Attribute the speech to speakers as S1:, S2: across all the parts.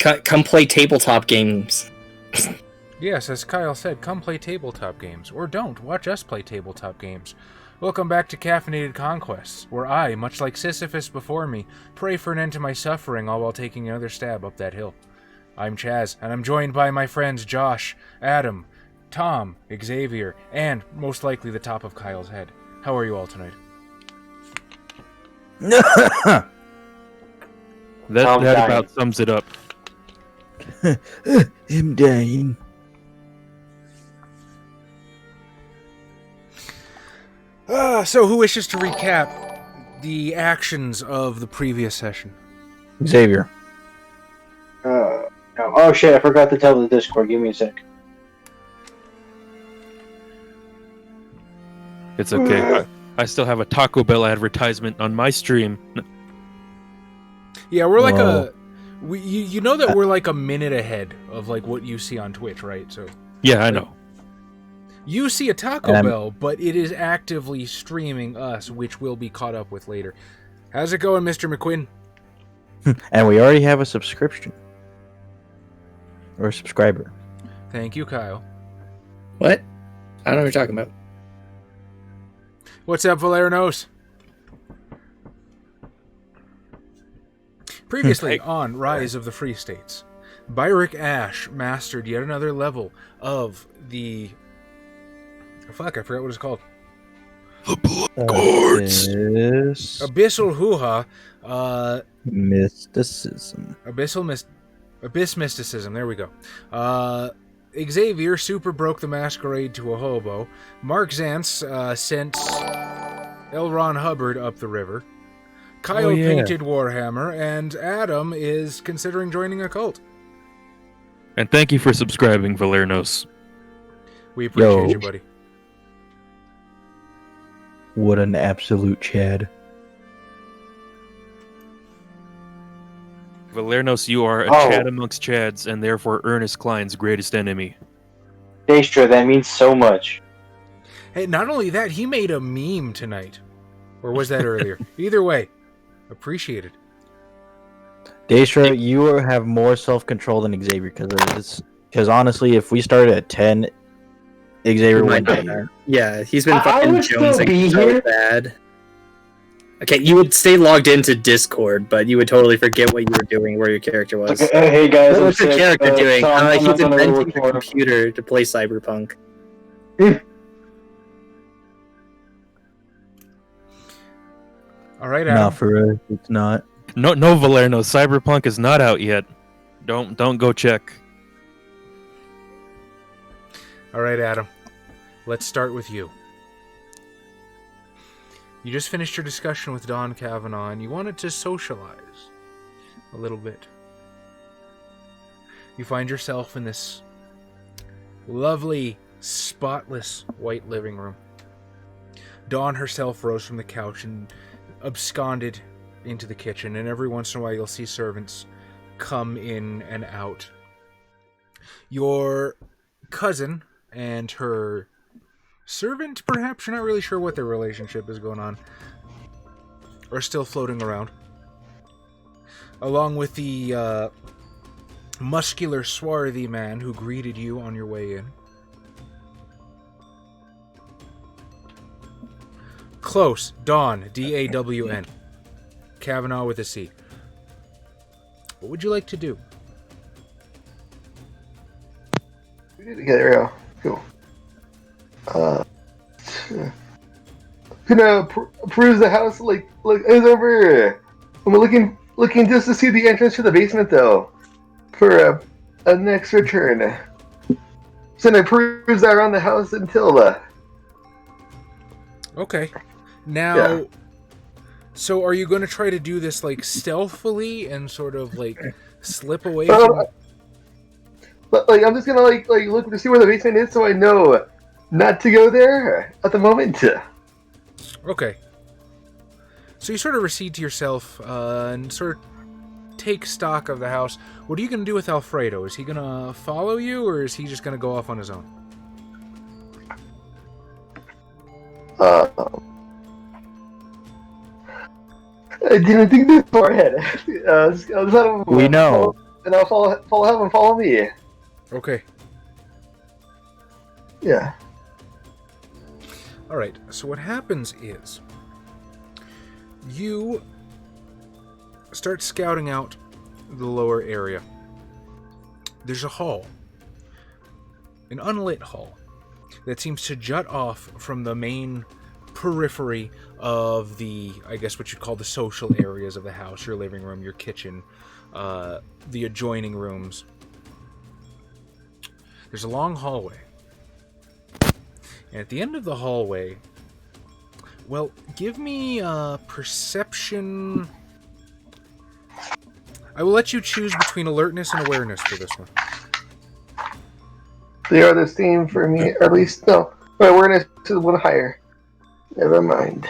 S1: Come play tabletop games.
S2: Yes, as Kyle said, come play tabletop games. Or don't. Watch us play tabletop games. Welcome back to Caffeinated Conquests, where I, much like Sisyphus before me, pray for an end to my suffering all while taking another stab up that hill. I'm Chaz, and I'm joined by my friends Josh, Adam, Tom, Xavier, and, most likely, the top of Kyle's head. How are you all tonight?
S3: that about sums it up.
S4: I'm dying.
S2: So who wishes to recap the actions of the previous session?
S4: Xavier.
S5: No. Oh shit, I forgot to tell the Discord. Give me a sec.
S3: It's okay. I still have a Taco Bell advertisement on my stream.
S2: Yeah, we're like you know that we're like a minute ahead of like what you see on Twitch, right? So
S3: yeah, I know.
S2: You see a Taco Bell, but it is actively streaming us, which we'll be caught up with later. How's it going, Mr. McQuinn?
S4: And we already have a subscription. Or a subscriber.
S2: Thank you, Kyle.
S1: What? I don't know what you're talking about.
S2: What's up, Valernos? Previously on Rise of the Free States, Byrick Ash mastered yet another level of the... Fuck, I forgot what it's called.
S3: The Blood Courts.
S2: Abyssal Hoo-Ha.
S4: Mysticism.
S2: Abyss Mysticism, there we go. Xavier super broke the Masquerade to a hobo. Mark Zantz sent L. Ron Hubbard up the river. Kyle painted Warhammer, and Adam is considering joining a cult.
S3: And thank you for subscribing, Valernos.
S2: We appreciate you, buddy.
S4: What an absolute Chad.
S3: Valernos, you are a Chad amongst Chads, and therefore Ernest Klein's greatest enemy.
S5: Daestra, that means so much.
S2: Hey, not only that, he made a meme tonight. Or was that earlier? Either way, appreciate it.
S4: Daestra, you have more self-control than Xavier because honestly, if we started at 10, Xavier went down.
S1: Yeah, he's been fucking jonesing so bad. Okay, you would stay logged into Discord, but you would totally forget what you were doing, where your character was.
S5: Okay, hey guys,
S1: what was your character doing?
S5: He's
S1: inventing a computer to play Cyberpunk.
S2: All right, Adam.
S4: No, for us, it's not.
S3: No, Valernos, Cyberpunk is not out yet. Don't go check.
S2: All right, Adam. Let's start with you. You just finished your discussion with Don Kavanaugh, and you wanted to socialize a little bit. You find yourself in this lovely, spotless white living room. Dawn herself rose from the couch and absconded into the kitchen, and every once in a while you'll see servants come in and out. Your cousin and her servant, perhaps, you're not really sure what their relationship is going on, are still floating around. Along with the muscular, swarthy man who greeted you on your way in. Close. Dawn. D-A-W-N. Kavanaugh with a C. What would you like to do?
S6: Okay, there we go. Cool. Gonna peruse the house. Look, it's over. I'm looking just to see the entrance to the basement, though, for a next return. So I peruse that around the house until
S2: Okay. Now,
S6: yeah.
S2: So are you going to try to do this like stealthily and sort of like slip away from?
S6: But like, I'm just gonna like look to see where the basement is, so I know not to go there at the moment.
S2: Okay. So you sort of recede to yourself and sort of take stock of the house. What are you going to do with Alfredo? Is he going to follow you, or is he just going to go off on his own?
S6: I didn't think this far ahead.
S4: We know.
S6: and I'll follow him and follow me.
S2: Okay.
S6: Yeah.
S2: All right. So what happens is you start scouting out the lower area. There's a hall, an unlit hall, that seems to jut off from the main periphery of the, I guess what you'd call the social areas of the house, your living room, your kitchen, the adjoining rooms. There's a long hallway. And at the end of the hallway, well, give me perception. I will let you choose between alertness and awareness for this one.
S6: They are the same for me, or at least, no. My awareness is one higher. Never mind.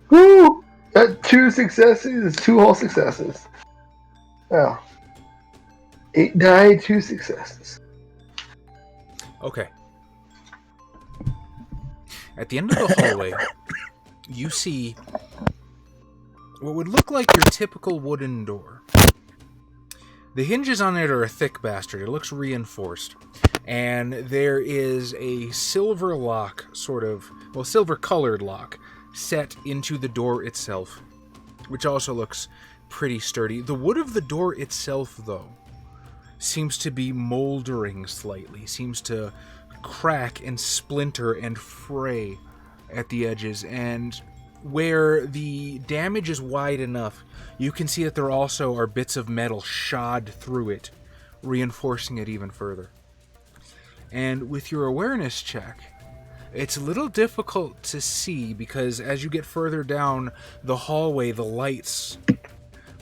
S6: Woo! Got 2 successes, 2 whole successes. Oh. 8 die, 2 successes.
S2: Okay. At the end of the hallway, you see what would look like your typical wooden door. The hinges on it are a thick bastard. It looks reinforced. And there is a silver lock, silver-colored lock, set into the door itself, which also looks pretty sturdy. The wood of the door itself, though, seems to be moldering slightly, seems to crack and splinter and fray at the edges, and where the damage is wide enough, you can see that there also are bits of metal shod through it, reinforcing it even further. And with your awareness check, it's a little difficult to see because as you get further down the hallway, the lights,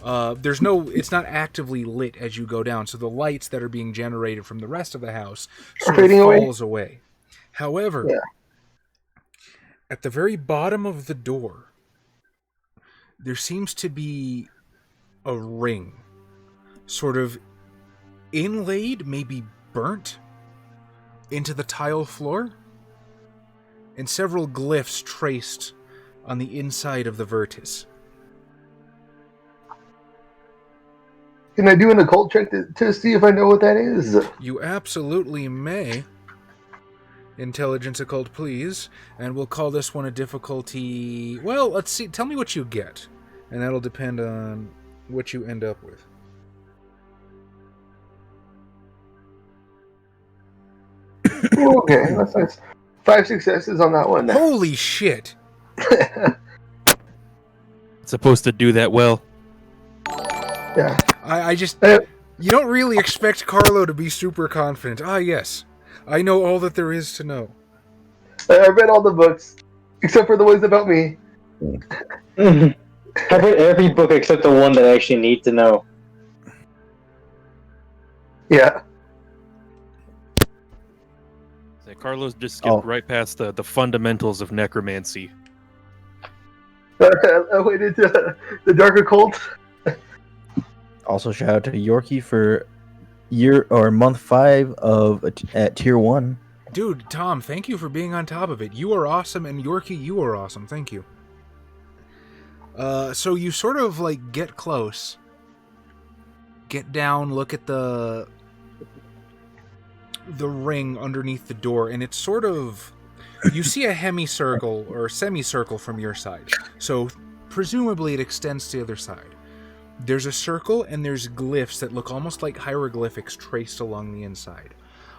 S2: it's not actively lit as you go down, so the lights that are being generated from the rest of the house sort of falls away. However, at the very bottom of the door, there seems to be a ring, sort of inlaid, maybe burnt, into the tile floor, and several glyphs traced on the inside of the vertice.
S6: Can I do an occult check to see if I know what that is?
S2: You absolutely may. Intelligence occult, please. And we'll call this one a difficulty... Well, let's see. Tell me what you get. And that'll depend on what you end up with.
S6: Okay, that's nice. 5 successes on that one.
S2: Holy shit!
S3: It's supposed to do that well.
S6: Yeah.
S2: I just... You don't really expect Carlo to be super confident. Ah, yes. I know all that there is to know.
S6: I read all the books, except for the ones about me.
S5: I read every book except the one that I actually need to know.
S6: Yeah.
S3: Carlos just skipped right past the fundamentals of necromancy.
S6: I waited to the dark occult.
S4: Also, shout out to Yorkie for month 5 at tier 1.
S2: Dude, Tom, thank you for being on top of it. You are awesome, and Yorkie, you are awesome. Thank you. So you sort of, get close. Get down, look at the ring underneath the door, and it's sort of... You see a hemicircle, or semicircle from your side. So, presumably it extends to the other side. There's a circle, and there's glyphs that look almost like hieroglyphics traced along the inside.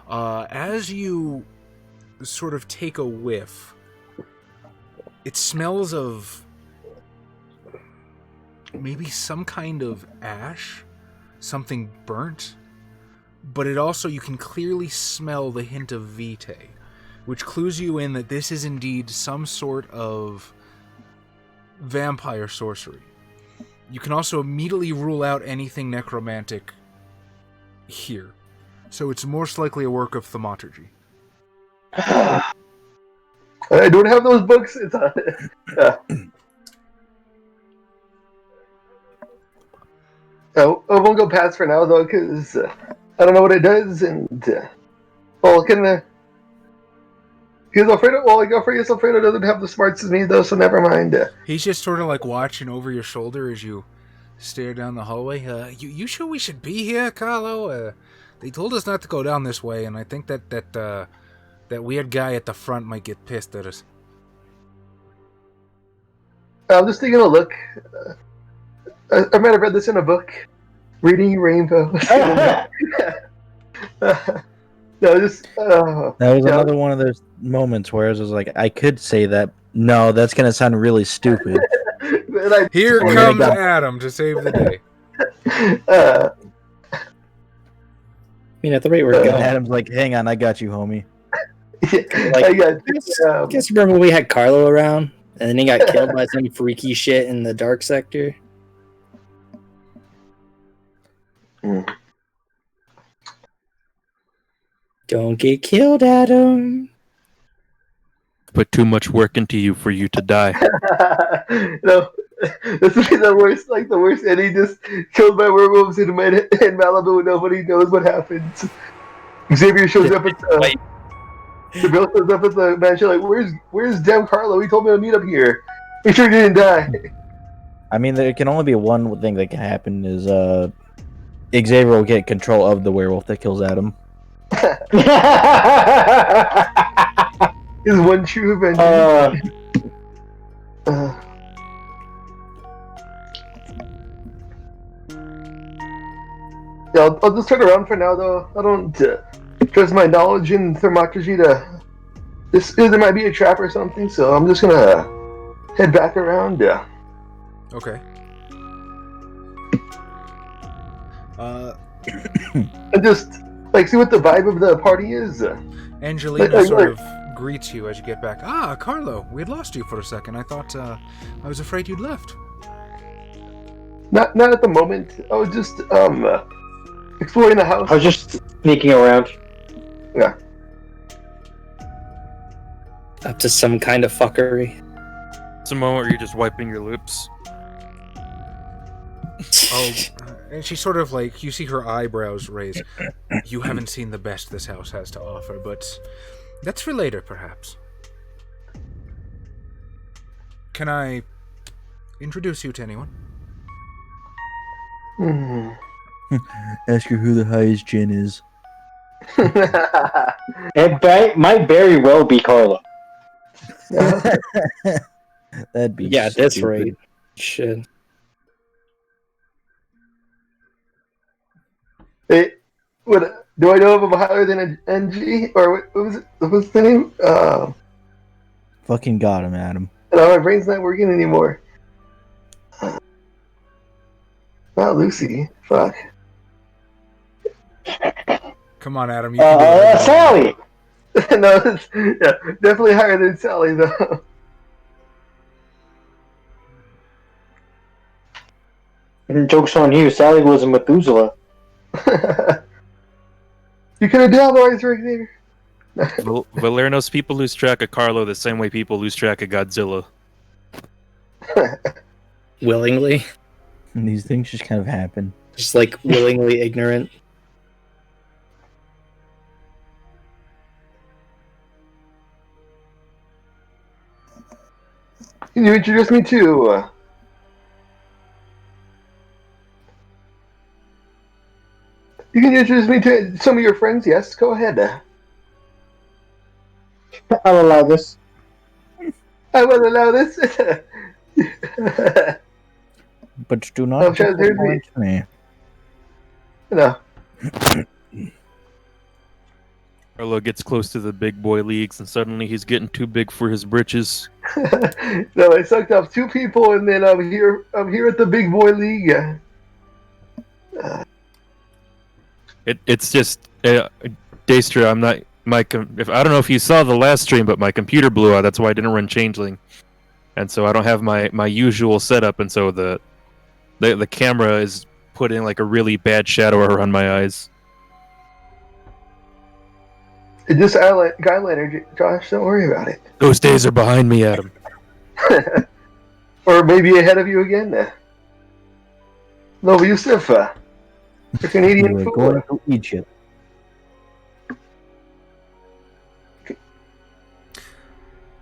S2: As you sort of take a whiff, it smells of maybe some kind of ash, something burnt, but it also, you can clearly smell the hint of vitae, which clues you in that this is indeed some sort of vampire sorcery. You can also immediately rule out anything necromantic here. So it's most likely a work of thaumaturgy.
S6: I don't have those books. It's I won't go past for now, though, because I don't know what it does, and... He's afraid of. Well, Alfredo doesn't have the smarts as me though, so never mind.
S2: He's just sort of like watching over your shoulder as you stare down the hallway. You sure we should be here, Carlo? They told us not to go down this way, and I think that weird guy at the front might get pissed at us.
S6: I'm just taking a look. I might have read this in a book. Reading Rainbow. No, just
S4: That was another one of those moments where it was like, I could say that. No, that's gonna sound really stupid.
S2: Here comes Adam to save the day.
S1: I mean, at the rate we're going,
S4: Adam's like, hang on, I got you, homie.
S1: I guess remember when we had Carlo around, and then he got killed by some freaky shit in the dark sector. Don't get killed, Adam.
S3: Put too much work into you for you to die.
S6: No, this would be the worst ending. Just killed by werewolves in Malibu. Nobody knows what happens. Xavier shows up at the Bill shows up at the mansion. Like, where's damn Carlo? He told me to meet up here. Make sure he didn't die.
S4: I mean, there can only be one thing that can happen is Xavier will get control of the werewolf that kills Adam.
S6: Is one true event. Yeah, I'll just turn around for now, though. I don't trust my knowledge in thermocracy to. There might be a trap or something, so I'm just gonna head back around. Yeah.
S2: Okay.
S6: And just see what the vibe of the party is.
S2: Angelina sort of greets you as you get back. Ah, Carlo, we had lost you for a second. I thought I was afraid you'd left.
S6: Not at the moment. I was just exploring the house.
S5: I was just sneaking around.
S6: Yeah.
S1: Up to some kind of fuckery.
S3: It's a moment where you're just wiping your lips.
S2: Oh, and she sort of you see her eyebrows raise. You haven't seen the best this house has to offer, but that's for later, perhaps. Can I introduce you to anyone?
S4: Ask her who the highest gin is.
S5: It might very well be Carlo.
S4: That'd be
S1: At this
S4: stupid.
S1: rate. Shit.
S6: Hey, what do I know of him higher than an NG? Or what was it? What's the name?
S4: Fucking got him, Adam.
S6: No, my brain's not working anymore. Not Lucy. Fuck.
S2: Come on, Adam. You can do it.
S5: Sally!
S6: No, definitely higher than Sally, though.
S5: And joke's on you, Sally was a Methuselah.
S6: You could have done otherwise, Xavier.
S3: Valerno's people lose track of Carlo the same way people lose track of Godzilla.
S1: Willingly.
S4: And these things just kind of happen.
S1: Just willingly ignorant.
S6: Can you introduce me to? You can introduce me to some of your friends. Yes, go ahead.
S5: I'll allow this.
S6: I will allow this.
S4: But do not disappoint me.
S6: No.
S3: Carlo gets close to the big boy leagues, and suddenly he's getting too big for his britches.
S6: No, I sucked up 2 people, and then I'm here at the big boy league.
S3: It's just Daestra. I'm not I don't know if you saw the last stream, but my computer blew out. That's why I didn't run Changeling, and so I don't have my usual setup, and so the camera is putting a really bad shadow around my eyes.
S6: Just guyliner, Josh. Don't worry about it.
S3: Those days are behind me, Adam.
S6: Or maybe ahead of you again. No, Yusuf. The Canadian
S4: You
S6: food.
S4: are going to Egypt.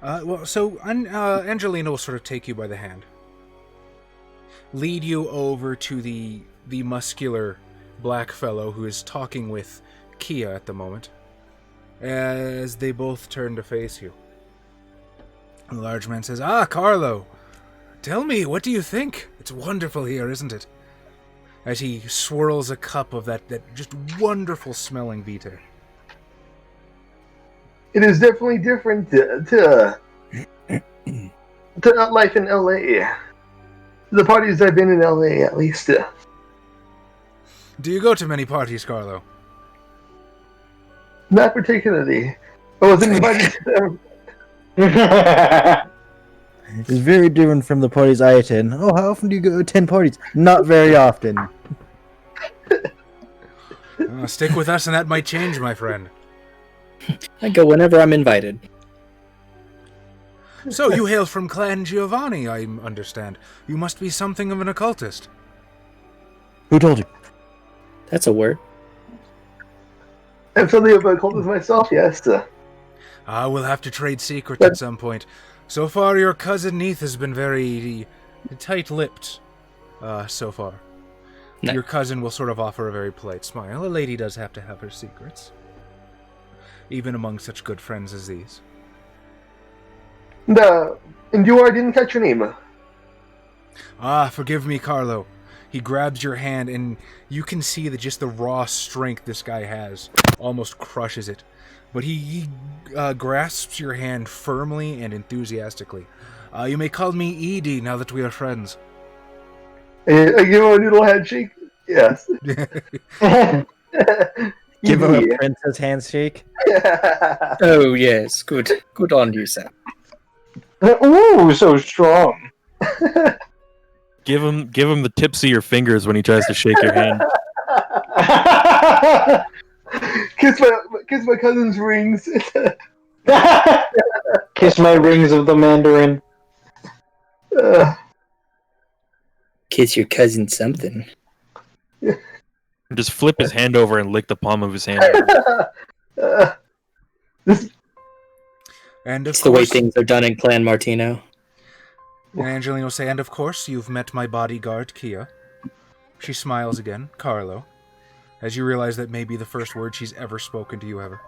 S2: Angelina will sort of take you by the hand, lead you over to the muscular black fellow who is talking with Kia at the moment, as they both turn to face you. The large man says, Carlo, tell me, what do you think? It's wonderful here, isn't it? As he swirls a cup of that just wonderful smelling vitae.
S6: It is definitely different to life in LA. The parties I've been in LA, at least.
S2: Do you go to many parties, Carlo?
S6: Not particularly. I wasn't invited to them.
S4: It's very different from the parties I attend. Oh, how often do you go to attend parties? Not very often.
S2: Stick with us and that might change, my friend.
S1: I go whenever I'm invited.
S2: So, you hail from Clan Giovanni, I understand. You must be something of an occultist.
S4: Who told you?
S1: That's a word.
S6: I'm something of a cultist myself, yes.
S2: We'll have to trade secrets at some point. So far, your cousin Neith has been very tight-lipped, so far. No. Your cousin will sort of offer a very polite smile. A lady does have to have her secrets. Even among such good friends as these.
S6: And I didn't catch your name.
S2: Forgive me, Carlo. He grabs your hand, and you can see that just the raw strength this guy has almost crushes it. But he grasps your hand firmly and enthusiastically. You may call me Edie now that we are friends.
S6: I give him a noodle handshake? Yes.
S4: Give him a princess handshake?
S1: Oh, yes. Good. Good on you, Sam.
S5: Ooh, so strong.
S3: Give him the tips of your fingers when he tries to shake your hand.
S6: Kiss my cousin's rings.
S5: Kiss my rings of the Mandarin.
S1: Kiss your cousin something.
S3: Just flip his hand over and lick the palm of his hand.
S2: And
S1: it's the way things are done in Clan Martino.
S2: And Angelina will say, and of course, you've met my bodyguard, Kia. She smiles again, Carlo, as you realize that may be the first word she's ever spoken to you ever.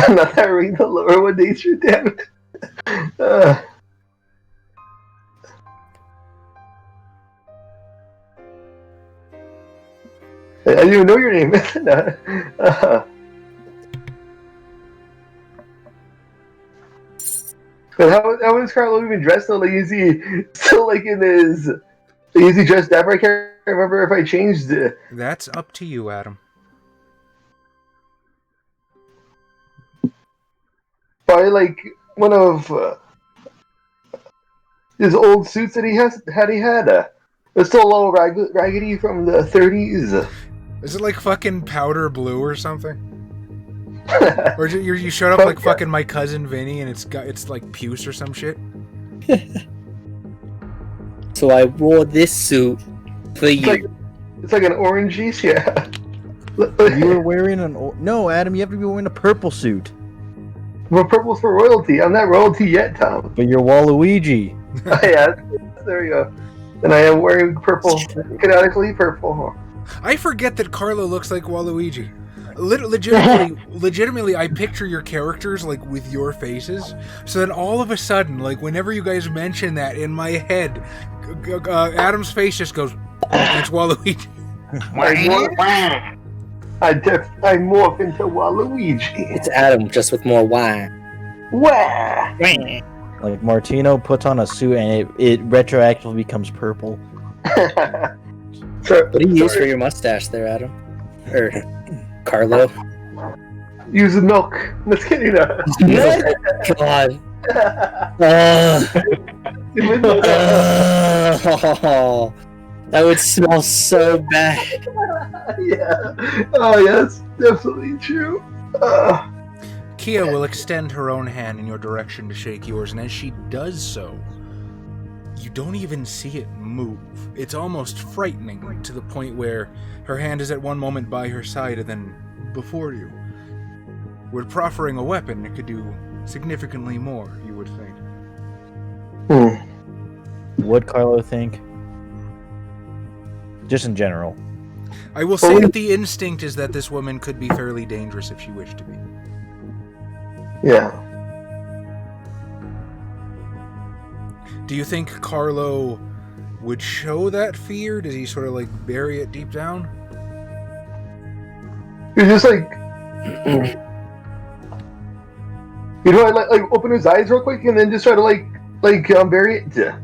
S6: Not that ring, the lower one, Daestra, damn it. I didn't even know your name. But how is Carlo even dressed though? Like, is he still like in his? Is he dressed dapper? I can't remember if I changed it.
S2: That's up to you, Adam.
S6: Probably like one of his old suits that he had. It's still a little raggedy from the 30s.
S2: Is it like fucking powder blue or something? Or you showed up like fucking my cousin Vinny and it's like puce or some shit?
S1: So I wore this suit for you.
S6: It's like an orange-ish, yeah.
S4: You were wearing no, Adam, you have to be wearing a purple suit.
S6: Well, purple's for royalty. I'm not royalty yet, Tom.
S4: But you're Waluigi.
S6: Yeah, there you go. And I am wearing purple, canonically purple.
S2: I forget that Carlo looks like Waluigi. Legitimately, I picture your characters like with your faces. So then all of a sudden, like whenever you guys mention that in my head, Adam's face just goes, it's Waluigi.
S6: I morph into Waluigi.
S1: It's Adam, just with more wine.
S6: Wah!
S4: Like Martino puts on a suit and it retroactively becomes purple.
S1: What do you use for your mustache there, Adam? Or Carlo?
S6: Use milk. Let's get you know.
S1: God. That would smell so bad.
S6: Yeah. Oh, yeah, that's definitely true.
S2: Kia will extend her own hand in your direction to shake yours, and as she does so, you don't even see it move. It's almost frightening to the point where her hand is at one moment by her side and then before you. With proffering a weapon, it could do significantly more, you would think.
S4: Would Carlo think? Just in general.
S2: I will say that the instinct is that this woman could be fairly dangerous if she wished to be.
S6: Yeah.
S2: Do you think Carlo would show that fear? Does he sort of like bury it deep down?
S6: You're just like, you know, like open his eyes real quick and then just try to like bury it. Yeah.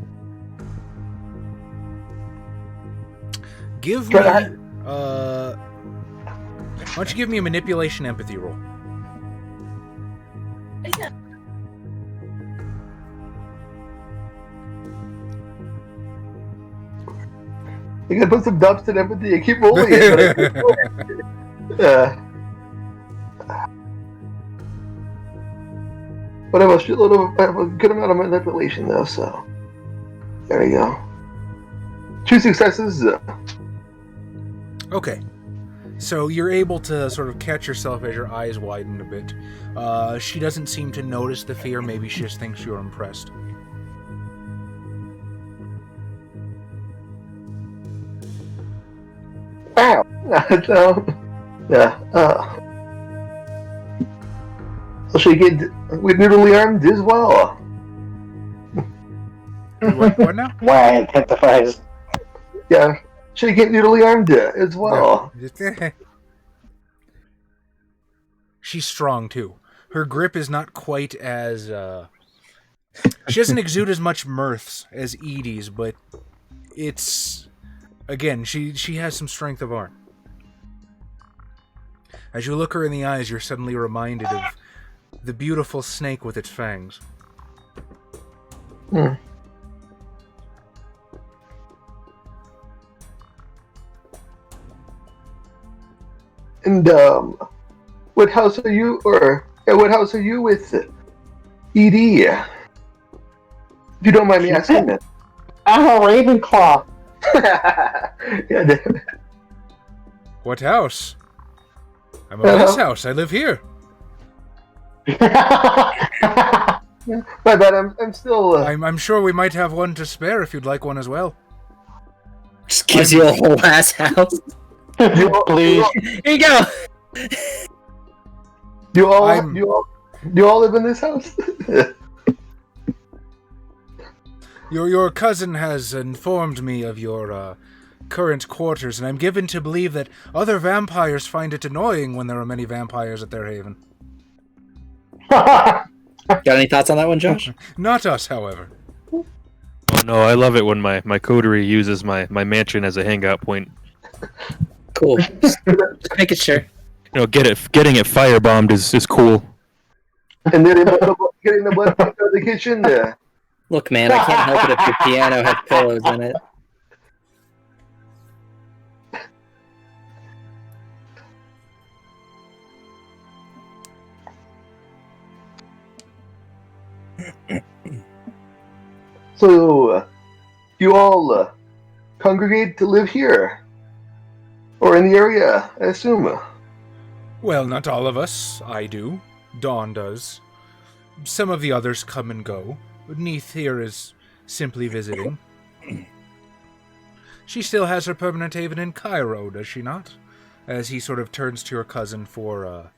S2: Give me. Why don't you give me a manipulation empathy roll?
S6: You gotta put some dubs in empathy and keep rolling it. But I have a good amount of manipulation though, so there you go. 2 successes.
S2: Okay. So you're able to sort of catch yourself as your eyes widen a bit. She doesn't seem to notice the fear. Maybe she just thinks you're impressed.
S6: Wow. Yeah. So she get with noodly armed as well.
S2: What now?
S5: Why it intensifies.
S6: Yeah. She get noodly armed as well.
S2: Yeah. She's strong too. Her grip is not quite as she doesn't exude as much mirth as Edie's, but it's again, she has some strength of arm. As you look her in the eyes, you're suddenly reminded of the beautiful snake with its fangs.
S6: And what house are you with Edie? If you don't mind me asking that.
S5: I'm a Ravenclaw.
S6: Yeah, damn it.
S2: What house? I'm at this house. I live here.
S6: My bad. I'm still.
S2: I'm sure we might have one to spare if you'd like one as well.
S1: Just gives you a whole ass house.
S5: Please.
S1: Here you go.
S6: Do you all live in this house?
S2: Your cousin has informed me of your current quarters, and I'm given to believe that other vampires find it annoying when there are many vampires at their haven.
S1: Got any thoughts on that one, Josh?
S2: Not us, however.
S3: Oh no, I love it when my coterie uses my mansion as a hangout point.
S1: Cool. Just making sure.
S3: You know, getting it firebombed is cool.
S6: And then getting the blood out of the kitchen. Yeah.
S1: Look, man, I can't help it if your piano has pillows in it.
S6: So, you all congregate to live here? Or in the area, I assume?
S2: Well, not all of us. I do. Dawn does. Some of the others come and go. Neith here is simply visiting. She still has her permanent haven in Cairo, does she not? As he sort of turns to her cousin for,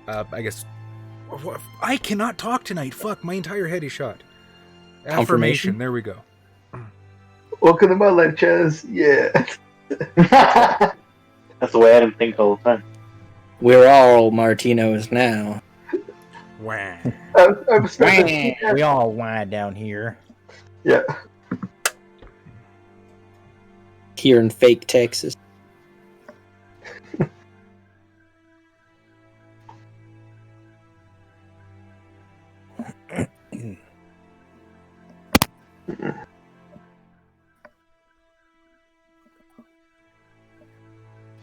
S2: I guess... I cannot talk tonight. Fuck, my entire head is shot. Affirmation. There we go.
S6: Welcome to my life, Chaz. Yeah.
S5: That's the way Adam thinks all the time.
S1: We're all Martinos now.
S2: Wah.
S6: I'm stuck.
S4: We all wind down here.
S6: Yeah.
S1: Here in fake Texas.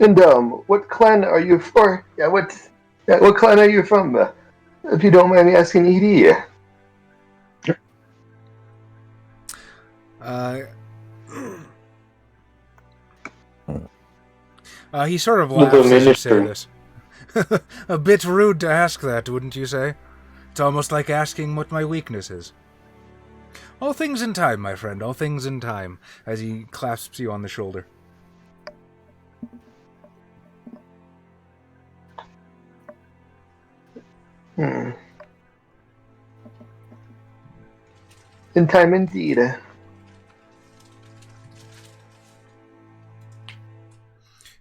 S6: And what clan are you for? Yeah, what clan are you from? If you don't mind me asking, Edie.
S2: He sort of laughs as you say this. A bit rude to ask that, wouldn't you say? It's almost like asking what my weakness is. All things in time, my friend, all things in time, as he clasps you on the shoulder.
S6: In time indeed.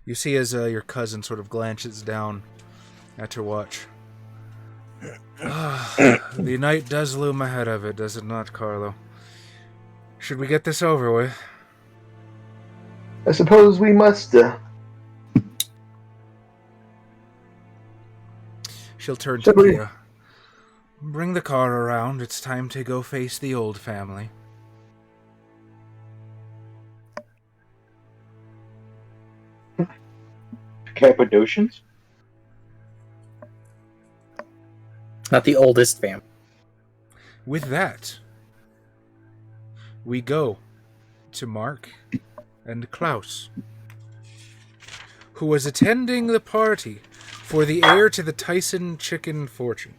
S2: You see as your cousin sort of glances down at your watch. The night does loom ahead of it, does it not, Carlo? Should we get this over with?
S6: I suppose we must.
S2: She'll turn to Kia. Bring the car around. It's time to go face the old family.
S5: Cappadocians?
S1: Not the oldest family.
S2: With that, we go to Mark and Klaus, who was attending the party for the heir to the Tyson chicken fortune.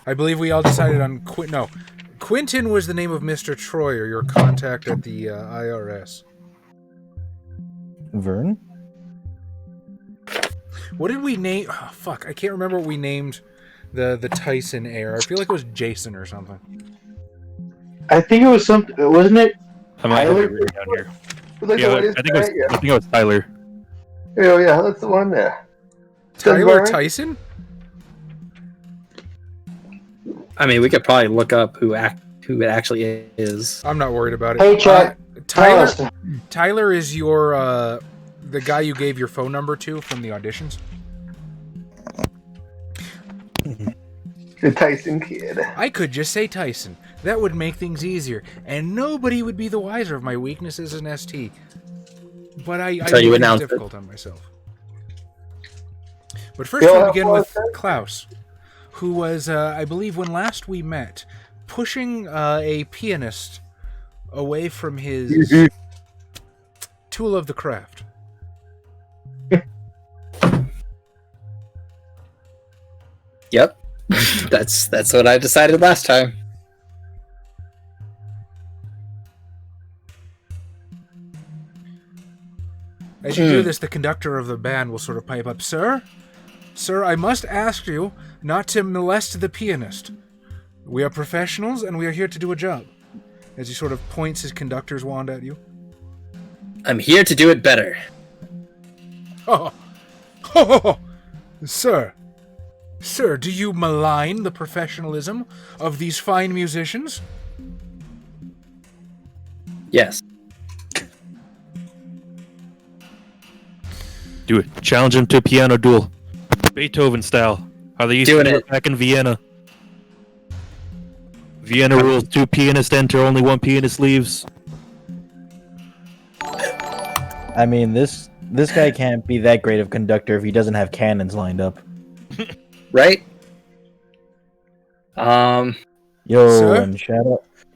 S2: I believe we all decided on Quentin was the name of Mr. Troyer, your contact at the IRS.
S4: Vern?
S2: What did we name? Oh, fuck, I can't remember what we named the Tyson heir. I feel like it was Jason or something.
S5: I think it was something, wasn't it?
S3: I might have
S5: Tyler?
S3: it written down here.
S6: Like
S3: Yeah,
S6: the
S3: I
S6: one
S3: think it was Tyler.
S6: Oh yeah, that's the one there.
S2: Tyler Tyson?
S1: I mean, we could probably look up who it actually is.
S2: I'm not worried about it.
S5: Hey, Chuck.
S2: Tyler is your the guy you gave your phone number to from the auditions.
S6: The Tyson kid.
S2: I could just say Tyson. That would make things easier, and nobody would be the wiser of my weaknesses as an ST. But I
S1: So you
S2: make
S1: announce
S2: it
S1: it.
S2: difficult on myself. But first we'll begin with Klaus, who was, I believe when last we met, pushing a pianist away from his tool of the craft.
S1: Yep. That's what I decided last time.
S2: As you do this, the conductor of the band will sort of pipe up, Sir, I must ask you not to molest the pianist. We are professionals, and we are here to do a job. As he sort of points his conductor's wand at you.
S1: I'm here to do it better.
S2: Oh. Sir, do you malign the professionalism of these fine musicians?
S1: Yes.
S3: Do it. Challenge him to a piano duel. Beethoven style. How they used to do it back in Vienna. Vienna rules. 2 pianists enter, only 1 pianist leaves.
S4: I mean, this guy can't be that great of conductor if he doesn't have cannons lined up.
S1: Right?
S4: Yo,
S2: Sir?
S4: and shout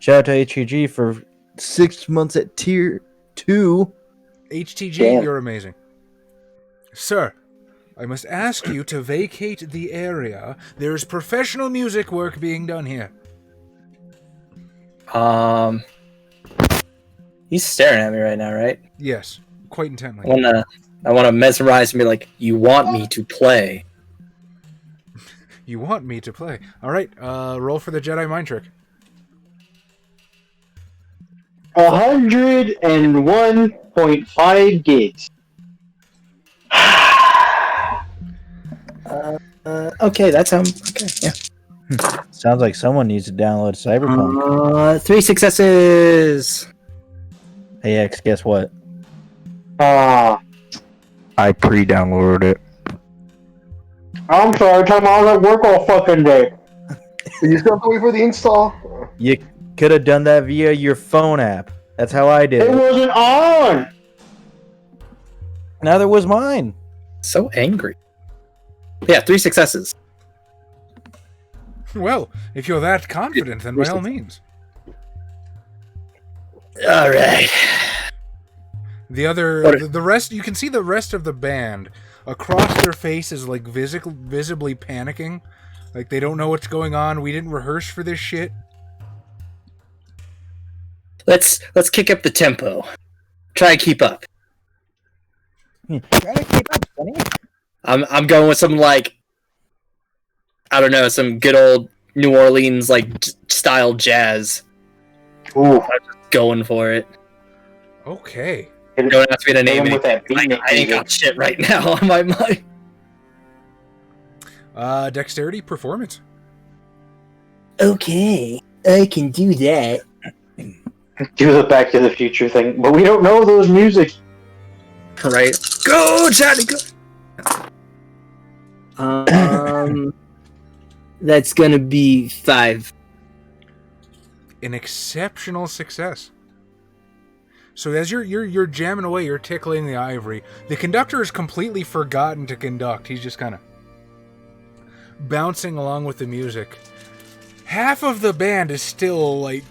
S4: out to HEG for 6 months at tier 2.
S2: HTG,
S5: Damn.
S2: you're amazing. Sir, I must ask you to vacate the area. There is professional music work being done here.
S1: He's staring at me right now, right?
S2: Yes, quite intently.
S1: I wanna mesmerize and be like, you want me to play.
S2: You want me to play. Alright, roll for the Jedi mind trick.
S5: 101.5 gigs.
S1: Okay, that sounds okay. Yeah.
S4: Sounds like someone needs to download Cyberpunk.
S1: 3 successes.
S4: Hey X, guess what?
S5: Ah,
S4: I pre-downloaded it.
S5: I'm sorry, Tom. I was at work all fucking day.
S6: You still have to wait for the install.
S4: You could have done that via your phone app. That's how I did
S5: It
S4: it.
S5: wasn't on.
S4: Neither was mine.
S1: So angry. Yeah, 3 successes.
S2: Well, if you're that confident, then by all means.
S1: All right.
S2: The rest, you can see the rest of the band across their faces, like visibly panicking, like they don't know what's going on. We didn't rehearse for this shit.
S1: Let's kick up the tempo. Try and keep up.
S4: Try to keep up, Sonny.
S1: I'm going with some like, I don't know, some good old New Orleans like style jazz.
S5: Ooh.
S1: I'm just going for it.
S2: Okay.
S1: Don't ask me to name
S5: With that
S1: it. I ain't got shit right now on my mind.
S2: Dexterity performance.
S1: Okay, I can do that.
S5: Do the Back to the Future thing, but we don't know those music.
S1: Right. Go, Johnny, go! That's gonna be 5.
S2: An exceptional success. So as you're jamming away, you're tickling the ivory. The conductor has completely forgotten to conduct. He's just kind of bouncing along with the music. Half of the band is still like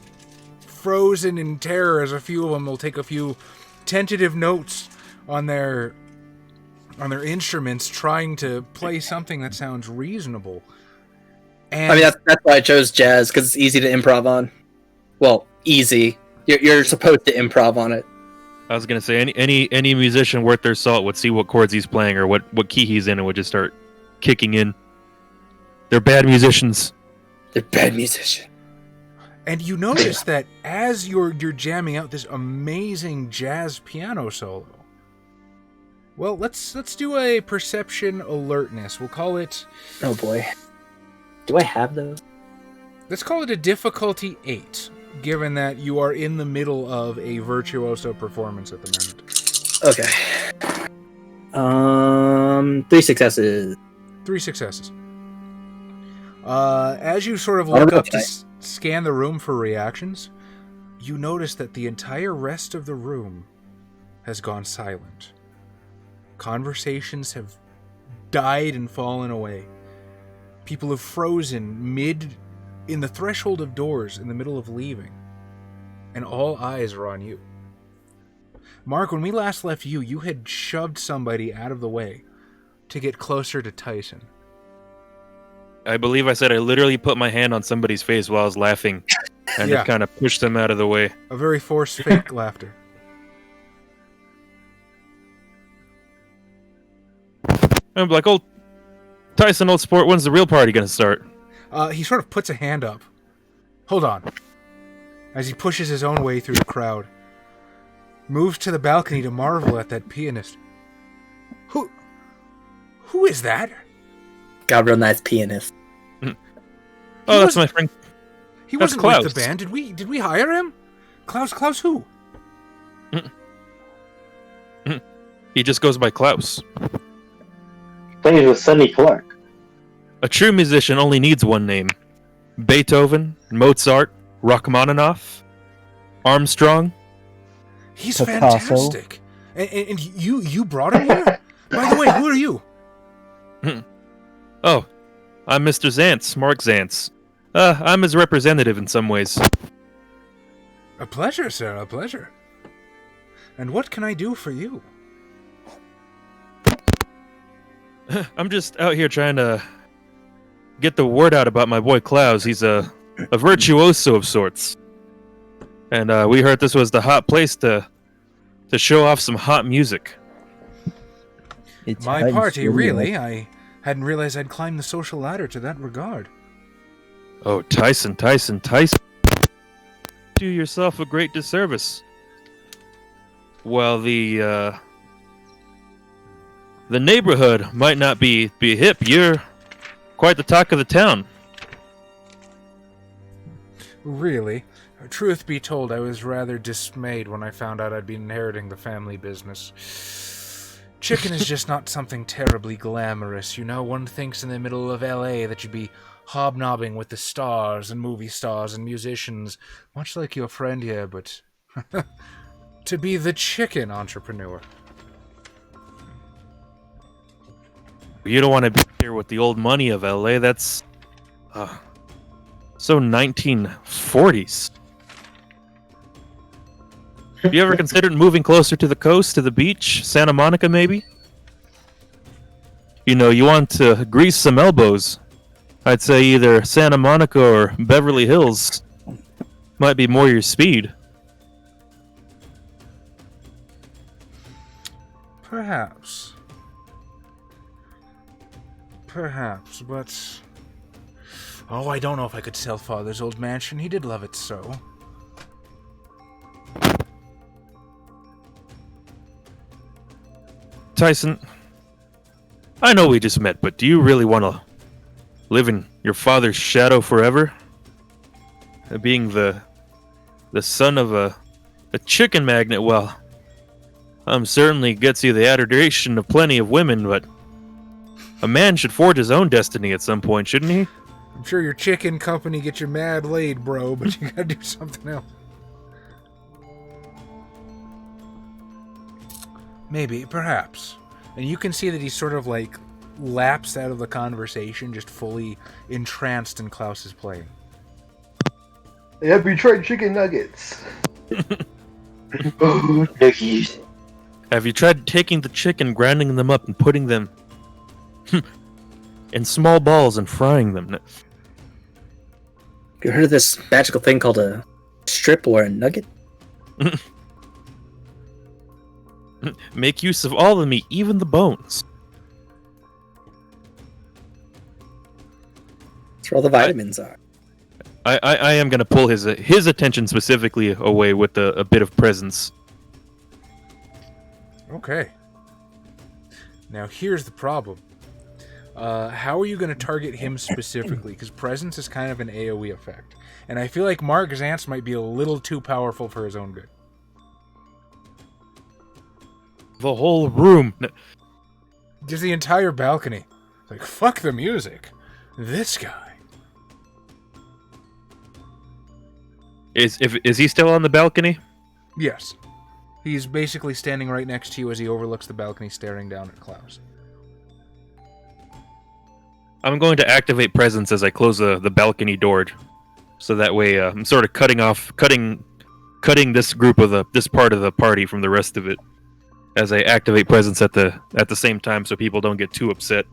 S2: frozen in terror as a few of them will take a few tentative notes on their instruments, trying to play something that sounds reasonable. And
S1: I mean, that's why I chose jazz, because it's easy to improv on. Well, easy. You're supposed to improv on it.
S3: I was gonna say any musician worth their salt would see what chords he's playing or what key he's in and would just start kicking in. They're bad musicians.
S1: They're bad musicians.
S2: And you notice that as you're jamming out this amazing jazz piano solo. Well, let's do a perception alertness. We'll call it.
S1: Oh boy. Do I have those?
S2: Let's call it a difficulty 8. Given that you are in the middle of a virtuoso performance at the
S1: moment. 3 successes.
S2: 3 successes. As you sort of look up to scan the room for reactions, you notice that the entire rest of the room has gone silent. Conversations have died and fallen away. People have frozen in the threshold of doors in the middle of leaving, and all eyes are on you. Mark, when we last left you, you had shoved somebody out of the way to get closer to Tyson.
S3: I believe I said I literally put my hand on somebody's face while I was laughing and
S2: Yeah.
S3: just kind of pushed them out of the way.
S2: A very forced fake laughter.
S3: I'm like, old Tyson, old sport, when's the real party gonna start?
S2: He sort of puts a hand up. Hold on. As he pushes his own way through the crowd. Moves to the balcony to marvel at that pianist. Who is that?
S1: Got a real nice pianist.
S3: Oh, that's my friend.
S2: He
S3: That's
S2: wasn't
S3: Klaus.
S2: with the band. Did we hire him? Klaus who?
S3: He just goes by Klaus.
S5: Plays with Sonny Clark.
S3: A true musician only needs one name. Beethoven, Mozart, Rachmaninoff, Armstrong.
S2: He's
S4: Picasso.
S2: fantastic. And you brought him here? By the way, who are you?
S3: Oh, I'm Mr. Zantz, Mark Zantz. I'm his representative in some ways.
S2: A pleasure, sir, a pleasure. And what can I do for you?
S3: I'm just out here trying to get the word out about my boy Klaus. He's a virtuoso of sorts. And we heard this was the hot place to show off some hot music.
S4: It's
S2: My
S4: nice,
S2: party,
S4: isn't it?
S2: really? I hadn't realized I'd climbed the social ladder to that regard.
S3: Oh, Tyson. Do yourself a great disservice. Well, the neighborhood might not be hip. You're quite the talk of the town.
S2: Really? Truth be told, I was rather dismayed when I found out I'd been inheriting the family business. Chicken is just not something terribly glamorous, you know? One thinks in the middle of LA that you'd be hobnobbing with the stars and movie stars and musicians, much like your friend here, but to be the chicken entrepreneur.
S3: You don't want to be here with the old money of LA. That's So 1940s. Have you ever considered moving closer to the coast, to the beach? Santa Monica, maybe? You know, you want to grease some elbows. I'd say either Santa Monica or Beverly Hills might be more your speed.
S2: Perhaps. Perhaps, but... Oh, I don't know if I could sell Father's old mansion. He did love it so.
S3: Tyson, I know we just met, but do you really want to live in your father's shadow forever? Being the son of a chicken magnet, well, certainly gets you the adoration of plenty of women, but a man should forge his own destiny at some point, shouldn't he?
S2: I'm sure your chicken company gets you mad laid, bro, but you gotta do something else. Maybe, perhaps. And you can see that he's sort of like lapsed out of the conversation, just fully entranced in Klaus's playing.
S6: Have you tried chicken nuggets?
S5: Oh, nuggies.
S3: Have you tried taking the chicken, grinding them up, and putting them in small balls and frying them?
S1: You heard of this magical thing called a strip or a nugget?
S3: Make use of all the meat, even the bones.
S1: That's where all the vitamins are.
S3: I am going to pull his attention specifically away with a bit of presence.
S2: Okay. Now here's the problem. How are you going to target him specifically? Because presence is kind of an AoE effect. And I feel like Mark Zantz might be a little too powerful for his own good.
S3: The whole room.
S2: Just the entire balcony. It's like, fuck the music. This guy.
S3: Is he still on the balcony?
S2: Yes. He's basically standing right next to you as he overlooks the balcony, staring down at Klaus.
S3: I'm going to activate presence as I close the balcony door, so that way I'm sort of cutting this group of this part of the party from the rest of it, as I activate presence at the same time, so people don't get too upset.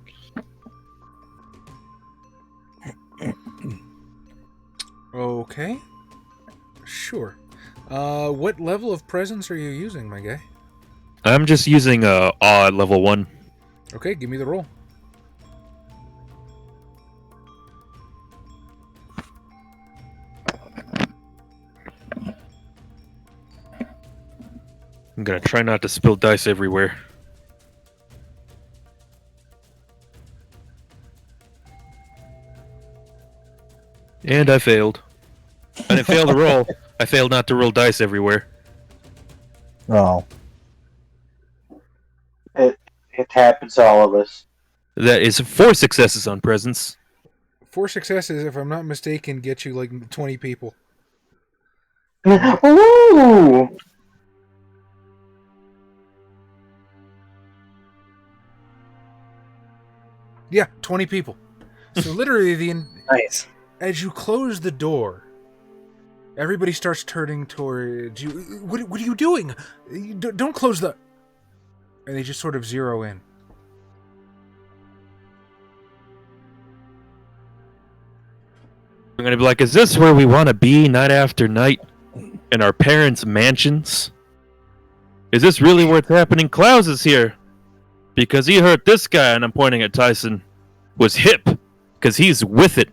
S2: Okay. Sure. What level of presence are you using, my guy?
S3: I'm just using awe at level 1.
S2: Okay, give me the roll.
S3: I'm gonna try not to spill dice everywhere. And I failed. I didn't fail to roll. I failed not to roll dice everywhere.
S4: Oh.
S5: It happens to all of us.
S3: That is 4 successes on presence.
S2: 4 successes, if I'm not mistaken, get you like 20 people.
S5: Ooh!
S2: Yeah, 20 people. So literally,
S1: Nice.
S2: as you close the door, everybody starts turning towards you. What are you doing? Don't close the... And they just sort of zero in.
S3: I'm gonna be like, is this where we want to be night after night? In our parents' mansions? Is this really what's happening? Klaus is here. Because he heard this guy, and I'm pointing at Tyson, was hip. Because he's with it.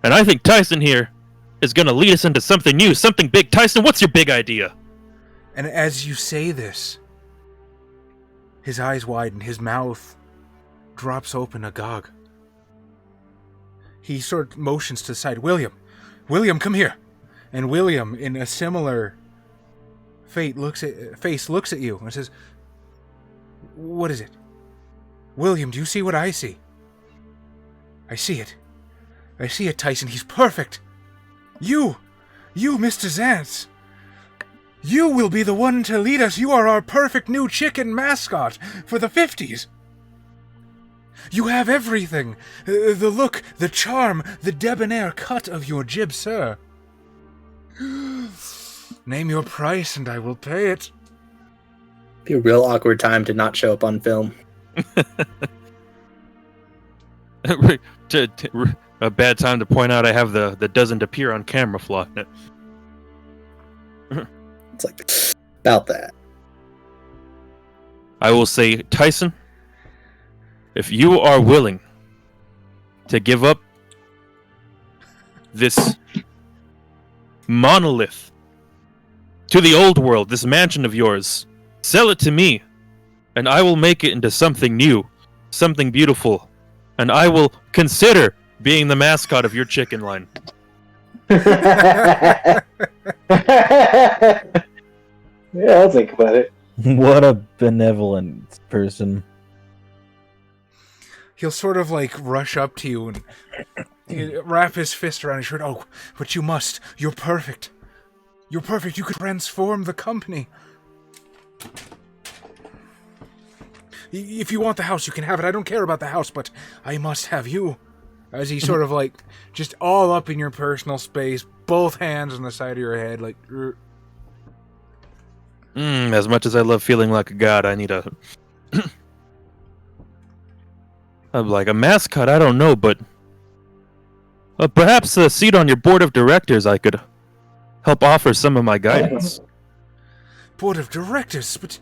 S3: And I think Tyson here is going to lead us into something new, something big. Tyson, what's your big idea?
S2: And as you say this, his eyes widen, his mouth drops open agog. He sort of motions to the side. William, come here. And William, in a similar face, looks at you and says, "What is it? William, do you see what I see?" "I see it. I see it, Tyson. He's perfect. You, Mr. Zantz. You will be the one to lead us. You are our perfect new chicken mascot for the 50s. You have everything. The look, the charm, the debonair cut of your jib, sir. Name your price and I will pay it.
S1: Be a real awkward time to not show up on film.
S3: A bad time to point out I have the doesn't appear on camera flaw.
S1: It's like, about that.
S3: I will say, Tyson, if you are willing to give up this monolith to the old world, this mansion of yours, sell it to me, and I will make it into something new, something beautiful, and I will consider being the mascot of your chicken line.
S5: Yeah, I'll think about it.
S4: What a benevolent person.
S2: He'll sort of like rush up to you and he'll wrap his fist around your shirt. Oh, but you must. You're perfect. You're perfect. You could transform the company. If you want the house, you can have it. I don't care about the house, but I must have you. As he sort of like just all up in your personal space, both hands on the side of your head, like.
S3: As much as I love feeling like a god, I need a... I'm like, a mascot, I don't know, but... perhaps a seat on your board of directors I could help offer some of my guidance.
S2: Board of directors? But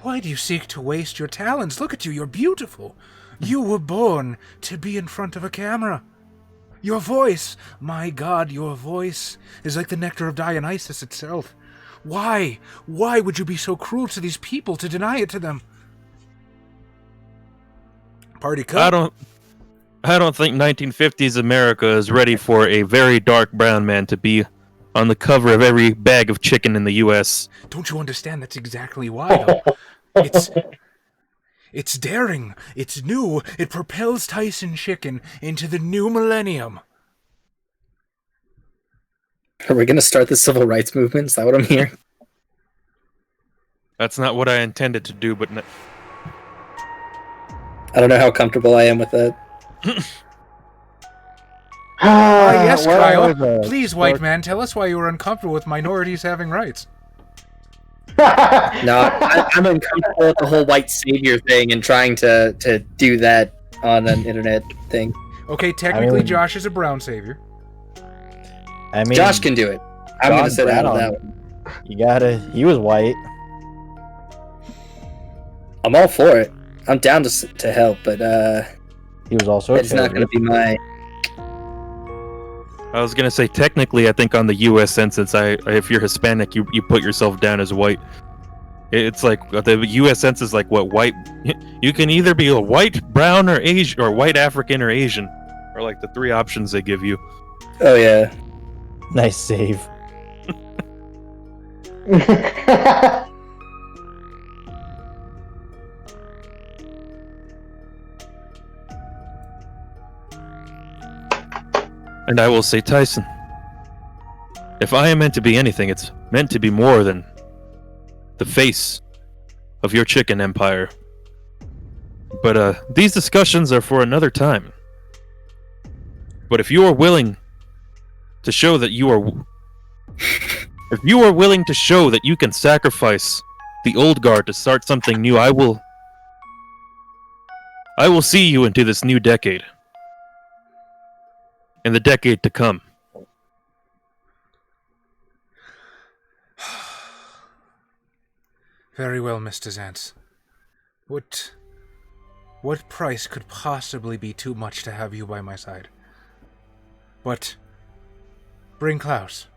S2: why do you seek to waste your talents? Look at you, you're beautiful. You were born to be in front of a camera. Your voice, my God, your voice is like the nectar of Dionysus itself. Why? Why would you be so cruel to these people to deny it to them? Party cut.
S3: I don't think 1950s America is ready for a very dark brown man to be on the cover of every bag of chicken in the U.S.
S2: Don't you understand? That's exactly why, though. It's daring. It's new. It propels Tyson Chicken into the new millennium.
S1: Are we going to start the civil rights movement? Is that what I'm hearing?
S3: That's not what I intended to do, but...
S1: I don't know how comfortable I am with that.
S2: Yes,
S4: well,
S2: Kyle. Please, white man, tell us why you were uncomfortable with minorities having rights.
S1: No, I'm uncomfortable with the whole white savior thing and trying to do that on an internet thing.
S2: Okay, technically Josh is a brown savior.
S4: I mean,
S1: Josh can do it. I'm going to sit out of that one.
S4: He was white.
S1: I'm all for it. I'm down to help, but
S4: He was also
S1: it's not going to be my...
S3: I was gonna say, technically, I think on the U.S. Census, if you're Hispanic, you put yourself down as white. It's like the U.S. Census, like what white? You can either be a white, brown, or Asian, or white African or Asian, or like the three options they give you.
S1: Oh yeah.
S4: Nice save.
S3: And I will say, Tyson, if I am meant to be anything, it's meant to be more than the face of your chicken empire. But these discussions are for another time. But if you are willing to show that you are... if you are willing to show that you can sacrifice the old guard to start something new, I will see you into this new decade. In the decade to come.
S2: Very well, Mr. Zantz. What price could possibly be too much to have you by my side? But bring Klaus.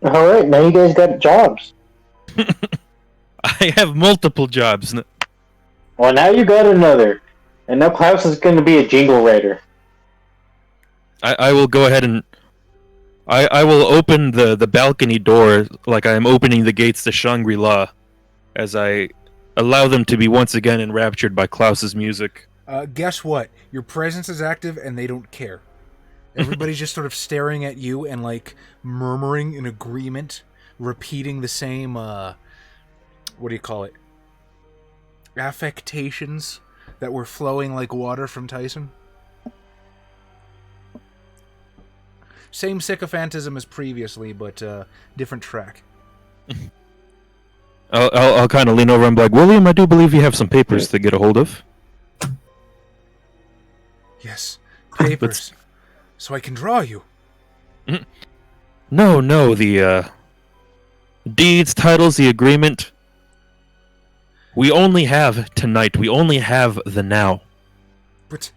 S5: All right, now you guys got jobs.
S3: I have multiple jobs.
S5: Well, now you got another. And now Klaus is going to be a jingle writer.
S3: I will go ahead and... I will open the balcony door like I am opening the gates to Shangri-La as I allow them to be once again enraptured by Klaus's music.
S2: Guess what? Your presence is active and they don't care. Everybody's just sort of staring at you and like murmuring in agreement, repeating the same what do you call it? Affectations that were flowing like water from Tyson. Same sycophantism as previously, but different track.
S3: I'll kind of lean over and be like, William, I do believe you have some papers to get a hold of.
S2: Yes, papers. So I can draw you.
S3: No, the deeds, titles, the agreement. We only have tonight. We only have the now.
S2: But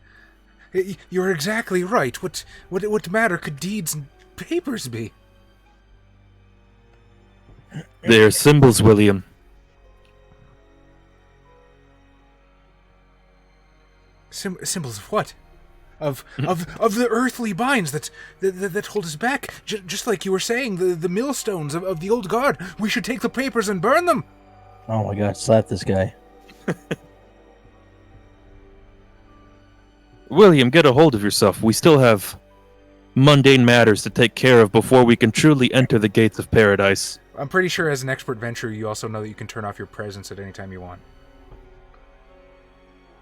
S2: you're exactly right. What matter could deeds and papers be?
S3: They're symbols, William.
S2: Symbols of what? Of the earthly binds that hold us back. Just like you were saying, the millstones of the old guard. We should take the papers and burn them.
S4: Oh my god, slap this guy.
S3: William, get a hold of yourself. We still have mundane matters to take care of before we can truly enter the gates of paradise.
S2: I'm pretty sure as an expert venturer, you also know that you can turn off your presence at any time you want.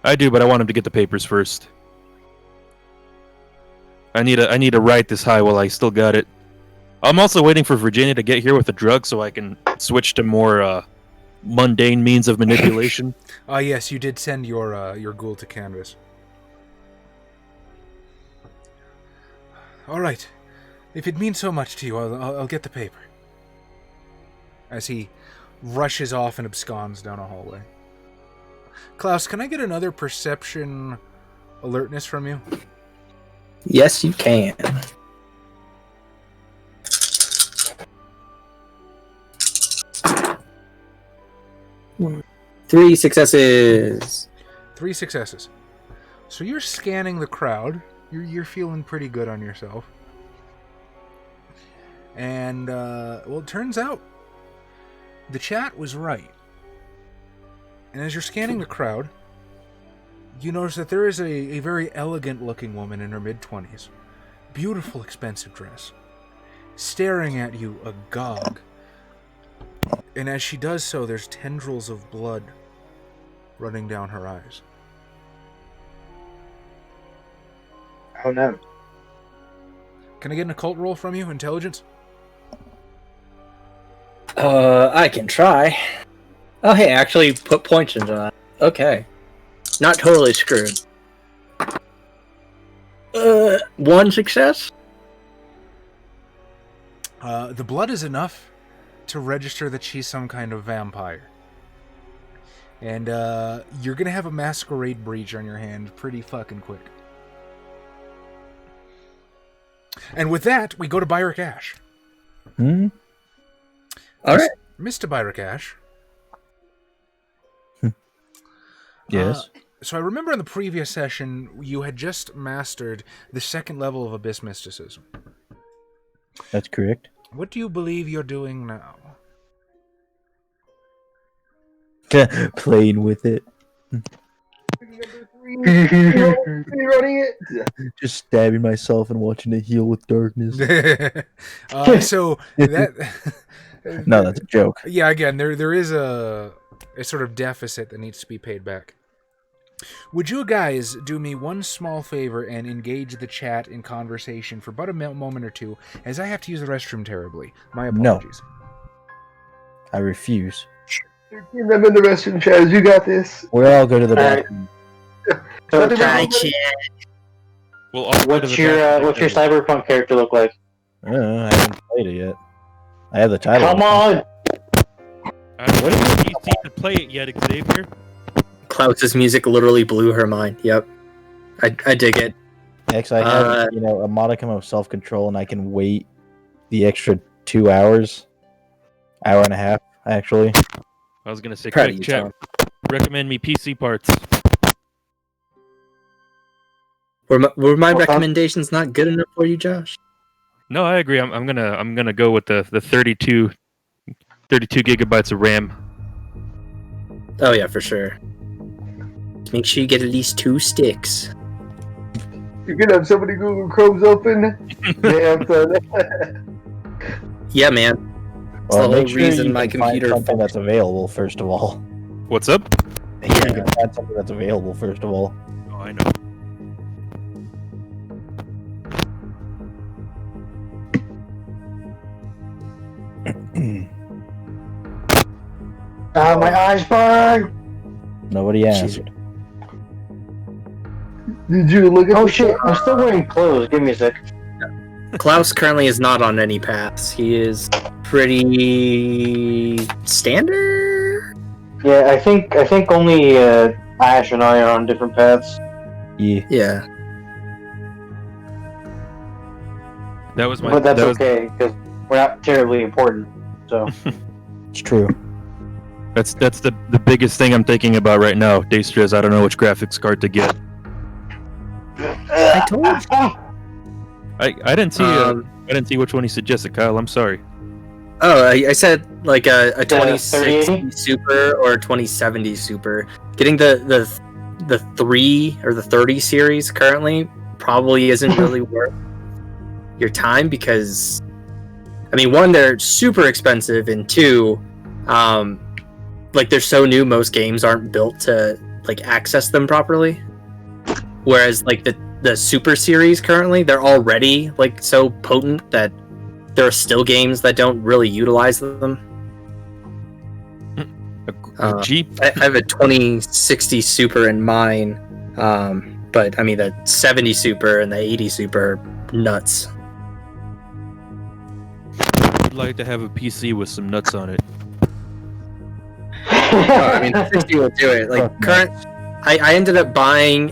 S3: I do, but I want him to get the papers first. I need to ride this high while I still got it. I'm also waiting for Virginia to get here with the drug so I can switch to more mundane means of manipulation.
S2: Yes, you did send your ghoul to canvas. All right, if it means so much to you, I'll get the paper. As he rushes off and absconds down a hallway. Klaus, can I get another perception alertness from you?
S1: Yes, you can. Three successes.
S2: 3 successes. So you're scanning the crowd. You're feeling pretty good on yourself. And, well, it turns out the chat was right. And as you're scanning the crowd, you notice that there is a very elegant-looking woman in her mid-20s. Beautiful, expensive dress. Staring at you agog. And as she does so, there's tendrils of blood running down her eyes.
S5: Oh no.
S2: Can I get an occult roll from you? Intelligence?
S1: I can try. Oh, hey, actually put points into that. Okay. Not totally screwed. 1 success?
S2: The blood is enough to register that she's some kind of vampire. And, you're gonna have a masquerade breach on your hand pretty fucking quick. And with that, we go to Byrick Ash.
S1: Alright.
S2: Mr. Byrick Ash.
S4: Yes.
S2: So I remember in the previous session, you had just mastered the 2nd level of Abyss Mysticism.
S4: That's correct.
S2: What do you believe you're doing now?
S4: Playing with it.
S6: Running it.
S4: Just stabbing myself and watching it heal with darkness.
S2: So that...
S4: No, that's a joke.
S2: Yeah, again, there is a sort of deficit that needs to be paid back. Would you guys do me one small favor and engage the chat in conversation for about a moment or two, as I have to use the restroom terribly? My apologies.
S4: No. I refuse.
S6: I'm in the restroom, Chaz. You got this.
S4: We'll all go to the bathroom.
S5: So,
S3: We'll all
S5: what's your cyberpunk character look like?
S4: I haven't played it yet. I have the title.
S5: Come on!
S3: I don't know if you see to play it yet, Xavier.
S1: Klaus's music literally blew her mind. Yep. I dig it.
S4: Actually, I have a modicum of self-control, and I can wait the extra 2 hours. Hour and a half, actually.
S3: I was gonna say,
S1: Proud of
S3: quick
S1: you,
S3: chat.
S1: Tom.
S3: Recommend me PC parts.
S1: Were my recommendations not good enough for you, Josh?
S3: No, I agree. I'm gonna go with the 32 gigabytes of RAM.
S1: Oh yeah, for sure. Make sure you get at least 2 sticks.
S6: You can have so many Google Chromes open. Damn, son.
S1: Yeah, man. It's the whole
S4: make sure
S1: reason
S4: you
S1: my
S4: can find
S1: computer.
S4: something that's available first of all.
S3: What's up?
S4: You can find something that's available first of all.
S3: Oh, I know.
S5: My eyes burn.
S4: Nobody asked.
S6: Did you look at
S5: Oh
S6: the
S5: shit! I'm still wearing clothes. Give me a sec.
S1: Klaus currently is not on any paths. He is pretty standard.
S5: Yeah, I think only Ash and I are on different paths.
S4: Yeah.
S1: Yeah.
S3: That was my.
S5: But that's
S3: that was,
S5: okay because we're not terribly important. So
S4: It's true.
S3: That's the biggest thing I'm thinking about right now. Daestra is I don't know which graphics card to get.
S1: I told you.
S3: I didn't see I didn't see which one he suggested, Kyle. I'm sorry.
S1: Oh, I said like a 2060
S5: 3080?
S1: Super or a 2070 Super. Getting the 3 or the 30 series currently probably isn't really worth your time because, I mean, one, they're super expensive, and two, like they're so new, most games aren't built to like access them properly. Whereas like the Super series currently, they're already like so potent that there are still games that don't really utilize them.
S3: Jeep.
S1: I have a 2060 Super in mine, but I mean the 70 Super and the 80 Super are nuts.
S3: I'd like to have a PC with some nuts on it.
S1: I mean, the 60 will do it. Like I ended up buying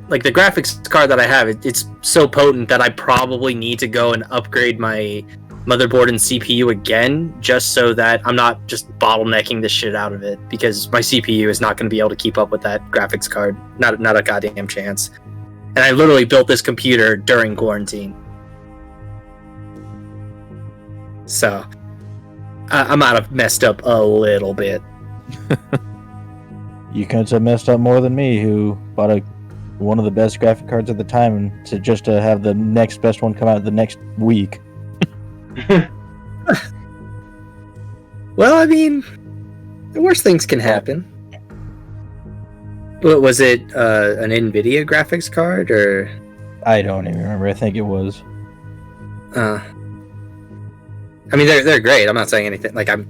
S1: like the graphics card that I have. It's so potent that I probably need to go and upgrade my motherboard and CPU again, just so that I'm not just bottlenecking the shit out of it. Because my CPU is not going to be able to keep up with that graphics card. Not a goddamn chance. And I literally built this computer during quarantine. So I might have messed up a little bit.
S4: You couldn't have messed up more than me, who bought one of the best graphic cards at the time, and to have the next best one come out the next week.
S1: Well, I mean, the worst things can happen. What was it? An NVIDIA graphics card, or?
S4: I don't even remember. I think it was.
S1: I mean, they're great. I'm not saying anything. Like I'm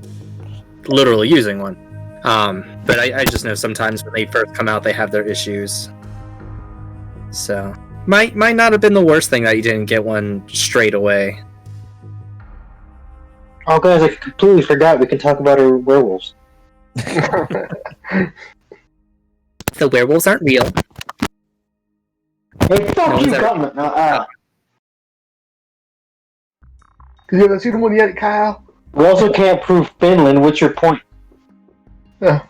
S1: literally using one. But I just know sometimes when they first come out, they have their issues. So might not have been the worst thing that you didn't get one straight away.
S5: oh guys, I completely forgot we can talk about our werewolves.
S1: The werewolves aren't real.
S5: Hey, fuck
S1: No
S5: you,
S1: one's ever-
S5: government. No,
S6: You haven't seen one yet, Kyle?
S5: we also can't prove Finland. What's your point?
S6: Yeah.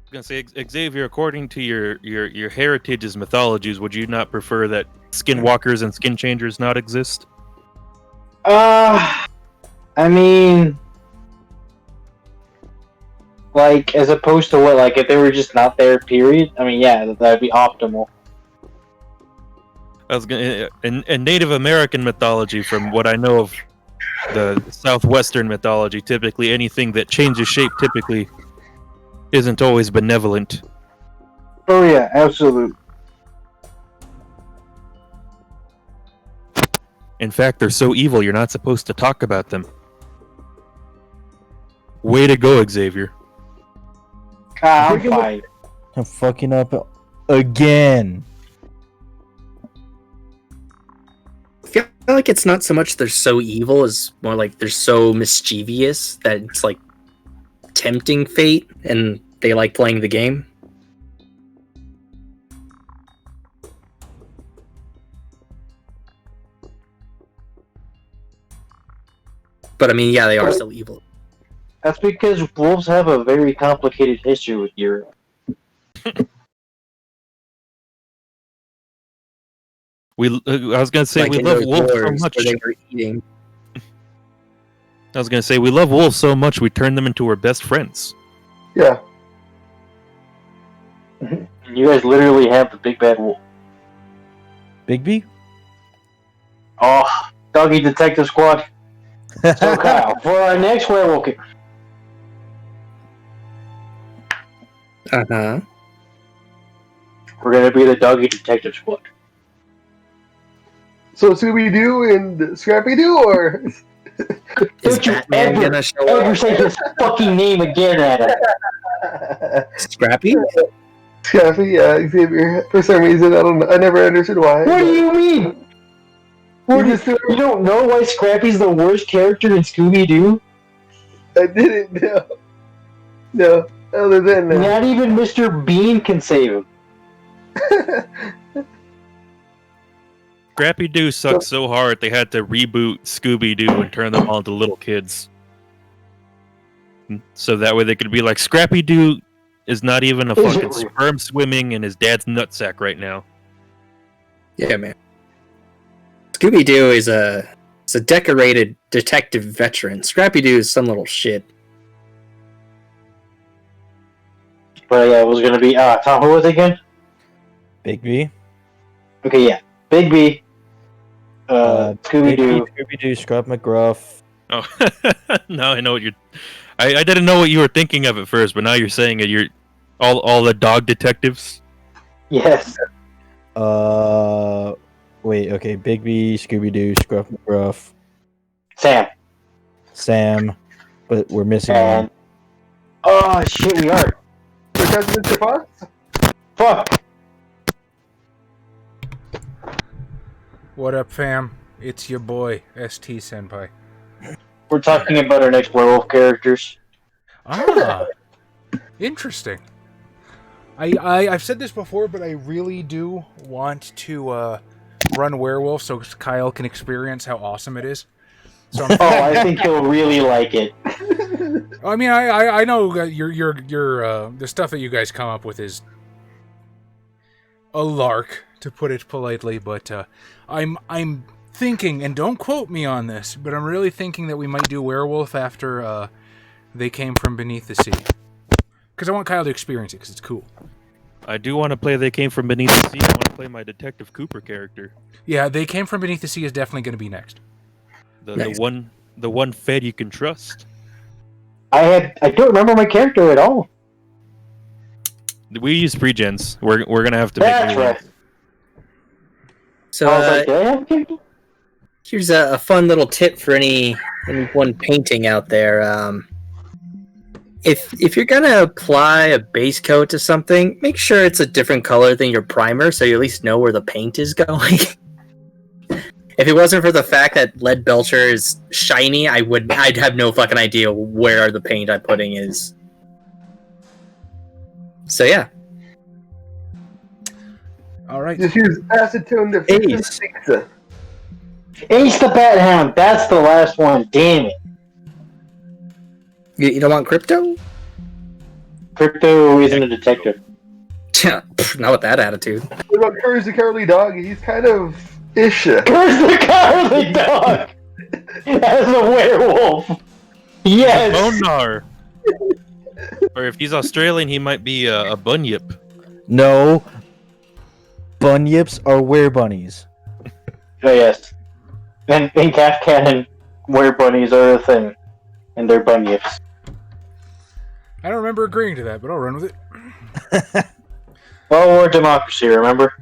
S3: I was gonna say, Xavier, according to your heritage's mythologies, would you not prefer that skinwalkers and skin changers not exist?
S5: I mean, like, as opposed to what, like, if they were just not there, period? I mean, yeah, that'd be optimal.
S3: I was gonna in Native American mythology, from what I know of the southwestern mythology, typically anything that changes shape typically isn't always benevolent.
S5: Oh, yeah, absolutely.
S3: In fact, they're so evil you're not supposed to talk about them. Way to go, Xavier.
S5: I'm fine.
S4: I'm fucking up again.
S1: I feel like it's not so much they're so evil as more like they're so mischievous that it's like tempting fate and they like playing the game. But I mean, yeah, they are still evil.
S5: That's because wolves have a very complicated history with Europe.
S3: I was gonna say
S1: Like
S3: we
S1: in
S3: love
S1: those
S3: wolves so
S1: wars
S3: much.
S1: where they were eating.
S3: I was gonna say we love wolves so much we turn them into our best friends.
S6: Yeah.
S5: You guys literally have the big bad wolf.
S4: Bigby?
S5: Oh, Doggy Detective Squad. So Kyle, for our next werewolf,
S1: Uh-huh.
S5: we're gonna be the Doggy Detective Squad.
S6: So Scooby-Doo and Scrappy-Doo, or
S1: Is
S5: Don't you
S1: Batman
S5: ever,
S1: gonna show
S5: ever
S1: up?
S5: say his fucking name again, Adam.
S1: Scrappy?
S6: Scrappy? Yeah, Xavier. For some reason, I don't know. I never understood why.
S5: What do you mean? What
S6: You
S5: do
S6: just
S5: you don't know why Scrappy's the worst character in Scooby-Doo?
S6: I didn't know. No, other than
S5: Not even Mr. Bean can save him.
S3: Scrappy Doo sucked so hard they had to reboot Scooby Doo and turn them all into little kids. So that way they could be like, Scrappy Doo is not even a
S5: Is it
S3: fucking
S5: real?
S3: sperm swimming in his dad's nutsack right now.
S1: Yeah, man. Scooby-Doo is a decorated detective veteran. Scrappy-Doo is some little shit.
S5: But yeah, it was gonna be Tom. Who was it again?
S4: Big B.
S5: Okay, yeah, Big B. Scooby-Doo.
S4: Scooby-Doo, Scrub McGruff.
S3: Oh, now I know what you're. I didn't know what you were thinking of at first, but now you're saying it. You're all the dog detectives.
S5: Yes.
S4: Wait, okay. Big B, Scooby-Doo, Scrub McGruff, Sam, but we're missing
S5: And
S4: one.
S5: oh shit, we are.
S6: because Mr. Fox.
S5: Fuck.
S2: What up, fam? It's your boy, ST Senpai.
S5: We're talking about our next werewolf characters.
S2: Ah, interesting. I've said this before, but I really do want to run werewolf so Kyle can experience how awesome it is. So I'm,
S5: Oh, I think he'll really like it.
S2: I mean, I know your the stuff that you guys come up with is a lark, to put it politely, but I'm thinking, and don't quote me on this, but I'm really thinking that we might do werewolf after They Came From Beneath the Sea, because I want Kyle to experience it because it's cool.
S3: I do want to play They Came From Beneath the Sea. I want to play my Detective Cooper character.
S2: Yeah, They Came From Beneath the Sea is definitely going to be next.
S1: Nice.
S3: The one Fed you can trust.
S5: I don't remember my character at all.
S3: We use pre-gens. We're gonna have to make
S5: That's
S3: new
S5: right.
S3: ones.
S1: So
S5: I was like, did I have a character?
S1: here's a fun little tip for anyone painting out there. If you're gonna apply a base coat to something, make sure it's a different color than your primer, so you at least know where the paint is going. If it wasn't for the fact that Lead Belcher is shiny, I'd have no fucking idea where the paint I'm putting is. So yeah.
S2: All right.
S6: Just use acetone to fix
S4: Ace.
S6: the pizza.
S5: Ace the Bat Hound. That's the last one. Damn it.
S1: You don't want Crypto?
S5: Crypto isn't a detective.
S1: Not with that attitude.
S6: What about Courage the Cowardly Dog? He's kind of ish.
S5: Curse the Cowardly Dog as a werewolf. Yes.
S3: Bonar. Or if he's Australian, he might be a bunyip.
S4: No. Bunyips are were-bunnies.
S5: Oh yes. And in Cat Cannon, were-bunnies are a thing, and they're bunyips.
S2: I don't remember agreeing to that, but I'll run with it.
S5: Well, we're a democracy, remember?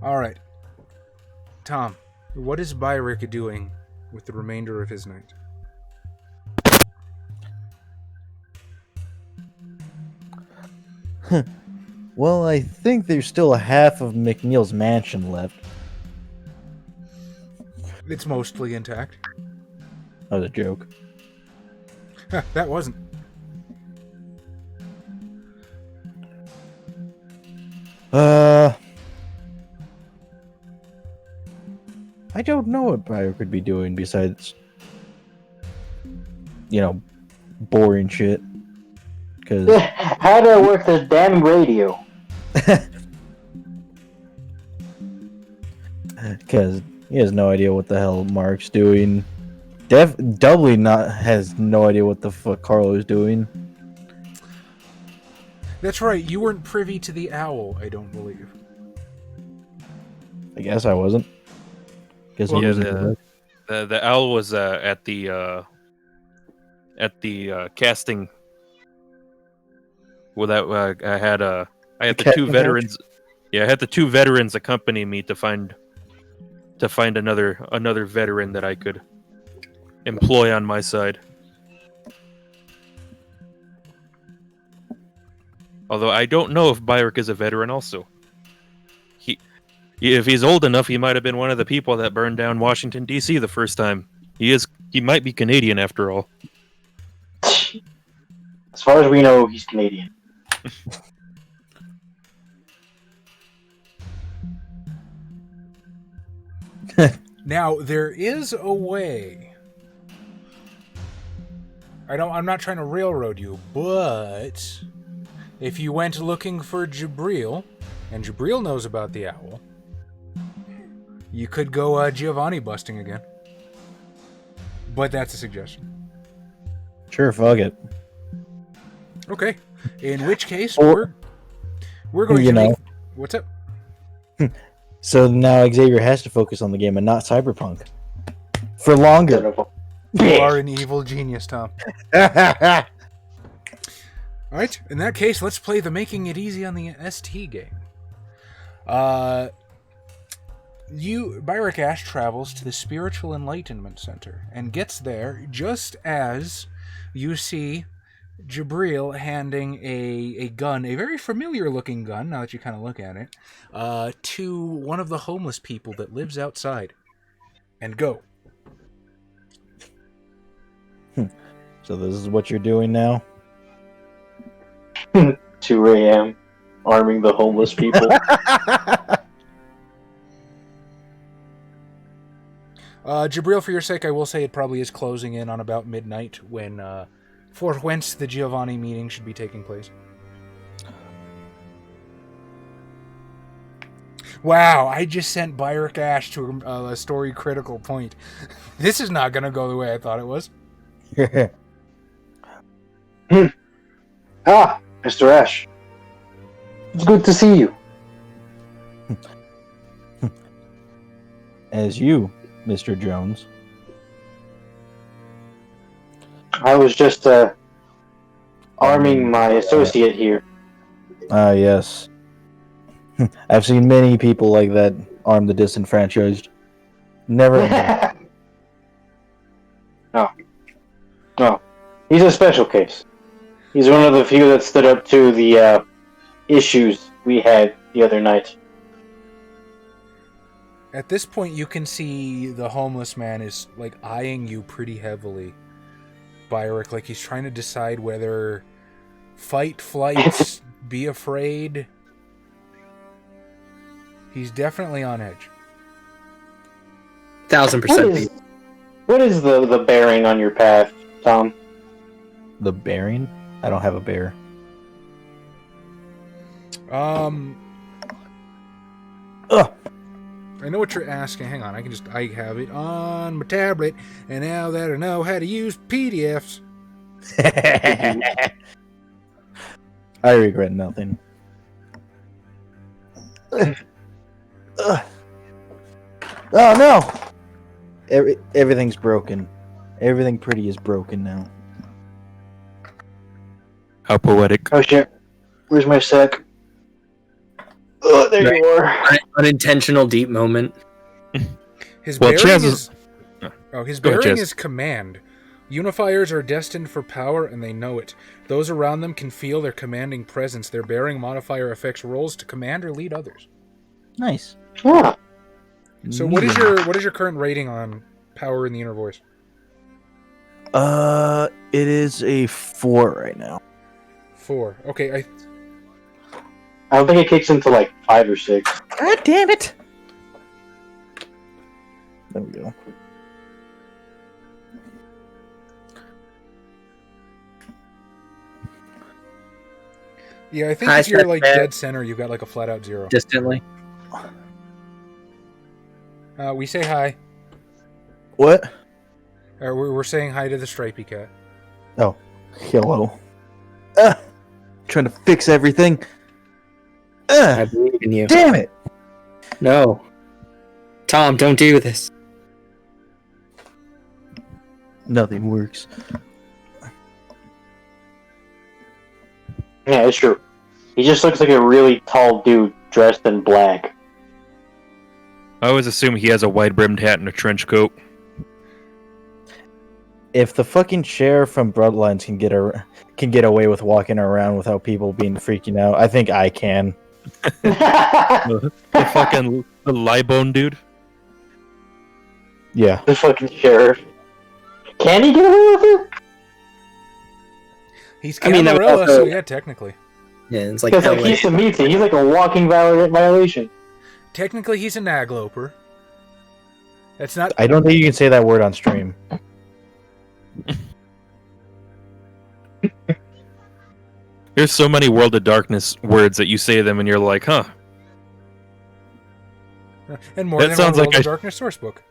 S2: All right. Tom, what is Byrick doing with the remainder of his night?
S4: Well, I think there's still a half of McNeil's mansion left.
S2: It's mostly intact.
S4: That was a joke.
S2: That wasn't.
S4: I don't know what Byrick could be doing besides, boring shit. Because
S5: How do I work this damn radio?
S4: he has no idea what the hell Mark's doing. Doubly has no idea what the fuck Carlo's doing.
S2: That's right, you weren't privy to the owl, I don't believe.
S4: I guess I wasn't. Guess
S2: Well,
S4: he
S3: yeah,
S4: was
S3: the owl was at the casting. Well, that I had the two
S4: casting couch?
S3: veterans. Yeah, I had the two veterans accompany me to find another veteran that I could employ on my side. Although I don't know if Byrick is a veteran also. If he's old enough, he might have been one of the people that burned down Washington, D.C. the first time. He might be Canadian after all.
S5: As far as we know, he's Canadian.
S2: Now there is a way. I'm not trying to railroad you, but if you went looking for Jabril, and Jabril knows about the owl, you could go Giovanni busting again. But that's a suggestion.
S4: Sure, fuck it.
S2: Okay. In which case,
S4: Or-
S2: we're going
S4: you
S2: to
S4: know.
S2: make... What's up?
S4: So now Xavier has to focus on the game and not Cyberpunk. For longer.
S2: You are an evil genius, Tom. Alright, in that case, let's play the Making It Easy on the ST game. Byrick Ash travels to the Spiritual Enlightenment Center and gets there just as you see Jabril handing a gun, a very familiar looking gun, now that you kind of look at it, to one of the homeless people that lives outside. And go.
S4: So this is what you're doing now?
S5: 2 a.m. arming the homeless people.
S2: Jabril, for your sake, I will say it probably is closing in on about midnight when, for whence the Giovanni meeting should be taking place. Wow, I just sent Byrick Ash to a story critical point. This is not going to go the way I thought it was.
S5: Ah, Mr. Ash. It's good to see you.
S4: As you, Mr. Jones.
S5: I was just arming my associate here.
S4: Ah, yes. I've seen many people like that arm the disenfranchised. Never.
S5: No, he's a special case. He's one of the few that stood up to the issues we had the other night.
S2: At this point, you can see the homeless man is, like, eyeing you pretty heavily, Byrick. Like, he's trying to decide whether fight, flight, be afraid. He's definitely on edge.
S1: 1000%.
S5: What is the bearing on your path, Tom?
S4: The bearing? I don't have a bear.
S2: Ugh. I know what you're asking. Hang on, I have it on my tablet, and now that I know how to use PDFs.
S4: I regret nothing. Oh no! Everything's broken. Everything pretty is broken now.
S3: How poetic.
S5: Oh shit. Where's my sec? Oh, there
S1: Right.
S5: you are.
S1: Unintentional deep moment.
S2: His
S3: Well,
S2: bearing
S3: Chaz
S2: is...
S3: is-
S2: his
S3: Go ahead,
S2: bearing
S3: Chaz.
S2: is command. Unifiers are destined for power, and they know it. Those around them can feel their commanding presence. Their bearing modifier affects roles to command or lead others.
S4: Nice.
S5: Ah,
S2: So what is your current rating on power in the inner voice?
S4: It is a 4 right now.
S2: 4. Okay,
S5: I don't think it kicks into like 5 or 6.
S4: God damn it! There we go.
S2: yeah, I think
S1: I
S2: if you're
S1: said
S2: like
S1: that.
S2: dead center, you've got like a flat out 0.
S1: Distantly.
S2: We say hi.
S4: What?
S2: We're saying hi to the stripy cat.
S4: Oh, hello. Trying to fix everything.
S1: I believe in you.
S4: Damn it!
S1: No. Tom, don't do this.
S4: Nothing works.
S5: Yeah, it's true. He just looks like a really tall dude dressed in black.
S3: I always assume he has a wide-brimmed hat and a trench coat.
S4: If the fucking sheriff from Bloodlines can get away with walking around without people being freaking out, I think I can.
S3: The fucking the Libone dude.
S4: Yeah.
S5: The fucking sheriff. Can he get away with it?
S2: He's
S1: I mean, that would
S2: Camarilla,
S1: also-
S2: so yeah, technically.
S1: Yeah, it's like
S5: Because
S1: LA.
S5: like he's a meeting. He's like a walking violation.
S2: Technically, he's a nagloper. That's not.
S4: I don't think you can say that word on stream.
S3: There's so many World of Darkness words that you say them and you're like, huh.
S2: And more
S3: That
S2: than
S3: sounds
S2: one
S3: like
S2: World of
S3: I-
S2: Darkness source book.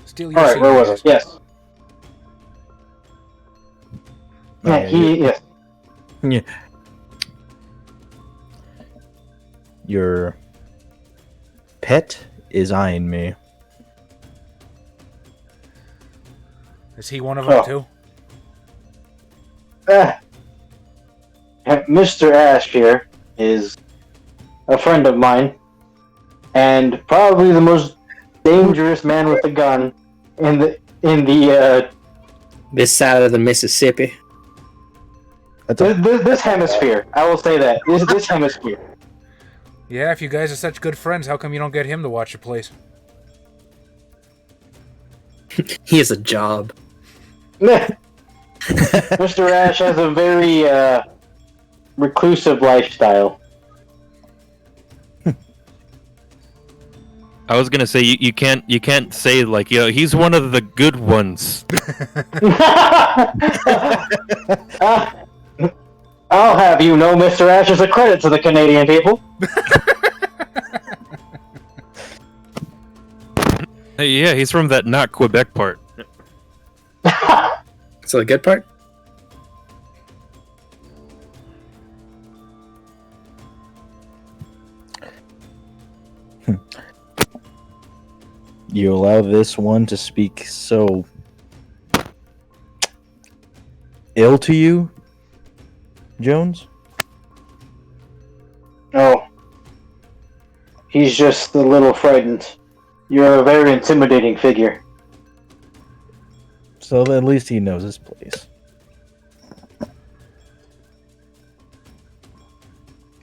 S2: Steal your
S5: All right, where was
S2: seat.
S5: it? Yes. Yeah,
S4: Okay,
S5: yes.
S4: Yeah. Your pet is eyeing me.
S2: Is he one of them
S5: Oh.
S2: too?
S5: Mr. Ash here is a friend of mine, and probably the most dangerous man with a gun in the
S1: This side of the Mississippi.
S4: That's a,
S5: this hemisphere. I will say that this hemisphere.
S2: Yeah, if you guys are such good friends, how come you don't get him to watch your place?
S1: He has a job.
S5: Mr. Ash has a very reclusive lifestyle.
S3: I was gonna say you can't say like, yo, he's one of the good ones.
S5: I'll have you know, Mr. Ash is a credit to the Canadian people.
S3: Hey, yeah, he's from that not Quebec part.
S1: So the good part?
S4: you allow this one to speak so ill to you, Jones?
S5: No. He's just a little frightened. You're a very intimidating figure.
S4: So at least he knows his place.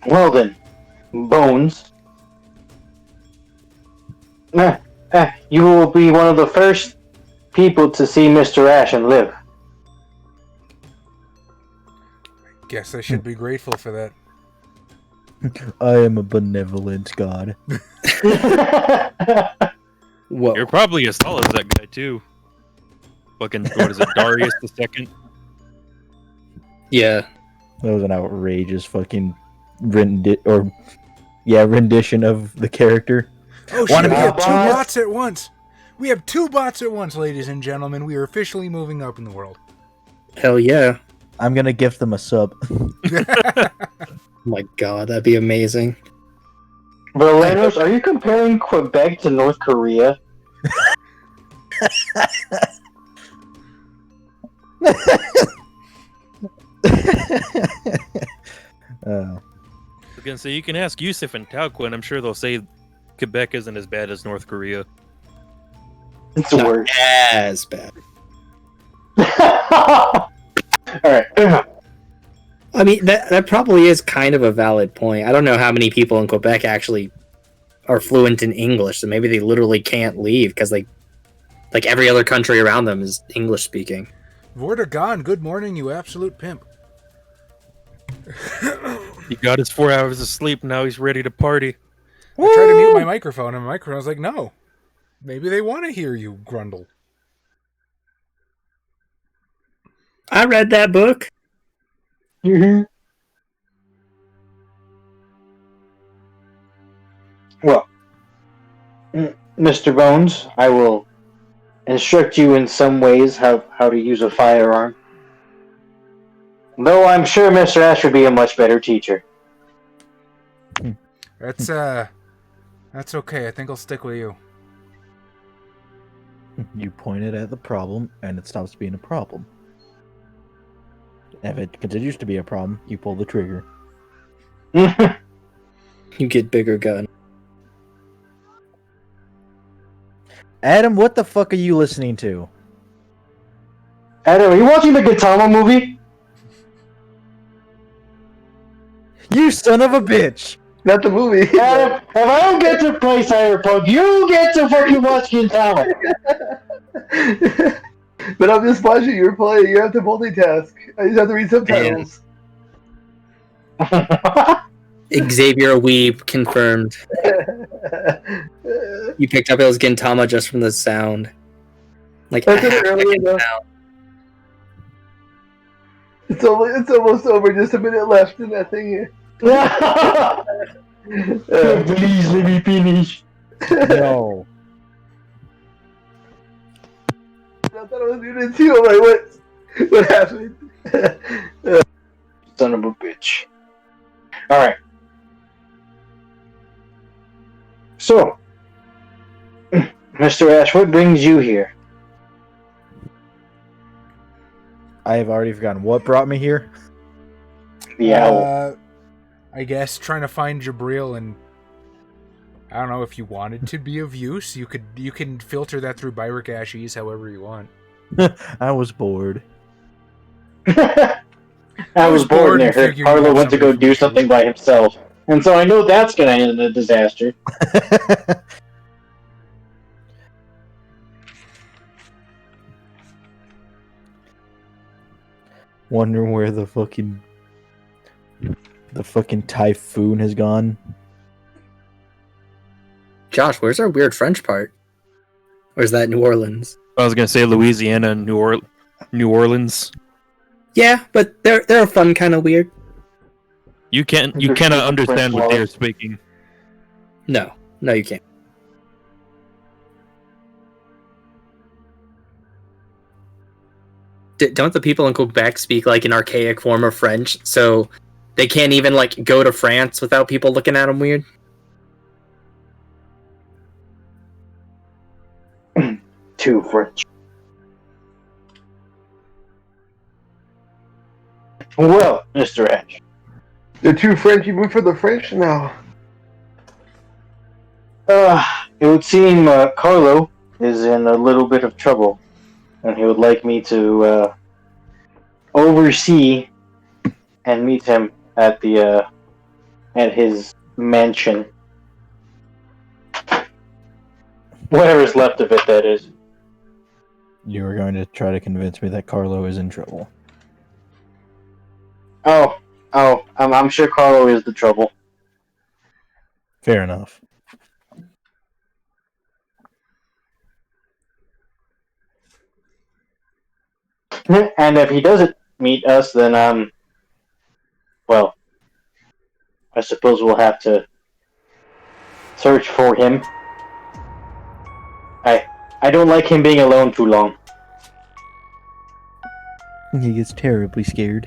S5: Well then, Bones. You will be one of the first people to see Mr. Ash and live.
S2: Guess I should be grateful for that.
S4: I am a benevolent god.
S1: Whoa.
S3: You're probably as tall as that guy too. Fucking what is it, Darius the Second?
S1: Yeah.
S4: That was an outrageous fucking rendition of the character.
S2: Oh shit,
S4: Wanna
S2: we
S4: be
S2: have
S4: a
S2: two
S4: boss?
S2: bots at once! We have two bots at once, ladies and gentlemen. We are officially moving up in the world.
S1: Hell yeah.
S4: I'm gonna gift them a sub.
S1: Oh my god, that'd be amazing.
S5: Valenos, are you comparing Quebec to North Korea?
S3: Again, so you can ask Yusuf and Tauqua, and I'm sure they'll say Quebec isn't as bad as North Korea.
S5: It's
S1: Not
S5: worse.
S1: as bad.
S5: Alright.
S1: I mean, that probably is kind of a valid point. I don't know how many people in Quebec actually are fluent in English, so maybe they literally can't leave because like every other country around them is English speaking.
S2: Vortigern, good morning, you absolute pimp.
S3: He got his 4 hours of sleep, now he's ready to party.
S2: I tried to mute my microphone, and my microphone was like, no. Maybe they want to hear you, Grundle.
S1: I read that book.
S5: Well, Mr. Bones, I will instruct you in some ways how to use a firearm. Though I'm sure Mr. Ash would be a much better teacher.
S2: That's okay. I think I'll stick with you.
S4: You pointed at the problem, and it stops being a problem. If it continues to be a problem, you pull the trigger.
S1: You get bigger gun.
S4: Adam, what the fuck are you listening to?
S5: Adam, are you watching the Gintama movie?
S4: You son of a bitch!
S6: Not the movie.
S5: Adam, if I don't get to play Cyberpunk, you get to fucking watch Gintama.
S6: But I'm just watching you play. You have to multitask. I just have to read subtitles.
S1: Xavier Weeb confirmed. You picked up those Gintama just from the sound. Like
S6: I did it earlier, though. It's almost over. Just a minute left in that thing here.
S5: Please let me finish.
S4: No.
S6: I thought I was doing it too. I'm like, what happened?
S5: Son of a bitch. Alright. So, Mr. Ash, what brings you here?
S4: I have already forgotten what brought me here.
S5: The owl.
S2: I guess trying to find Jabril, and I don't know if you wanted to be of use. You can filter that through Byric Ashes however you want.
S4: I was bored.
S5: I was bored and I heard
S2: figured
S5: Carlo
S2: you
S5: went to go
S2: somebody
S5: do
S2: from
S5: something by himself. And so I know that's gonna end in a disaster.
S4: Wonder where the fucking typhoon has gone.
S1: Josh, where's our weird French part? Or is that New Orleans?
S3: I was gonna say Louisiana and New Orleans.
S1: Yeah, but they're a fun kind of weird.
S3: You cannot understand what they're speaking.
S1: No, you can't. Don't the people in Quebec speak like an archaic form of French, so they can't even like go to France without people looking at them weird?
S5: Too French. Well, Mr. Ash.
S6: The two French, you move for the French now.
S5: It would seem Carlo is in a little bit of trouble, and he would like me to oversee and meet him at the at his mansion, whatever's left of it. That is.
S4: You were going to try to convince me that Carlo is in trouble.
S5: I'm sure Carlo is the trouble.
S4: Fair enough.
S5: And if he doesn't meet us, then well, I suppose we'll have to search for him. I don't like him being alone too long.
S4: He gets terribly scared.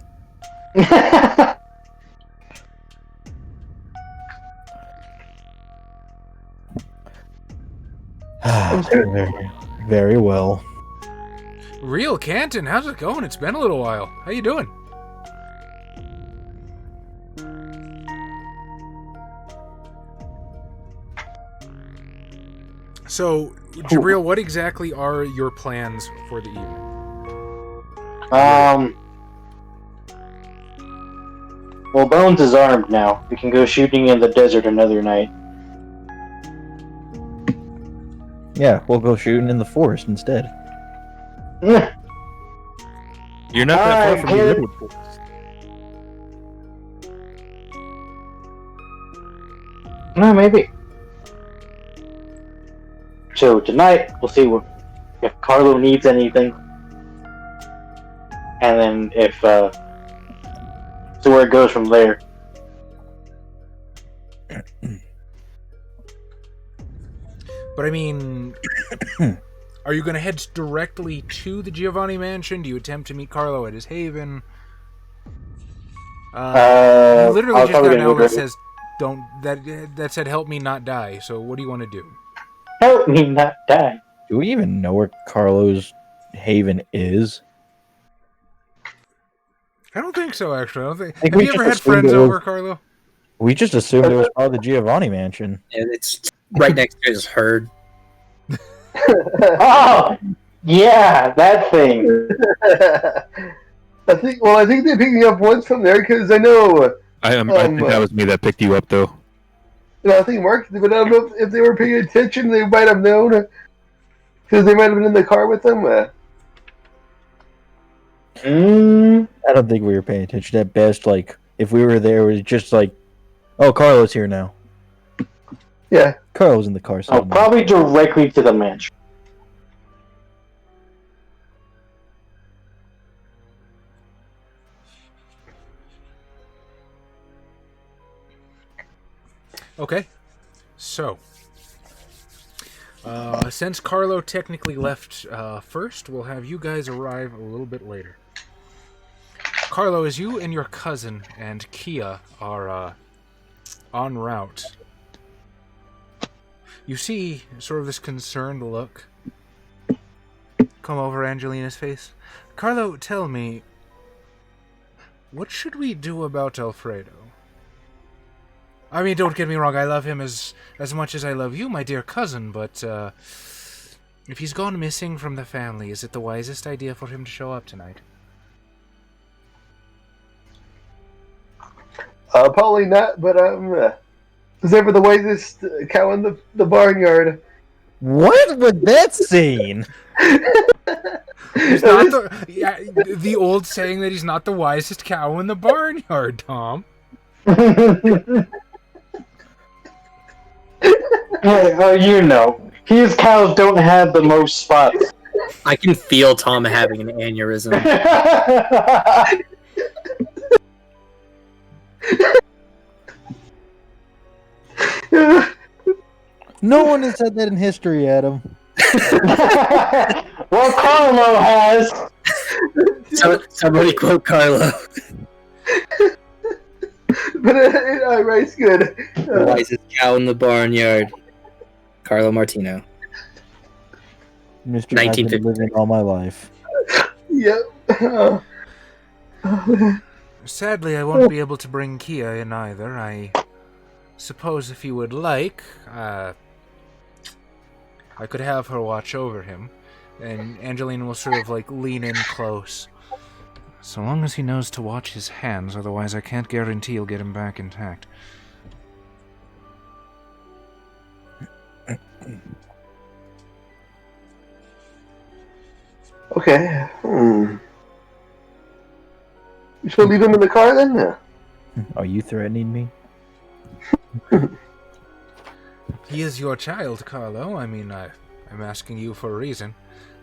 S4: very, very well.
S2: Real Canton, how's it going? It's been a little while. How you doing? So, Jabril, what exactly are your plans for the evening?
S5: Well, Bones is armed now. We can go shooting in the desert another night.
S4: Yeah, we'll go shooting in the forest instead.
S5: Mm.
S3: You're not that far from the
S5: kid.
S3: Redwood Forest.
S5: No, maybe. So tonight we'll see if Carlo needs anything, and then if so where it goes from there.
S2: But I mean, are you going to head directly to the Giovanni mansion? Do you attempt to meet Carlo at his haven? You literally
S5: I was
S2: just
S5: probably
S2: got an
S5: gonna go
S2: owl that
S5: drink.
S2: says, "Don't." That said, "Help me not die." So what do you want to do?
S5: Help me not die.
S4: Do we even know where Carlo's haven is?
S2: I don't think so. Actually, I don't think.
S4: think
S2: Have
S4: we
S2: you ever
S4: just
S2: had friends
S4: assumed it was-
S2: over, Carlo?
S4: We just assumed it was probably the Giovanni mansion.
S1: And it's right next to his herd.
S5: Oh, yeah, that thing.
S6: I think they picked me up once from there because I know.
S3: I think that was me that picked you up, though.
S6: I think Mark, but I don't know if they were paying attention. They might have known because they might have been in the car with them.
S4: I don't think we were paying attention. At best, like, if we were there, it was just like, oh, Carlo's here now.
S6: Yeah.
S4: Carlo's in the car.
S5: Oh, probably directly to the mansion.
S2: Okay, so since Carlo technically left first, we'll have you guys arrive a little bit later. Carlo, as you and your cousin and Kia are en route, you see sort of this concerned look come over Angelina's face. Carlo, tell me, what should we do about Alfredo? I mean, don't get me wrong, I love him as much as I love you, my dear cousin, but if he's gone missing from the family, is it the wisest idea for him to show up tonight?
S6: Probably not, but was ever the wisest cow in the barnyard.
S4: What was that scene?
S2: He's not the old saying that he's not the wisest cow in the barnyard, Tom.
S5: You know, his cows don't have the most spots.
S1: I can feel Tom having an aneurysm.
S4: No one has said that in history, Adam.
S5: Well, Carlo has.
S1: Somebody quote Carlo.
S6: But Rice good.
S1: The wisest cow in the barnyard. Carlo Martino.
S4: Mr. I've been
S1: 1950.
S4: living all my life.
S6: Yep.
S2: Sadly, I won't be able to bring Kia in either. I suppose if you would like, I could have her watch over him. And Angelina will sort of like lean in close. So long as he knows to watch his hands, otherwise I can't guarantee you'll get him back intact.
S6: Okay. You should leave him in the car then?
S4: Are you threatening me?
S2: He is your child, Carlo. I mean, I'm asking you for a reason.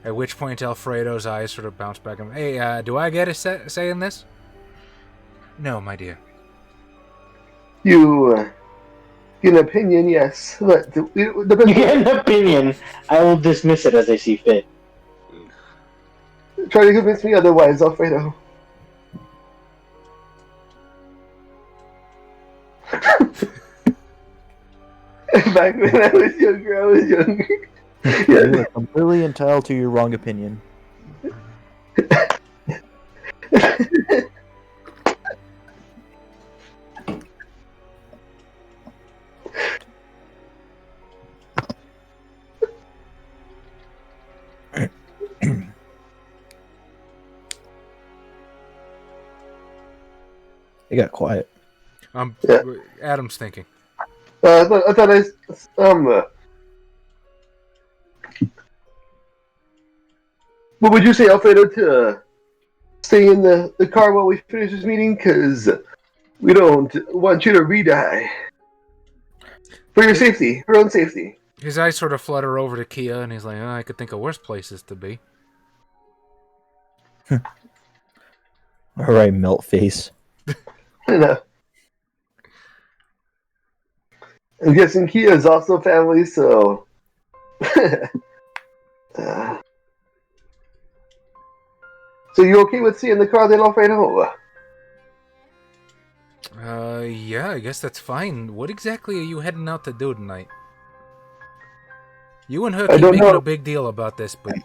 S2: At which point Alfredo's eyes sort of bounce back. Hey, do I get a say in this? No, my dear.
S6: You get an opinion, yes. But
S5: You get an opinion. I will dismiss it as I see fit.
S6: try to convince me otherwise, Alfredo. Back when I was younger.
S4: You are completely entitled to your wrong opinion. It got quiet.
S6: Yeah.
S2: Adam's thinking.
S6: I thought what would you say, Alfredo, to stay in the car while we finish this meeting? Because we don't want you to re-die. For your safety, your own safety.
S2: His eyes sort of flutter over to Kia, and he's like, I could think of worse places to be.
S4: Alright, melt face.
S6: I know. I'm guessing Kia is also family, so... So you okay with seeing the car then, Alfredo?
S2: Yeah, I guess that's fine. What exactly are you heading out to do tonight? You and her
S6: I
S2: keep
S6: don't
S2: making
S6: know.
S2: a big deal about this, but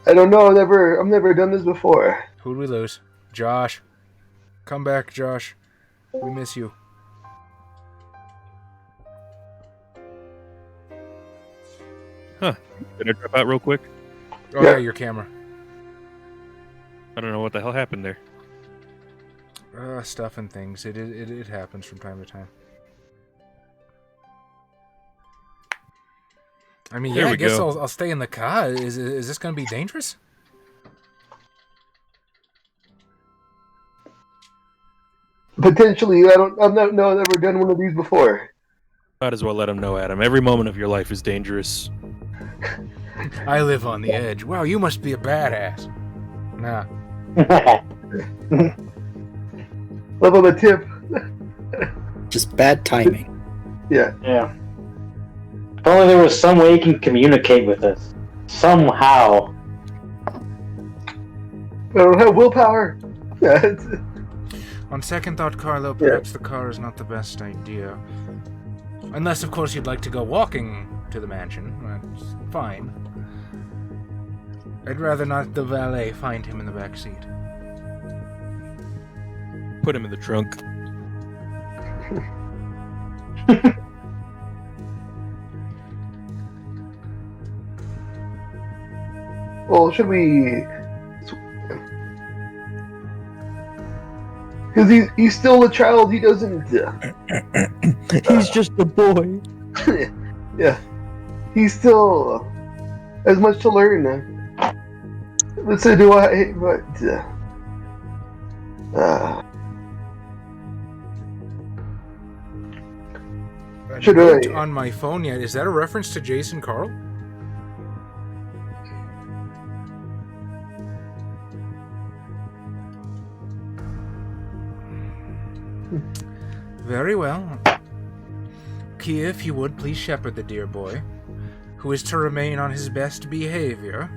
S6: I don't know. I've never done this before.
S2: who'd we lose? Josh. Come back, Josh. We miss you.
S3: Gonna drop out real quick.
S2: Oh
S6: Yeah.
S2: yeah, your camera.
S3: I don't know what the hell happened there.
S2: Stuff and things. It happens from time to time. I mean,
S3: There
S2: yeah,
S3: we
S2: I guess
S3: go.
S2: I'll stay in the car. Is this going to be dangerous?
S6: Potentially, I've never done one of these before.
S3: Might as well let him know, Adam. Every moment of your life is dangerous.
S2: I live on the edge. Wow, you must be a badass. Nah.
S6: Love of the tip.
S1: Just bad timing.
S6: Yeah.
S5: Yeah. If only there was some way you can communicate with us. Somehow.
S6: I don't have willpower.
S2: On second thought, Carlo, perhaps the car is not the best idea. Unless, of course, you'd like to go walking to the mansion. That's fine. I'd rather not the valet find him in the back seat.
S3: Put him in the trunk.
S6: Well, should we? Because he's still a child. He doesn't.
S4: He's just a boy.
S6: Yeah. He's still as much to learn. Let's say, do I? But. Should
S2: Note
S6: I?
S2: on my phone yet? Is that a reference to Jason Carl? Very well. Kia, if you would, please shepherd the dear boy, who is to remain on his best behavior.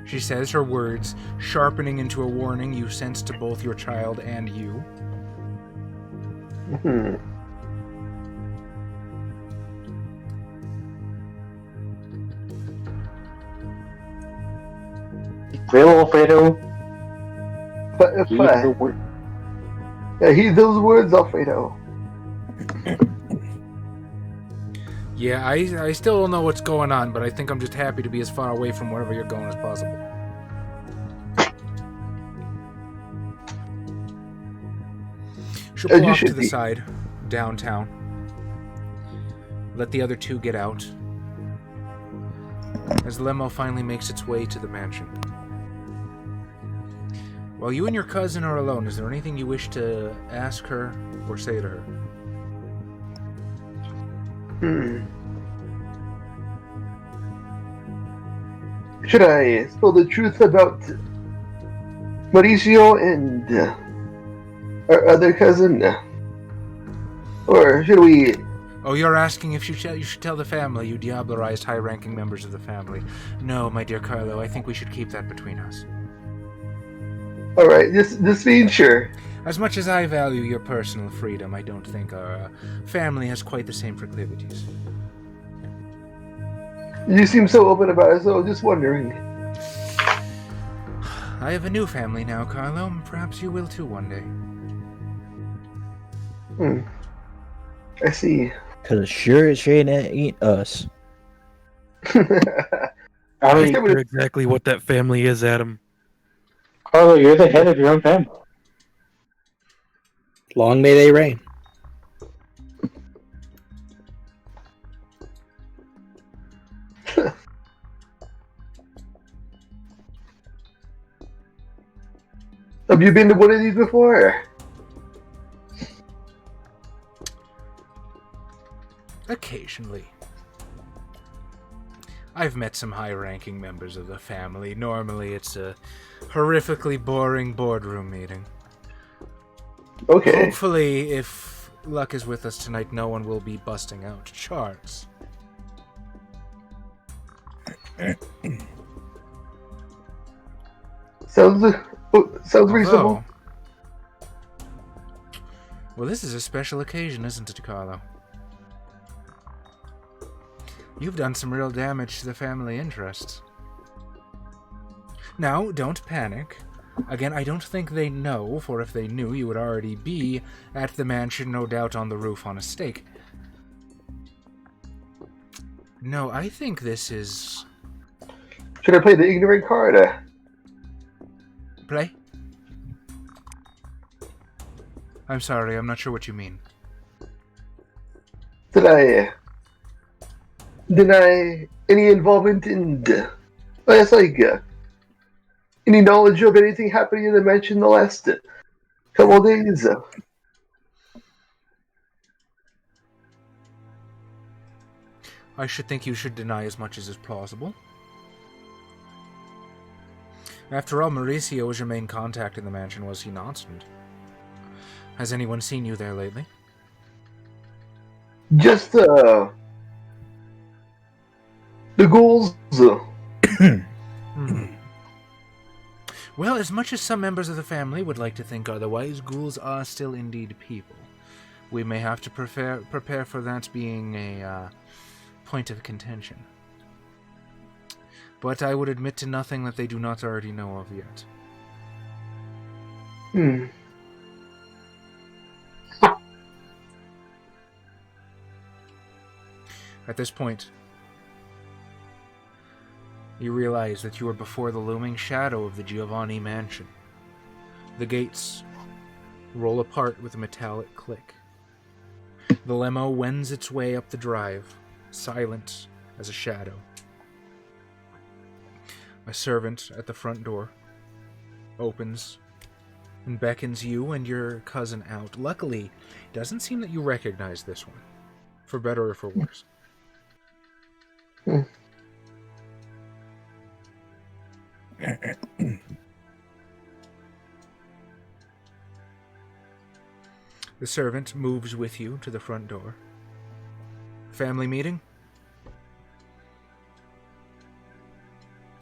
S2: She says, her words sharpening into a warning you sense to both your child and you.
S6: Hmm.
S5: Real Alfredo.
S6: But if heed those words, Alfredo.
S2: Yeah, I still don't know what's going on, but I think I'm just happy to be as far away from wherever you're going as possible. She'll
S6: As
S2: pull
S6: you
S2: off to
S6: should
S2: the
S6: be.
S2: side, downtown. Let the other two get out. As the limo finally makes its way to the mansion. While you and your cousin are alone, is there anything you wish to ask her or say to her?
S6: Should I spill the truth about Mauricio and our other cousin? Or should we...
S2: Oh, you're asking if you should tell the family you diablerized high-ranking members of the family. No, my dear Carlo, I think we should keep that between us.
S6: Alright, this being sure.
S2: As much as I value your personal freedom, I don't think our family has quite the same proclivities.
S6: You seem so open about it, so I was just wondering.
S2: I have a new family now, Carlo. Perhaps you will too one day.
S6: I see.
S4: Cause sure as shit ain't us.
S5: I mean,
S3: You're exactly what that family is, Adam.
S5: Carlo, you're the head of your own family.
S1: Long may they reign.
S6: Have you been to one of these before?
S2: Occasionally. I've met some high-ranking members of the family. Normally, it's a horrifically boring boardroom meeting.
S6: Okay.
S2: Hopefully, if luck is with us tonight, no one will be busting out charts.
S6: Sounds reasonable.
S2: Although, Well, this is a special occasion, isn't it, Carlo? You've done some real damage to the family interests. Now, don't panic. Again, I don't think they know, for if they knew, you would already be at the mansion, no doubt on the roof on a stake. No, I think this is...
S6: Should I play the ignorant card?
S2: Play? I'm sorry, I'm not sure what you mean.
S6: Did I deny any involvement in... It's like... any knowledge of anything happening in the mansion the last couple of days?
S2: I should think you should deny as much as is plausible. After all, Mauricio was your main contact in the mansion, was he not? And has anyone seen you there lately?
S6: Just, the ghouls.
S2: Well, as much as some members of the family would like to think otherwise, ghouls are still indeed people. We may have to prepare for that being a point of contention. But I would admit to nothing that they do not already know of yet. At this point, you realize that you are before the looming shadow of the Giovanni mansion. The gates roll apart with a metallic click. The limo wends its way up the drive, silent as a shadow. A servant at the front door opens and beckons you and your cousin out. Luckily, it doesn't seem that you recognize this one, for better or for worse. The servant moves with you to the front door. Family meeting?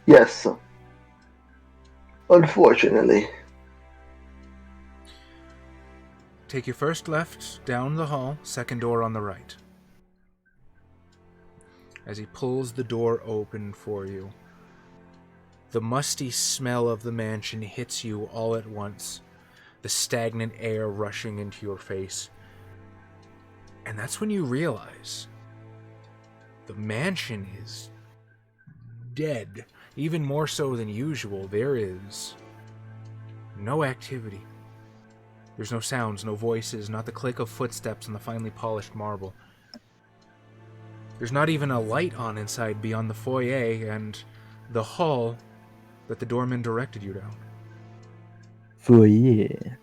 S6: Yes. Unfortunately.
S2: Take your first left, down the hall, second door on the right. As he pulls the door open for you, the musty smell of the mansion hits you all at once, the stagnant air rushing into your face. And that's when you realize the mansion is dead, even more so than usual. There is no activity. There's no sounds, no voices, not the click of footsteps on the finely polished marble. There's not even a light on inside beyond the foyer and the hall that the doorman directed you down.
S4: Foyer.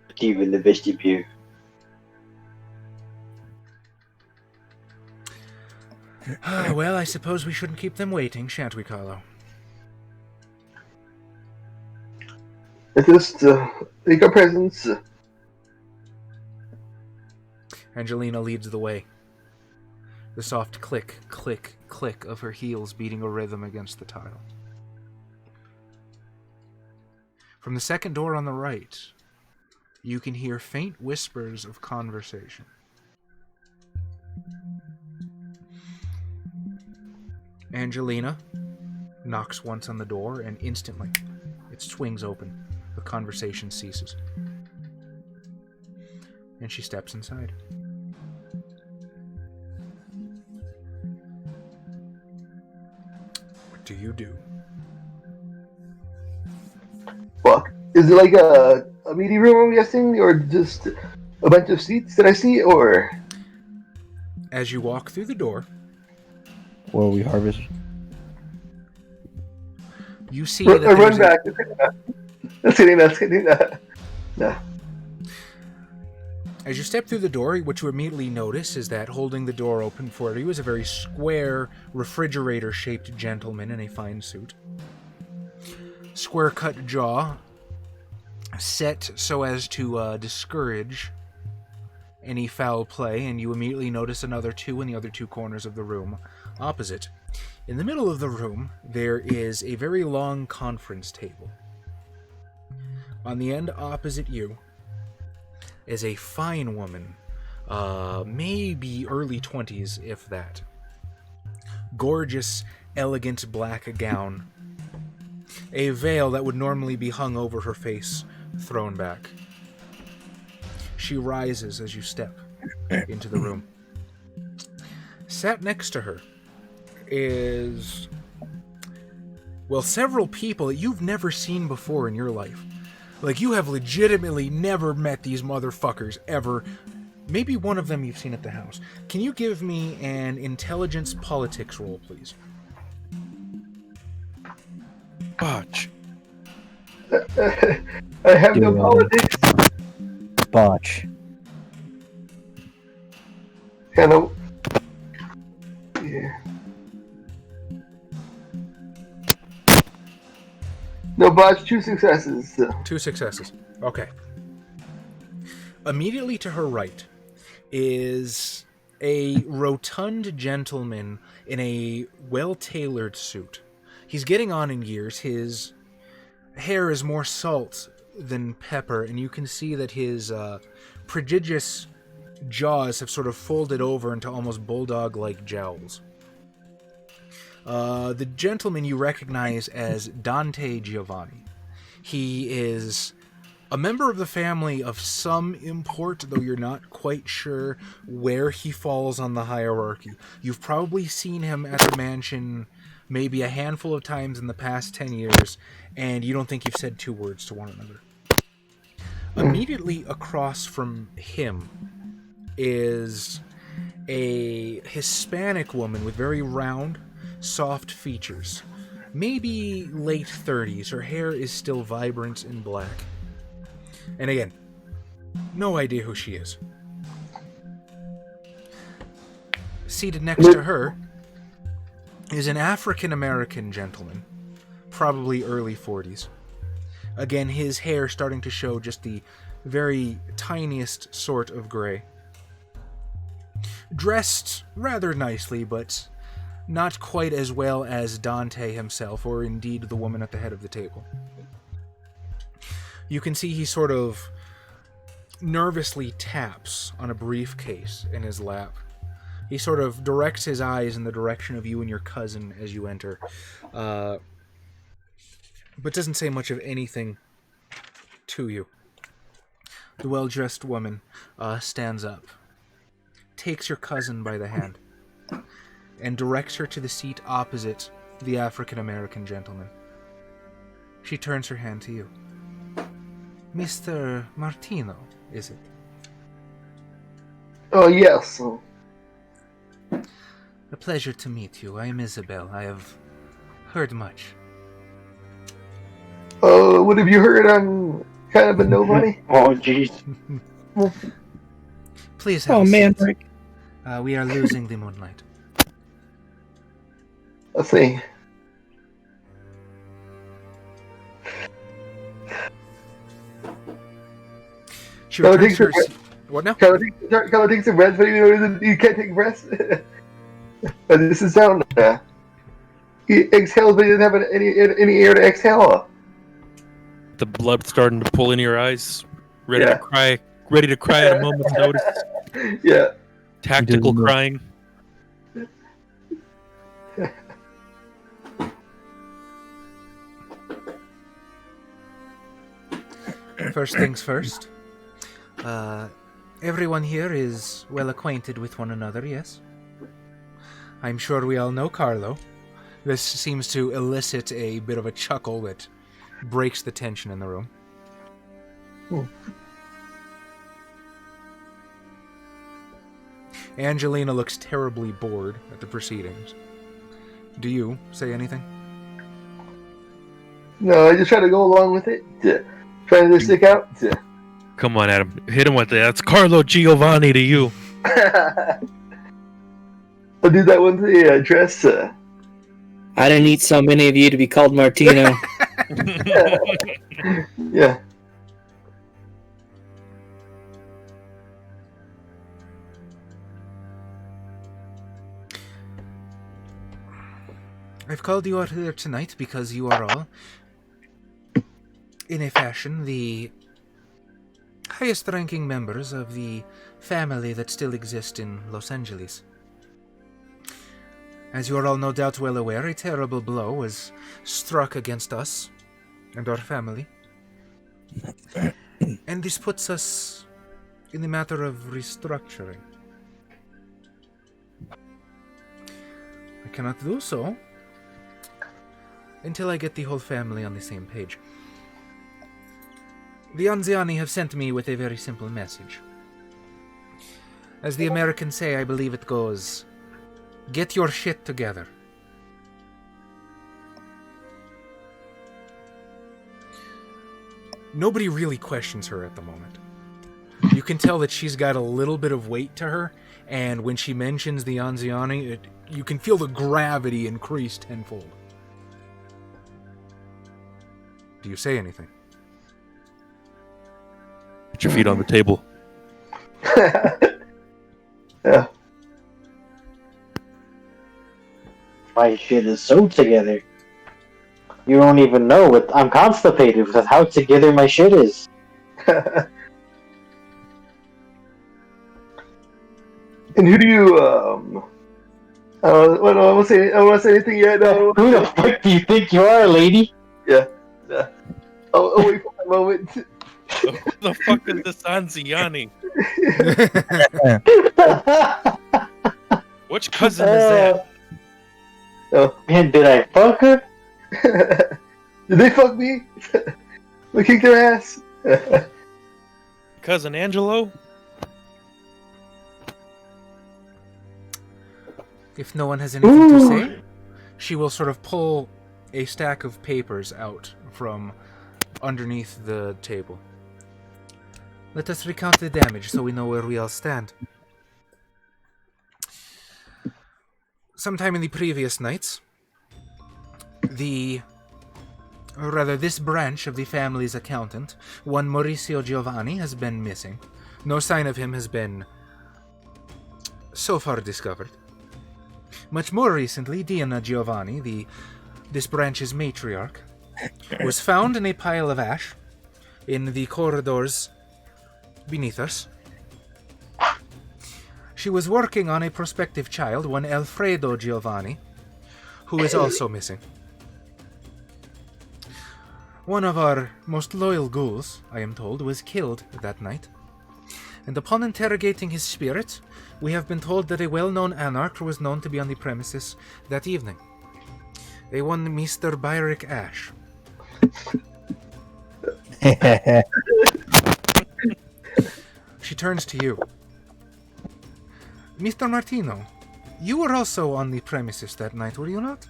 S5: Not even the vestibule.
S2: Well, I suppose we shouldn't keep them waiting, shan't we, Carlo?
S6: At least, make our presence.
S2: Angelina leads the way. The soft click, click, click of her heels beating a rhythm against the tile. From the second door on the right, you can hear faint whispers of conversation. Angelina knocks once on the door, and instantly it swings open. The conversation ceases. And she steps inside. What do you do?
S6: Fuck. Is it like a meeting room, I'm guessing? Or just a bunch of seats that I see? Or...
S2: As you walk through the door,
S4: Where we harvest.
S2: you see that
S6: I run
S2: there's
S6: back. That's kidding, that's kidding. No.
S2: As you step through the door, what you immediately notice is that holding the door open for you is a very square, refrigerator-shaped gentleman in a fine suit. Square-cut jaw, set so as to discourage any foul play, and you immediately notice another two in the other two corners of the room opposite. In the middle of the room, there is a very long conference table. On the end opposite you is a fine woman, maybe early 20s, if that. Gorgeous, elegant black gown. A veil that would normally be hung over her face, thrown back. She rises as you step into the room. Sat next to her is, well, several people that you've never seen before in your life. Like, you have legitimately never met these motherfuckers ever. Maybe one of them you've seen at the house. Can you give me an intelligence politics roll, please?
S3: Botch.
S6: I have no politics.
S4: Botch.
S6: Hello. Yeah. No botch, 2 successes.
S2: 2 successes. Okay. Immediately to her right is a rotund gentleman in a well-tailored suit. He's getting on in years. His hair is more salt than pepper, and you can see that his prodigious jaws have sort of folded over into almost bulldog-like jowls. The gentleman you recognize as Dante Giovanni. He is a member of the family of some import, though you're not quite sure where he falls on the hierarchy. You've probably seen him at the mansion maybe a handful of times in the past 10 years, and you don't think you've said 2 words to one another. Immediately across from him is a Hispanic woman with very round, soft features. Maybe late 30s. Her hair is still vibrant and black. And again, no idea who she is. Seated next to her is an African-American gentleman, probably early 40s. Again, his hair starting to show just the very tiniest sort of gray. Dressed rather nicely, but not quite as well as Dante himself, or indeed the woman at the head of the table. You can see he sort of nervously taps on a briefcase in his lap. He sort of directs his eyes in the direction of you and your cousin as you enter, but doesn't say much of anything to you. The well-dressed woman stands up, takes your cousin by the hand, and directs her to the seat opposite the African-American gentleman. She turns her hand to you. Mr. Martino, is it?
S6: Oh, yes.
S2: A pleasure to meet you. I am Isabel. I have heard much.
S6: Oh, what have you heard? I'm kind of a nobody.
S5: Oh, jeez.
S2: Please have a seat. We are losing the moonlight.
S6: Let's see.
S2: She returns her... What now?
S6: Can I take some breaths, but you can't take breaths? But this is sound. He exhales, but he doesn't have any air to exhale.
S3: The blood starting to pull into your eyes, ready to cry at a moment's notice.
S6: Yeah.
S3: Tactical crying.
S2: First things first. Everyone here is well acquainted with one another, yes? I'm sure we all know Carlo. This seems to elicit a bit of a chuckle that breaks the tension in the room. Angelina looks terribly bored at the proceedings. Do you say anything?
S6: No, I just try to go along with it. Trying to stick out.
S3: Come on, Adam. Hit him with that. That's Carlo Giovanni to you.
S6: I'll do that one to the dress.
S1: I didn't need so many of you to be called Martino.
S6: Yeah.
S2: I've called you out here tonight because you are all, in a fashion, the highest-ranking members of the family that still exist in Los Angeles. As you are all no doubt well aware, a terrible blow was struck against us and our family. And this puts us in the matter of restructuring. I cannot do so until I get the whole family on the same page. The Anziani have sent me with a very simple message. As the Americans say, I believe it goes, get your shit together. Nobody really questions her at the moment. You can tell that she's got a little bit of weight to her, and when she mentions the Anziani, you can feel the gravity increase tenfold. Do you say anything?
S3: Put your feet on the table.
S6: Yeah.
S5: My shit is so together. You don't even know what I'm constipated with how together my shit is.
S6: And who do you I don't say anything yet. No.
S5: Who the fuck do you think you are, lady?
S6: Yeah. I'll wait for a moment.
S3: Who the fuck is this Anziani? Which cousin is that?
S6: Oh.
S5: Man, did I fuck her?
S6: Did they fuck me? We kicked their ass.
S3: Cousin Angelo?
S2: If no one has anything to say, she will sort of pull a stack of papers out from underneath the table. Let us recount the damage so we know where we all stand. Sometime in the previous nights, this branch of the family's accountant, one Mauricio Giovanni, has been missing. No sign of him has been so far discovered. Much more recently, Diana Giovanni, this branch's matriarch, was found in a pile of ash in the corridors beneath us. She was working on a prospective child, one Alfredo Giovanni, who is also missing. One of our most loyal ghouls, I am told, was killed that night. And upon interrogating his spirit, we have been told that a well-known anarch was known to be on the premises that evening. A one Mr. Byrick Ash. She turns to you. Mr. Martino, you were also on the premises that night, were you not?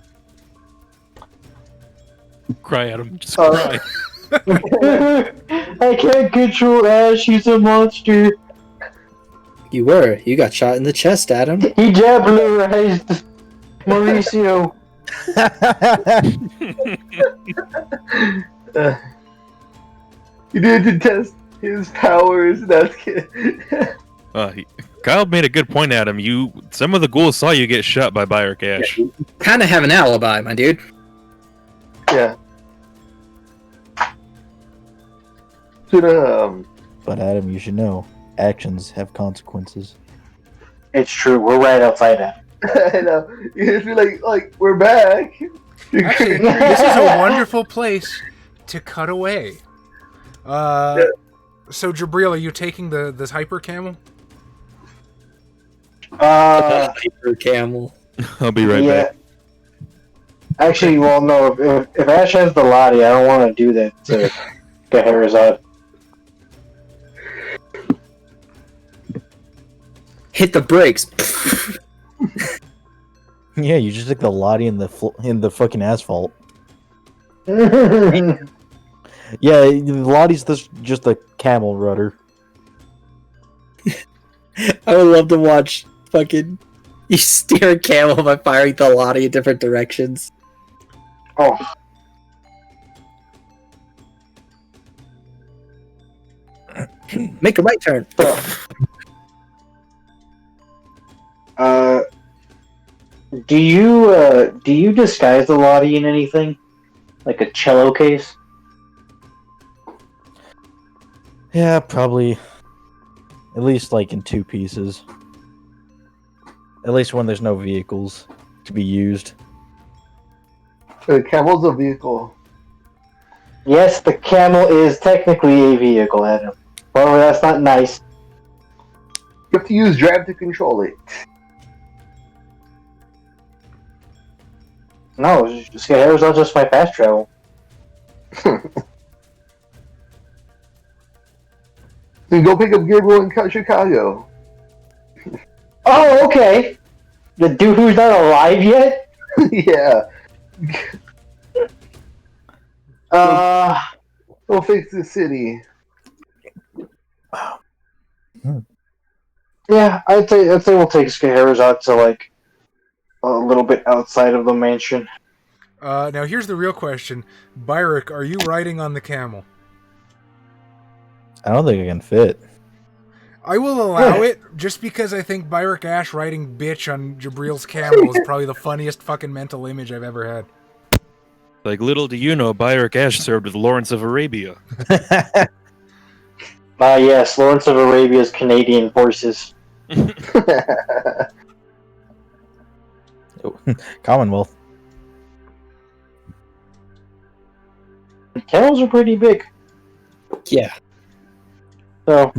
S3: Cry at him. Just cry.
S5: I can't control Ash, he's a monster.
S1: You were. You got shot in the chest, Adam.
S5: He jabularized Mauricio.
S6: You did to test his powers. That's good.
S3: Kyle made a good point, Adam. Some of the ghouls saw you get shot by Byrick Ash.
S1: Yeah, you kind of have an alibi, my dude.
S6: Yeah.
S4: But Adam, you should know, actions have consequences.
S5: It's true, we're right outside that.
S6: I know. You just feel like we're back.
S2: Actually, this is a wonderful place to cut away. So, Jabril, are you taking this hyper camel?
S1: Hyper camel.
S3: I'll be right back.
S5: Actually, well, no. If Ash has the Lottie, I don't want to do that to Scheherazade.
S1: Hit the brakes.
S4: Yeah, you just stick the Lottie in the fucking asphalt. Yeah, the Lottie's just a camel rudder.
S1: I would love to watch fucking you steer a camel by firing the Lottie in different directions.
S5: Oh.
S1: Make a right turn.
S5: Do you disguise the Lottie in anything? Like a cello case?
S4: Yeah, probably. At least like in 2 pieces. At least when there's no vehicles to be used.
S6: The camel's a vehicle.
S5: Yes, the camel is technically a vehicle, Adam. However, that's not nice.
S6: You have to use drive to control it.
S5: No, Scare's not just my fast travel.
S6: Then go pick up Gabriel in Chicago.
S5: Oh, okay. The dude who's not alive yet?
S6: Yeah. Go fix the city.
S5: Yeah, I'd say we'll take Scheherazade to like a little bit outside of the mansion.
S2: Now here's the real question. Byrick, are you riding on the camel?
S4: I don't think I can fit.
S2: I will allow it, just because I think Byrick Ash riding bitch on Jabril's camel is probably the funniest fucking mental image I've ever had.
S3: Like, little do you know, Byrick Ash served with Lawrence of Arabia.
S5: Yes, Lawrence of Arabia's Canadian forces.
S4: Commonwealth.
S5: Camels are pretty big,
S1: Yeah.
S5: so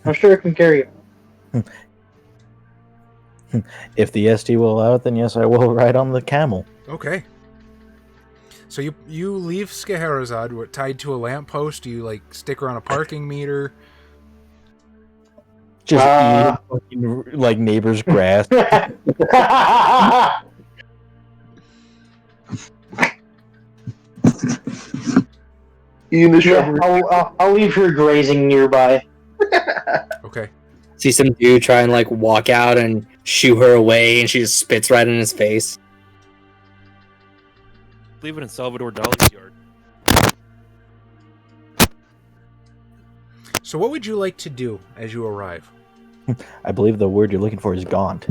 S5: I'm sure it can carry it.
S4: If the SD will allow it, then yes, I will ride on the camel.
S2: Okay. So you leave Scheherazade tied to a lamppost. Do you like stick her on a parking meter?
S4: Just eating fucking, like neighbor's grass.
S6: In the
S5: Yeah,
S6: shrubbery.
S5: I'll leave her grazing nearby.
S2: Okay.
S1: See some dude try and like walk out and shoo her away, and she just spits right in his face.
S3: Leave it in Salvador Dali's yard.
S2: So what would you like to do as you arrive?
S4: I believe the word you're looking for is gaunt.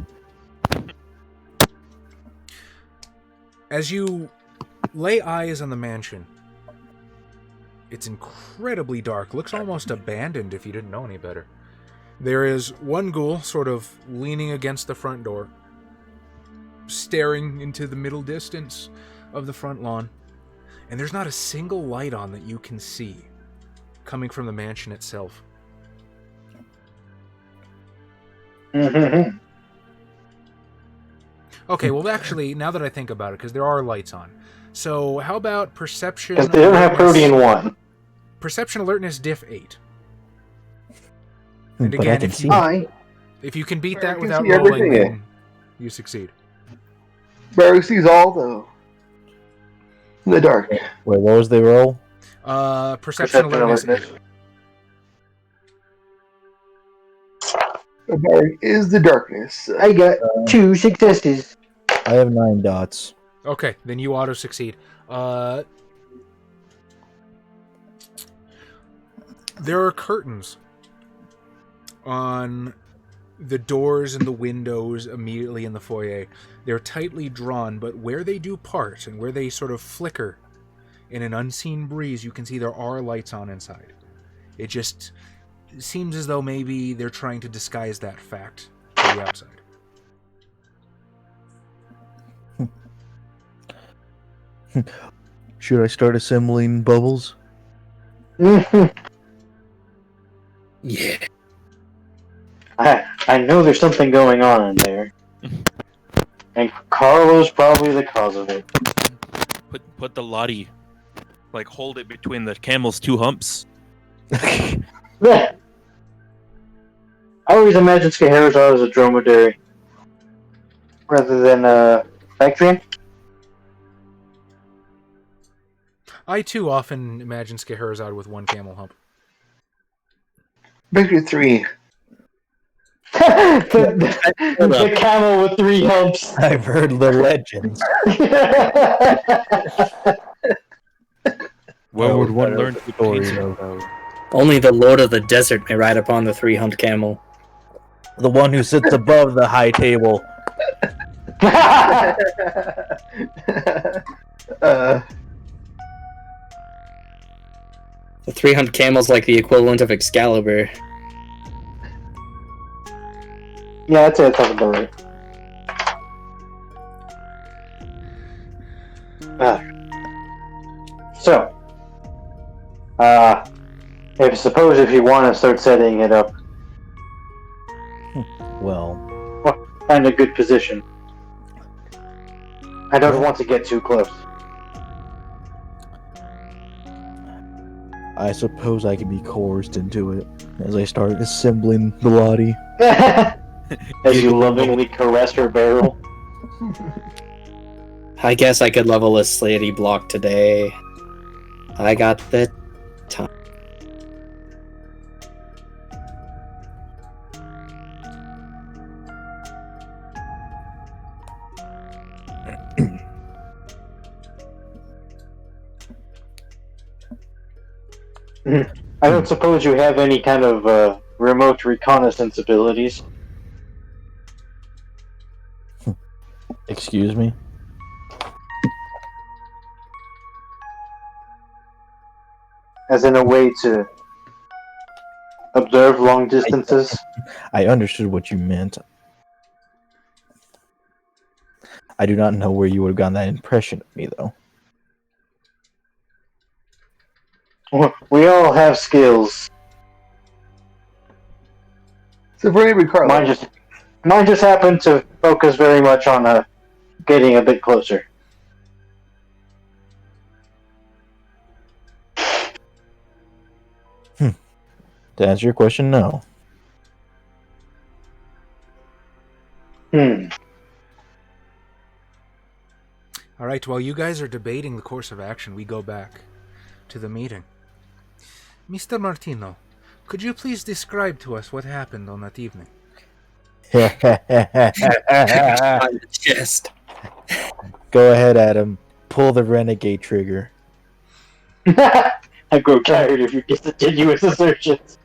S2: As you lay eyes on the mansion, it's incredibly dark. Looks almost abandoned if you didn't know any better. There is one ghoul sort of leaning against the front door, staring into the middle distance of the front lawn. And there's not a single light on that you can see coming from the mansion itself. Okay, well, actually, now that I think about it, because there are lights on. So, how about perception?
S5: Because they don't have Protean 1.
S2: Perception alertness diff 8. And
S4: But I
S2: again,
S4: can
S2: if
S4: see.
S2: you,
S5: Fine.
S2: if you can beat
S6: I
S2: that
S6: can
S2: without
S6: see
S2: rolling,
S6: everything.
S2: then you succeed.
S6: Barry sees all, though. In the dark.
S4: Wait, what was the roll?
S2: Perception alertness 8.
S6: Barry is the darkness.
S5: I got 2 successes.
S4: I have 9 dots.
S2: Okay, then you auto succeed. There are curtains on the doors and the windows immediately in the foyer. They're tightly drawn, but where they do part and where they sort of flicker in an unseen breeze, you can see there are lights on inside. It just seems as though maybe they're trying to disguise that fact to the outside.
S4: Should I start assembling bubbles?
S1: Yeah.
S5: I know there's something going on in there. And Carlo's probably the cause of it.
S3: Put the Lottie, like, hold it between the camel's 2 humps.
S5: I always imagined Scheherazade as a dromedary. Rather than a Bactrian.
S2: I too often imagine Scheherazade with 1 camel hump.
S6: Victory 3.
S5: the camel with 3 humps.
S4: I've heard the legends.
S3: When would one
S4: better
S3: learn to
S4: story,
S3: paint
S4: though.
S3: about?
S1: Only the Lord of the Desert may ride upon the 3-humped camel.
S4: The one who sits above the high table.
S1: The 300 camel's like the equivalent of Excalibur.
S5: Yeah, I'd say that's about right. So, if you want to start setting it up,
S4: Well,
S5: find a good position. I don't want to get too close.
S4: I suppose I can be coerced into it as I start assembling the body.
S5: As you lovingly caress her barrel.
S1: I guess I could level a Slatey block today. I got the time.
S5: I don't suppose you have any kind of remote reconnaissance abilities.
S4: Excuse me?
S5: As in a way to observe long distances?
S4: I understood what you meant. I do not know where you would have gotten that impression of me, though.
S5: We all have skills.
S6: So for me, Carlo.
S5: Mine just happened to focus very much on getting a bit closer.
S4: To answer your question, no.
S2: Alright, while you guys are debating the course of action, we go back to the meeting. Mr. Martino, could you please describe to us what happened on that evening?
S1: On the chest.
S4: Go ahead, Adam. Pull the renegade trigger.
S5: I grow tired of your discontinuous assertions.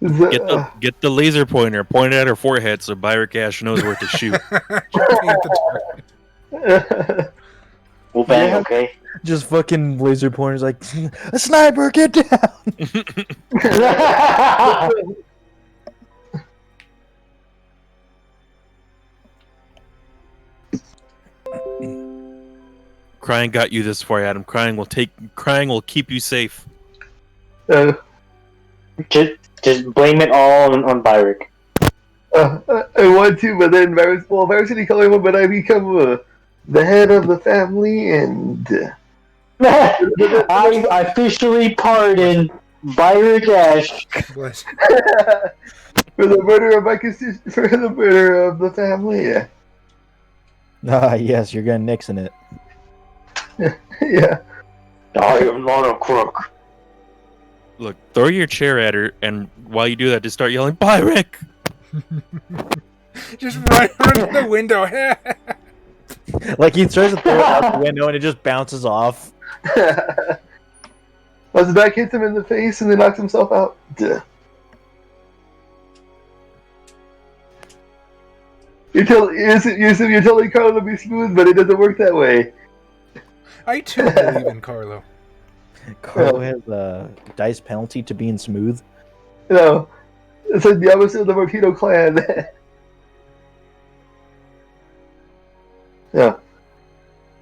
S3: Get the laser pointer, point it at her forehead so Byrick Ash knows where to shoot.
S5: We'll bang, okay?
S4: Just fucking laser pointers like, a sniper, get down!
S3: Crying got you this far, Adam. Crying will keep you safe.
S5: Just blame it all on Byrick.
S6: I want to, but then Varsity Color, but I become the head of the family, and
S5: I officially pardon Byrick Ash
S2: Bless.
S6: for the murder of my for the murder of the family.
S4: Ah, yes, you're gonna Nixon it.
S6: Yeah.
S5: I am not a crook.
S3: Look, throw your chair at her, and while you do that, just start yelling, Byrick!
S2: Just run to the window.
S4: Like he tries to throw it out the window and it just bounces off.
S6: As the back hits him in the face and then knocks himself out. Duh. You're telling Carlo to be smooth, but it doesn't work that way.
S2: I too believe in Carlo.
S4: Carlo has a dice penalty to being smooth.
S6: No. It's like the opposite of the Martino clan. Yeah.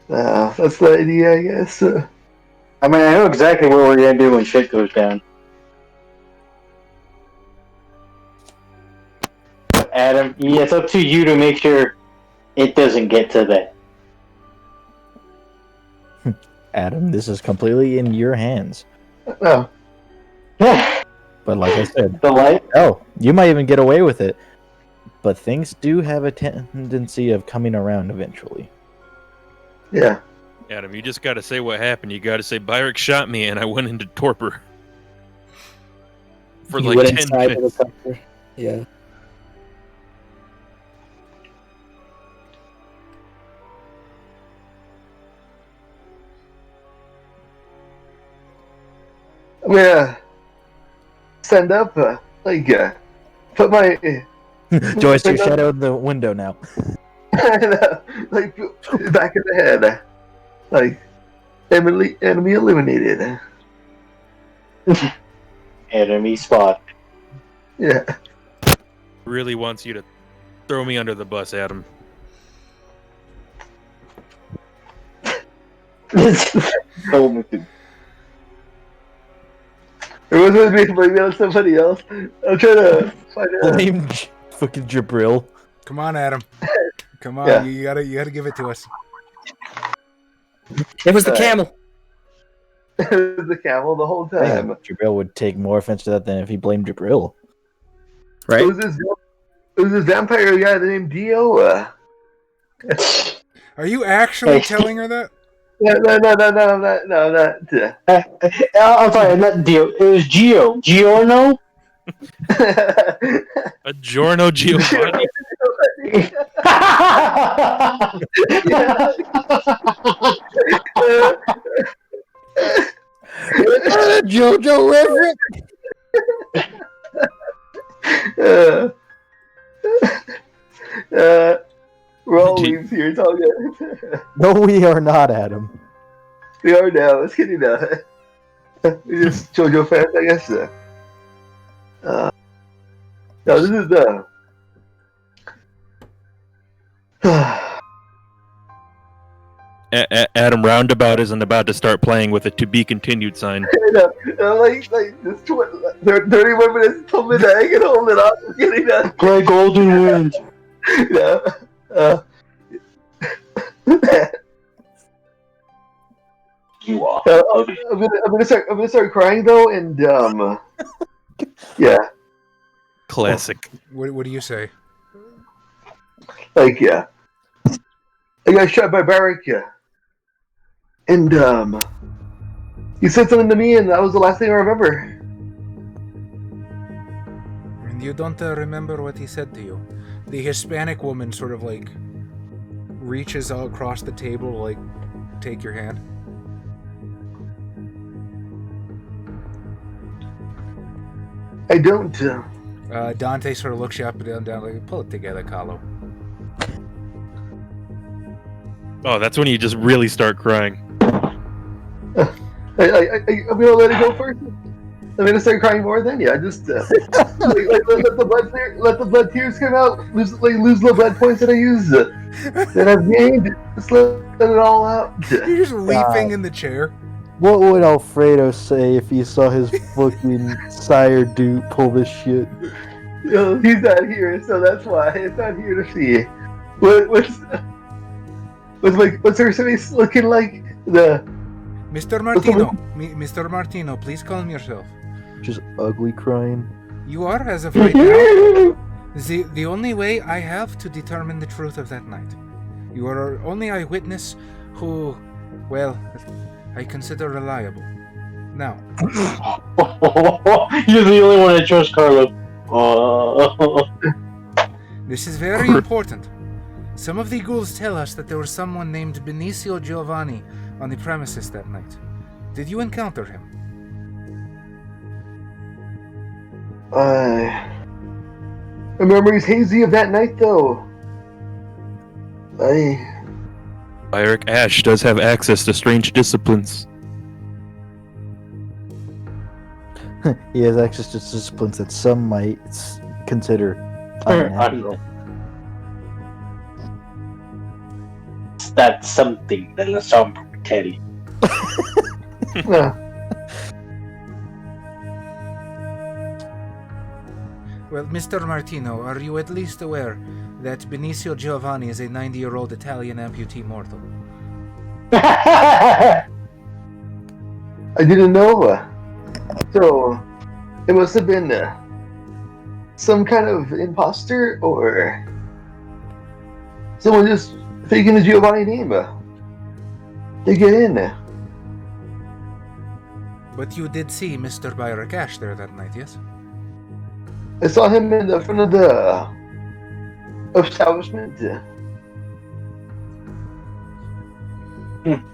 S6: That's the idea, I guess.
S5: I mean, I know exactly what we're gonna do when shit goes down. But Adam, it's up to you to make sure it doesn't get to that.
S4: Adam, this is completely in your hands.
S6: No.
S4: But like I said,
S5: The light?
S4: oh, you might even get away with it. But things do have a tendency of coming around eventually.
S6: Yeah.
S3: Adam, you just gotta say what happened. You gotta say, Byrick shot me and I went into torpor. For
S1: You
S3: like
S1: went
S3: 10
S1: inside of
S3: minutes.
S1: the bunker. Yeah.
S6: I'm gonna stand up, put my
S4: Joyce, your shadow in the window now.
S6: like back of the head, like Enemy eliminated.
S5: Enemy spot.
S6: Yeah.
S3: Really wants you to throw me under the bus, Adam.
S5: Told me to.
S6: It wasn't me blaming on somebody else. I'm trying to find out.
S4: Blame fucking Jabril.
S2: Come on, Adam. Come on,
S6: Yeah.
S2: you gotta give it to us.
S1: It was the camel.
S6: The camel the whole time.
S4: Jabril would take more offense to that than if he blamed Jabril.
S1: Right?
S6: It was this vampire guy named Dio.
S2: Are you actually telling her that?
S6: No, not.
S5: I'm sorry, not Dio. It was Gio. Giorno?
S3: A Giorno Giovanni.
S4: JoJo reference.
S6: We're all weebs here. It's all good.
S4: No, we are not, Adam.
S6: We are now. Let's get it now. We just JoJo fans, I guess. No, this is the.
S3: Adam Roundabout isn't about to start playing with a to be continued sign.
S6: like this 31 minutes till midnight. I can hold it off. Just getting that.
S5: Grey Golden Wind.
S6: Yeah.
S5: You are.
S6: I'm gonna start crying though, and yeah,
S3: Classic.
S2: What do you say?
S6: like yeah, I got shot by Barak, yeah, and he said something to me, and that was the last thing I remember.
S2: And you don't remember what he said to you? The Hispanic woman sort of like reaches out across the table to like take your hand.
S6: I don't.
S2: Dante sort of looks you up and down like, pull it together, Kahlo.
S3: Oh, that's when you just really start crying.
S6: I'm gonna let it go first. I'm gonna start crying more then. Yeah, just let the blood tears come out. Lose the blood points that I used that I've gained. Just let it all out.
S2: You're just weeping in the chair.
S4: What would Alfredo say if he saw his fucking sire dude pull this shit?
S6: You know, he's not here, so that's why it's not here to see. What's her face looking like?
S2: Mr. Martino, Mr. Martino, please calm yourself.
S4: Just ugly crying.
S2: You are, as of right now, the only way I have to determine the truth of that night. You are our only eyewitness who, well, I consider reliable. Now,
S5: You're the only one I trust, Carlo.
S2: this is very important. Some of the ghouls tell us that there was someone named Benicio Giovanni on the premises that night. Did you encounter him?
S6: My memory's hazy of that night, though.
S3: Eric Ash does have access to strange disciplines.
S4: He has access to disciplines that some might consider unnatural.
S5: That's something that the song Teddy.
S2: Well, Mr. Martino, are you at least aware that Benicio Giovanni is a 90-year-old Italian amputee mortal?
S6: I didn't know. So, it must have been some kind of imposter or someone just faking the Giovanni name to get in.
S2: But you did see Mr. Byrakash there that night, yes?
S6: I saw him in the front of the establishment.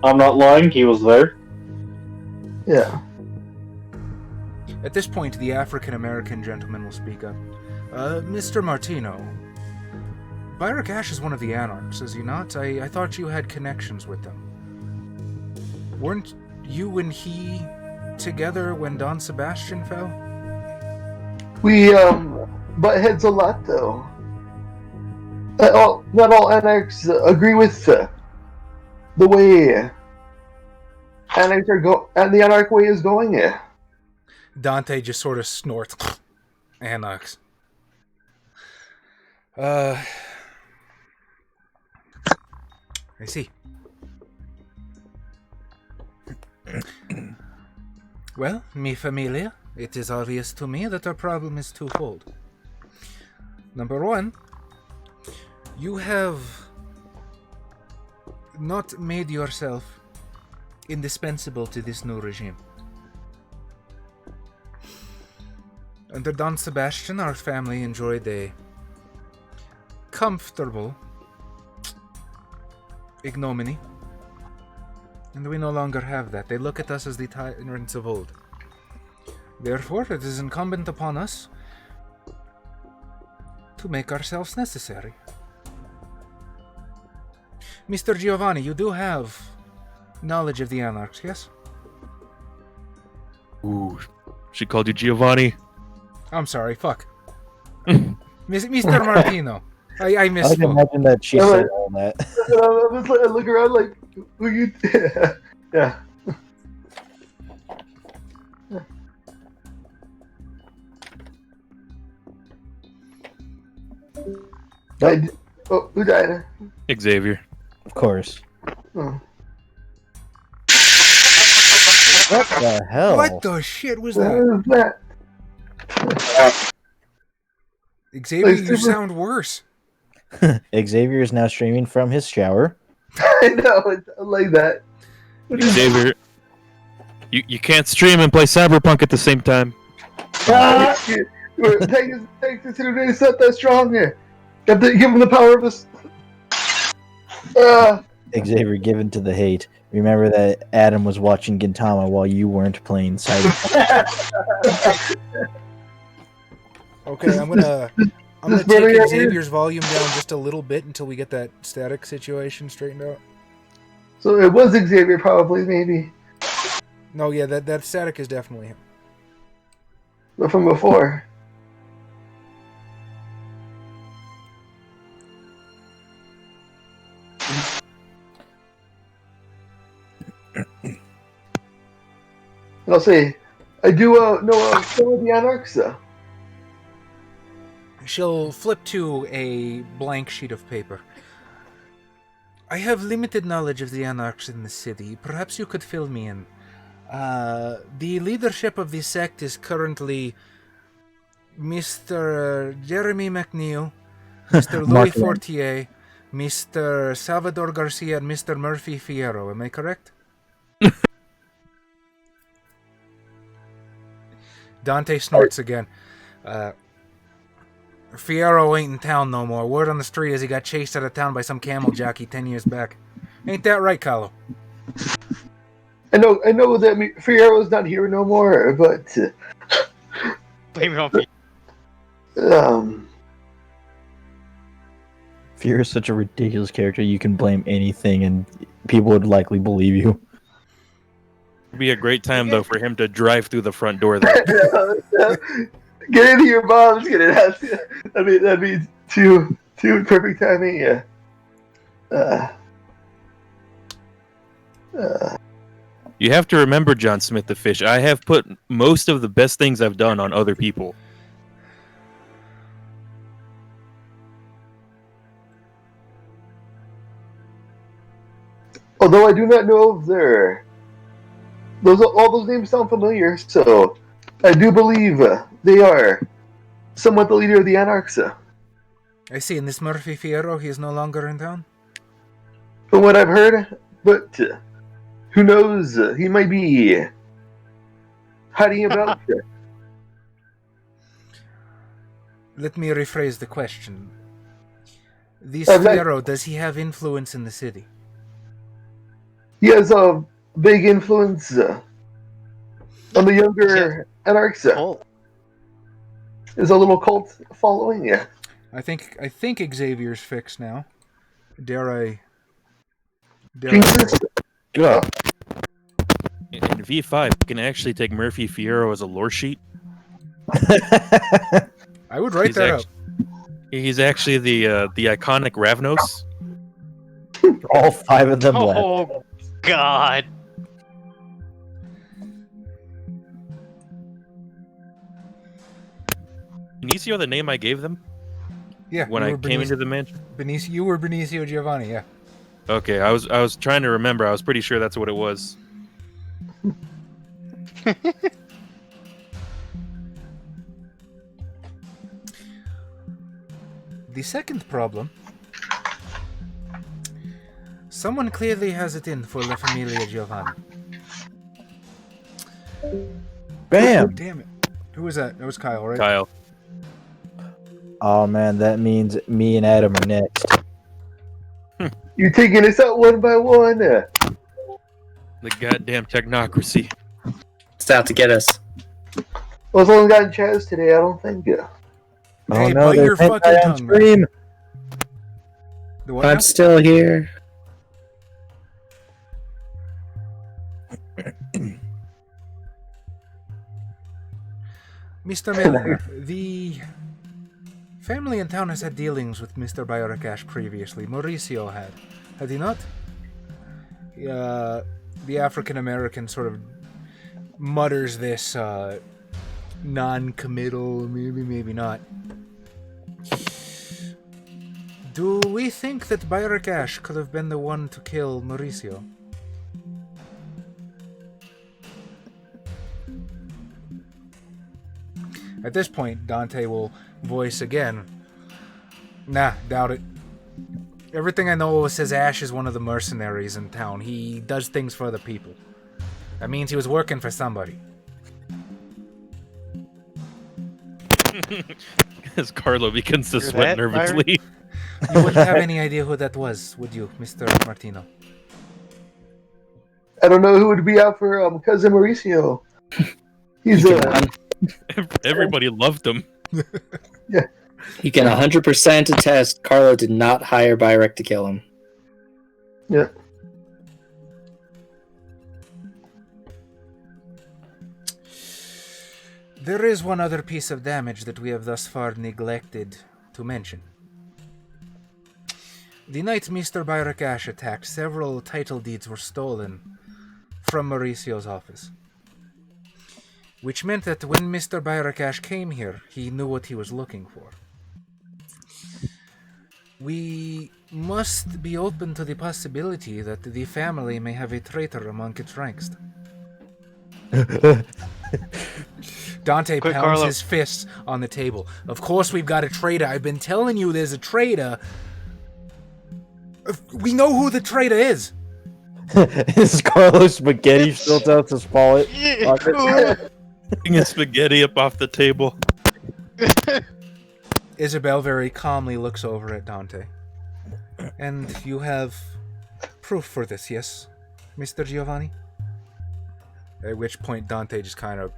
S5: I'm not lying, he was there.
S6: Yeah.
S2: At this point, the African-American gentleman will speak up. Mr. Martino, Byrakash is one of the Anarchs, is he not? I thought you had connections with them. Weren't you and he together when Don Sebastian fell?
S6: We butt heads a lot, though. Not all anarchs agree with the way anarchs and the anarch way is going.
S2: Dante just sort of snorts. Anarchs. I see. Well, mi familia, it is obvious to me that our problem is twofold. Number one, you have not made yourself indispensable to this new regime. Under Don Sebastian, our family enjoyed a comfortable ignominy. And we no longer have that. They look at us as the tyrants of old. Therefore, it is incumbent upon us to make ourselves necessary. Mr. Giovanni, you do have knowledge of the Anarchs, yes?
S3: Ooh, she called you Giovanni.
S2: I'm sorry, fuck. Mr. Martino. I
S4: I
S2: missed.
S4: can imagine that she said all that.
S6: I look around like, who you? Yeah. Who died?
S3: Xavier.
S4: Of course.
S6: Oh.
S4: What the hell?
S2: What the shit was
S6: What
S2: that?
S6: was that?
S2: Xavier, you sound worse.
S4: Xavier is now streaming from his shower.
S6: I know, it's like that.
S3: Xavier, you can't stream and play Cyberpunk at the same time.
S6: Texas is not that strong here. You have to give him the power of this.
S4: Xavier, given to the hate. Remember that Adam was watching Gintama while you weren't playing Cyberpunk.
S2: Okay, I'm gonna take Xavier's volume down just a little bit until we get that static situation straightened out.
S6: So it was Xavier, probably, maybe.
S2: No, yeah, that static is definitely him.
S6: But from before. And I'll say, I do know some of the Anarchs.
S2: She'll flip to a blank sheet of paper. I have limited knowledge of the Anarchs in the city. Perhaps you could fill me in. The leadership of the sect is currently Mr. Jeremy McNeil, Mr. Louis Fortier, Mr. Salvador Garcia, and Mr. Murphy Fierro. Am I correct? Dante snorts again. Fierro ain't in town no more. Word on the street is he got chased out of town by some camel jockey 10 years back. Ain't that right, Carlo?
S6: I know that Fierro's not here no more, but
S7: Blame it on me.
S4: Fear is such a ridiculous character, you can blame anything and people would likely believe you.
S3: It'd be a great time though for him to drive through the front door there.
S6: Get into your bombs, get it out. That'd be too perfect timing. Yeah.
S3: You have to remember, John Smith the Fish, I have put most of the best things I've done on other people.
S6: Although I do not know if all those names sound familiar, so I do believe they are somewhat the leader of the Anarchs.
S2: I see. And this Murphy Fierro, he is no longer in town?
S6: From what I've heard, but who knows? He might be hiding about.
S2: Let me rephrase the question. This Fierro, does he have influence in the city?
S6: He has a big influence on the younger Anarchs.
S7: Oh,
S6: There's a little cult following. Yeah.
S2: I think Xavier's fixed now. Dare I?
S6: Jesus.
S4: Yeah.
S3: In V5, you can actually take Murphy Fierro as a lore sheet.
S2: I would write that up.
S3: He's actually the iconic Ravnos.
S4: All 5 of them left.
S7: Oh, God.
S3: Benicio, the name I gave them
S2: Yeah.
S3: when I came into the mansion.
S2: Benicio, you were Benicio Giovanni, yeah.
S3: Okay, I was trying to remember. I was pretty sure that's what it was.
S2: The second problem. Someone clearly has it in for La Familia Giovanni.
S4: Bam!
S2: Damn it. Who was that? That was Kyle, right?
S3: Kyle.
S4: Oh man, that means me and Adam are next.
S6: You taking us out one by one?
S3: The goddamn technocracy.
S1: It's out to get us.
S6: Well, as long as I got Chaz today, I don't think.
S2: Hey,
S4: Oh no,
S2: bite your
S4: there's
S2: fucking
S4: hentai on
S2: tongue, man.
S4: stream.
S2: The what
S1: I'm
S2: now?
S1: still here.
S2: Mr. Milner, the family in town has had dealings with Mr. Bayarakash previously. Mauricio had. Had he not? The African-American sort of mutters this non-committal, maybe not. Do we think that Bayarakash could have been the one to kill Mauricio? At this point, Dante will voice again. Nah, doubt it. Everything I know says Ash is one of the mercenaries in town. He does things for other people. That means he was working for somebody.
S3: As Carlo begins to
S7: Hear
S3: sweat
S7: that,
S3: nervously.
S2: You wouldn't have any idea who that was, would you, Mr. Martino?
S6: I don't know who would be out for cousin Mauricio. He's
S3: Everybody loved him.
S1: He can 100% attest Carlo did not hire Byrek to kill him.
S6: yeah.
S2: There is one other piece of damage that we have thus far neglected to mention. The night Mr. Bayrakash attacked, several title deeds were stolen from Mauricio's office. Which meant that when Mr. Bayrakash came here, he knew what he was looking for. We must be open to the possibility that the family may have a traitor among its ranks. Dante
S7: Quick,
S2: pounds
S7: Carlo.
S2: his fists on the table. Of course we've got a traitor. I've been telling you there's a traitor. We know who the traitor is.
S4: Is Carlos Spaghetti still out to spoil it?
S3: Picking his spaghetti up off the table.
S2: Isabel very calmly looks over at Dante. And you have proof for this, yes, Mr. Giovanni? At which point Dante just kind of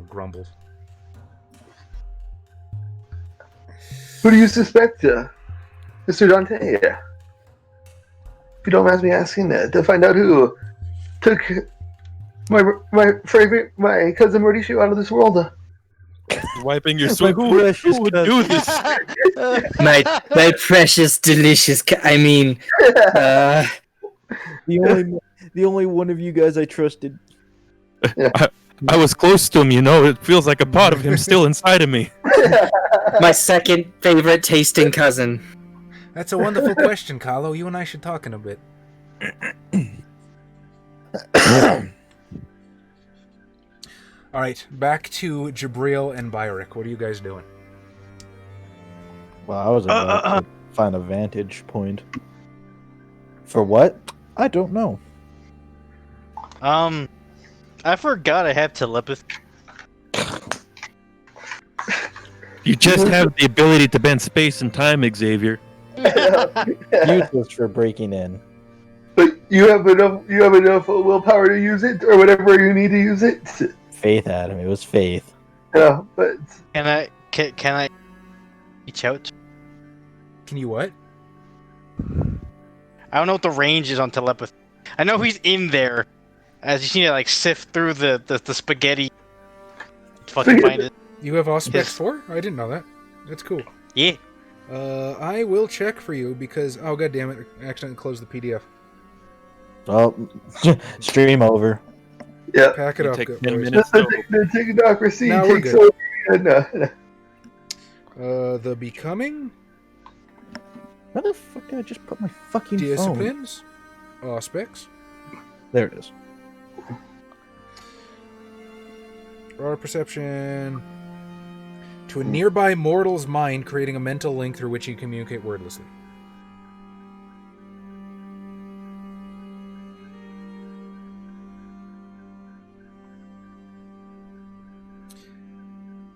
S2: grumbles.
S6: Who do you suspect, Mr. Dante? If you don't mind me asking that, to find out who took my cousin Mauricio out of this world.
S3: Wiping your sweat. Who would do this?
S1: My precious, delicious.
S4: The only one of you guys I trusted.
S3: I was close to him, you know. It feels like a part of him still inside of me.
S1: My second favorite tasting cousin.
S2: That's a wonderful question, Carlo. You and I should talk in a bit. Alright, back to Jabril and Byrek. What are you guys doing?
S4: Well, I was about to find a vantage point. For what? I don't know.
S7: I forgot I have telepathy.
S3: You just have the ability to bend space and time, Xavier.
S4: Useless for breaking in.
S6: But you have enough willpower to use it, or whatever you need to use it.
S4: Faith, Adam. It was faith.
S6: Yeah, but
S7: Can I reach out?
S2: Can you what?
S7: I don't know what the range is on telepathy. I know he's in there, I just need to like sift through the spaghetti. Fucking find it.
S2: You have Auspex
S7: Yes.
S2: 4? I didn't know that. That's cool.
S7: Yeah.
S2: I will check for you because oh god damn it, I accidentally closed the PDF.
S4: Oh, stream over.
S6: Yeah.
S2: Pack it
S3: You
S2: up,
S3: take
S2: boys.
S3: 10 minutes to
S6: The technocracy
S2: Now we're
S6: takes
S2: good.
S6: over. No.
S2: The Becoming,
S4: Where the fuck did I just put my fucking phone?
S2: Disciplines, Auspex,
S4: There it is.
S2: Raw Perception. To a nearby mortal's mind, creating a mental link through which you communicate wordlessly.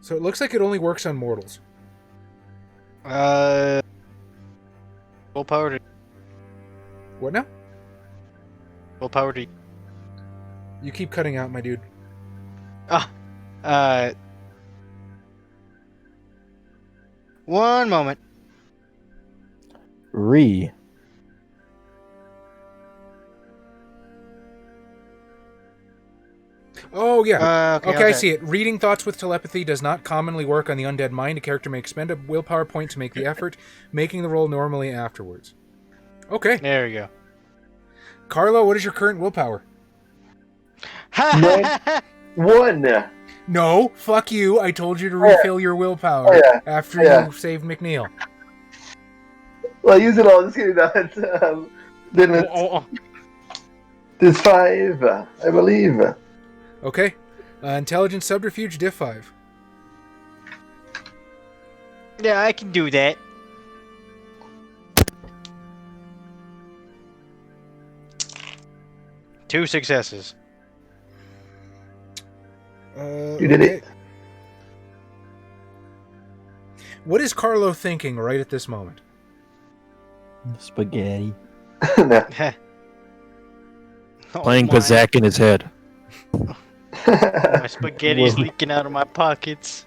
S2: So it looks like it only works on mortals.
S7: Willpower to
S2: What now?
S7: willpower to.
S2: You keep cutting out, my dude.
S7: One moment.
S4: Re.
S2: Oh, yeah. Okay, I
S7: see.
S2: see it. Reading thoughts with telepathy does not commonly work on the undead mind. A character may expend a willpower point to make the effort, making the roll normally afterwards. Okay.
S7: There we go.
S2: Carlo, what is your current willpower?
S6: One.
S2: No, fuck you. I told you to refill your willpower after you saved McNeil.
S6: Well, use it all. Just kidding. Then it's 5, I believe.
S2: Okay. Intelligence Subterfuge, diff 5.
S7: Yeah, I can do that. Two successes.
S6: You did it.
S2: What is Carlo thinking right at this moment?
S4: Spaghetti.
S6: No.
S3: playing
S7: my,
S3: Pazak in his head.
S7: my spaghetti's leaking out of my pockets.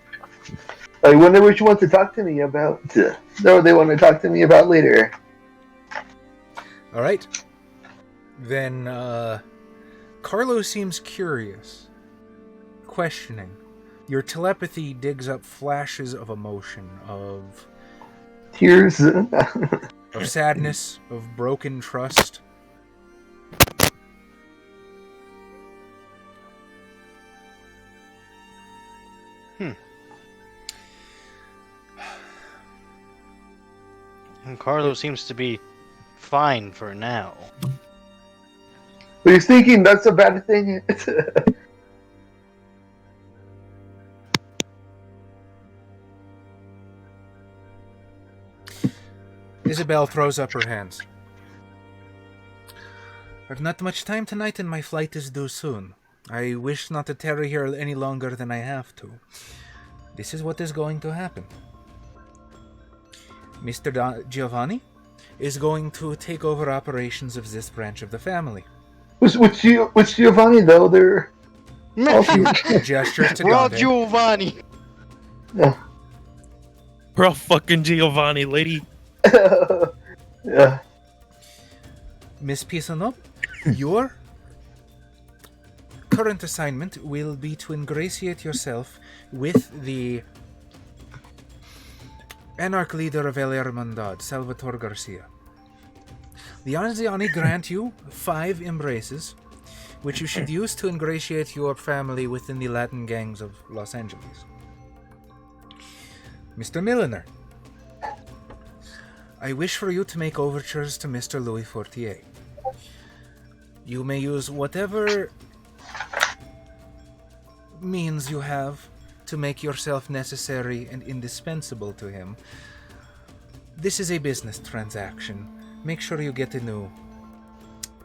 S6: I wonder what you want to talk to me about. No, they want to talk to me about later.
S2: All right. Then Carlo seems curious, questioning. Your telepathy digs up flashes of emotion, of
S6: Tears.
S2: sadness, of broken trust.
S7: And Carlo seems to be fine for now.
S6: But he's thinking that's a bad thing.
S2: Isabel throws up her hands. I've not much time tonight and my flight is due soon. I wish not to tarry here any longer than I have to. This is what is going to happen. Mr. Giovanni is going to take over operations of this branch of the family.
S6: Which Giovanni though? They're
S2: Gestures to
S7: We're all
S2: Dante.
S7: Giovanni.
S3: We're all fucking Giovanni, lady.
S6: yeah.
S2: Miss Pisano, your current assignment will be to ingratiate yourself with the Anarch leader of El Hermandad, Salvatore Garcia. The Anziani grant you 5 embraces, which you should use to ingratiate your family within the Latin gangs of Los Angeles. Mr. Milliner, I wish for you to make overtures to Mr. Louis Fortier. You may use whatever means you have to make yourself necessary and indispensable to him. This is a business transaction. Make sure you get a new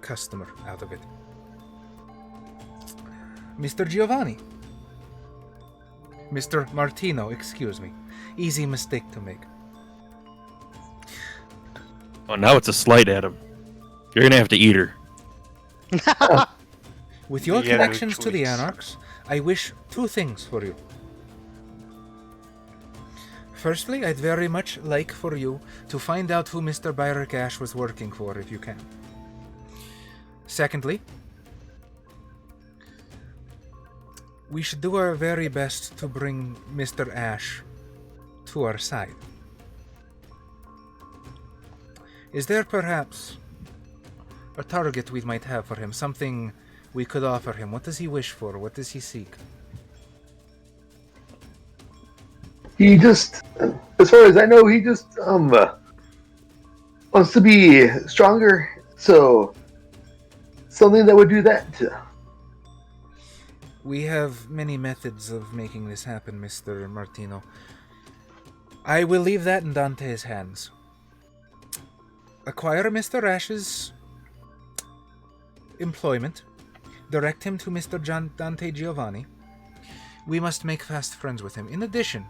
S2: customer out of it. Mr. Giovanni. Mr. Martino, excuse me. Easy mistake to make.
S3: Oh, now it's a slight at him. You're gonna have to eat her.
S2: With your
S7: Yeah,
S2: connections to the
S7: choice.
S2: Anarchs, I wish 2 things for you. Firstly, I'd very much like for you to find out who Mr. Byrick Ash was working for, if you can. Secondly, We should do our very best to bring Mr. Ash to our side. Is there perhaps a target we might have for him? Something we could offer him? What does he wish for? What does he seek?
S6: He just, as far as I know, he just wants to be stronger. So something that would do that.
S2: We have many methods of making this happen, Mr. Martino. I will leave that in Dante's hands. Acquire Mr. Ash's employment. Direct him to Mr. Dante Giovanni. We must make fast friends with him. In addition,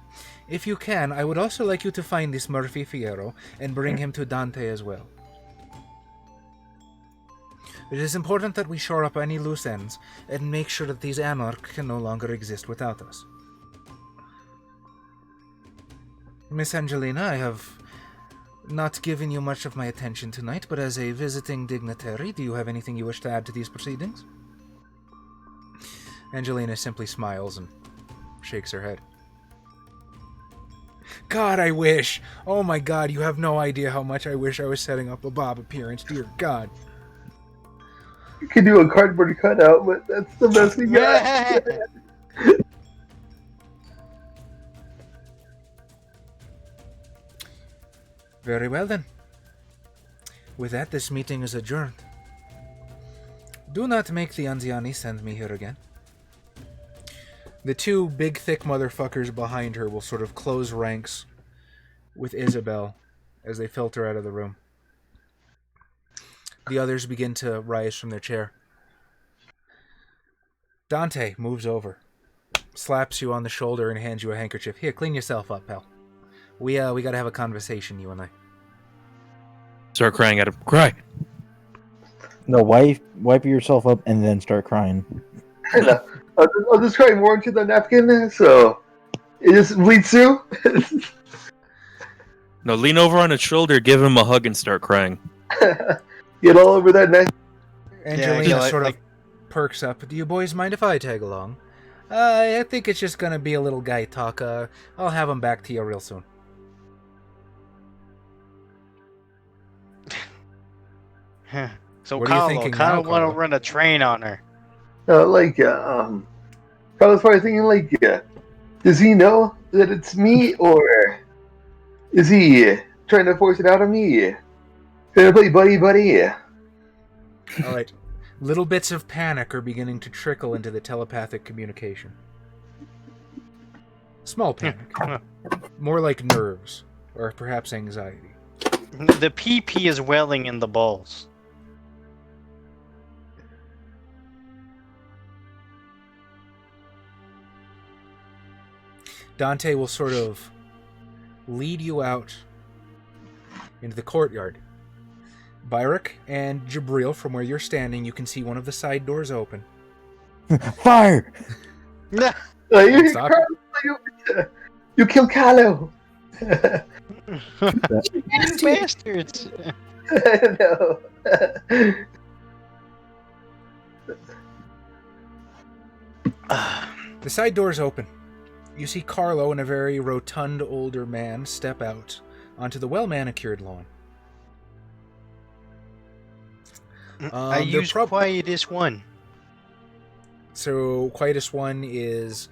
S2: if you can, I would also like you to find this Murphy Fierro and bring him to Dante as well. It is important that we shore up any loose ends and make sure that these anarchs can no longer exist without us. Miss Angelina, I have not given you much of my attention tonight, but as a visiting dignitary, do you have anything you wish to add to these proceedings? Angelina simply smiles and shakes her head. God, I wish! Oh my god, you have no idea how much I wish I was setting up a Bob appearance, dear god.
S6: You can do a cardboard cutout, but that's the best we got.
S2: Very well then. With that, this meeting is adjourned. Do not make the Anziani send me here again. The two big, thick motherfuckers behind her will sort of close ranks with Isabel as they filter out of the room. The others begin to rise from their chair. Dante moves over, slaps you on the shoulder, and hands you a handkerchief. Here, clean yourself up, pal. We gotta have a conversation, you and I.
S3: Start crying at him. Cry.
S4: No, wipe yourself up and then start crying.
S6: I'll just cry more into the napkin, so it just bleeds through.
S3: No, lean over on his shoulder, give him a hug, and start crying.
S6: Get all over that neck.
S2: Angelina sort of perks up. Do you boys mind if I tag along? I think it's just gonna be a little guy talk. I'll have him back to you real soon.
S7: So
S2: What are you thinking now,
S7: Kyle want
S2: Carlo?
S7: to run a train on her.
S6: Carlos probably thinking, does he know that it's me, or is he trying to force it out of me? Trying to play buddy?
S2: Alright. Little bits of panic are beginning to trickle into the telepathic communication. Small panic. More like nerves, or perhaps anxiety.
S7: The PP is welling in the balls.
S2: Dante will sort of lead you out into the courtyard. Byrick and Jabril, from where you're standing, you can see one of the side doors open.
S4: Fire!
S2: Stop
S6: You killed Carlo.
S7: You bastards!
S6: No.
S2: The side doors open. You see Carlo and a very rotund older man step out onto the well-manicured lawn.
S7: I use Quietus 1.
S2: So, Quietus 1 is...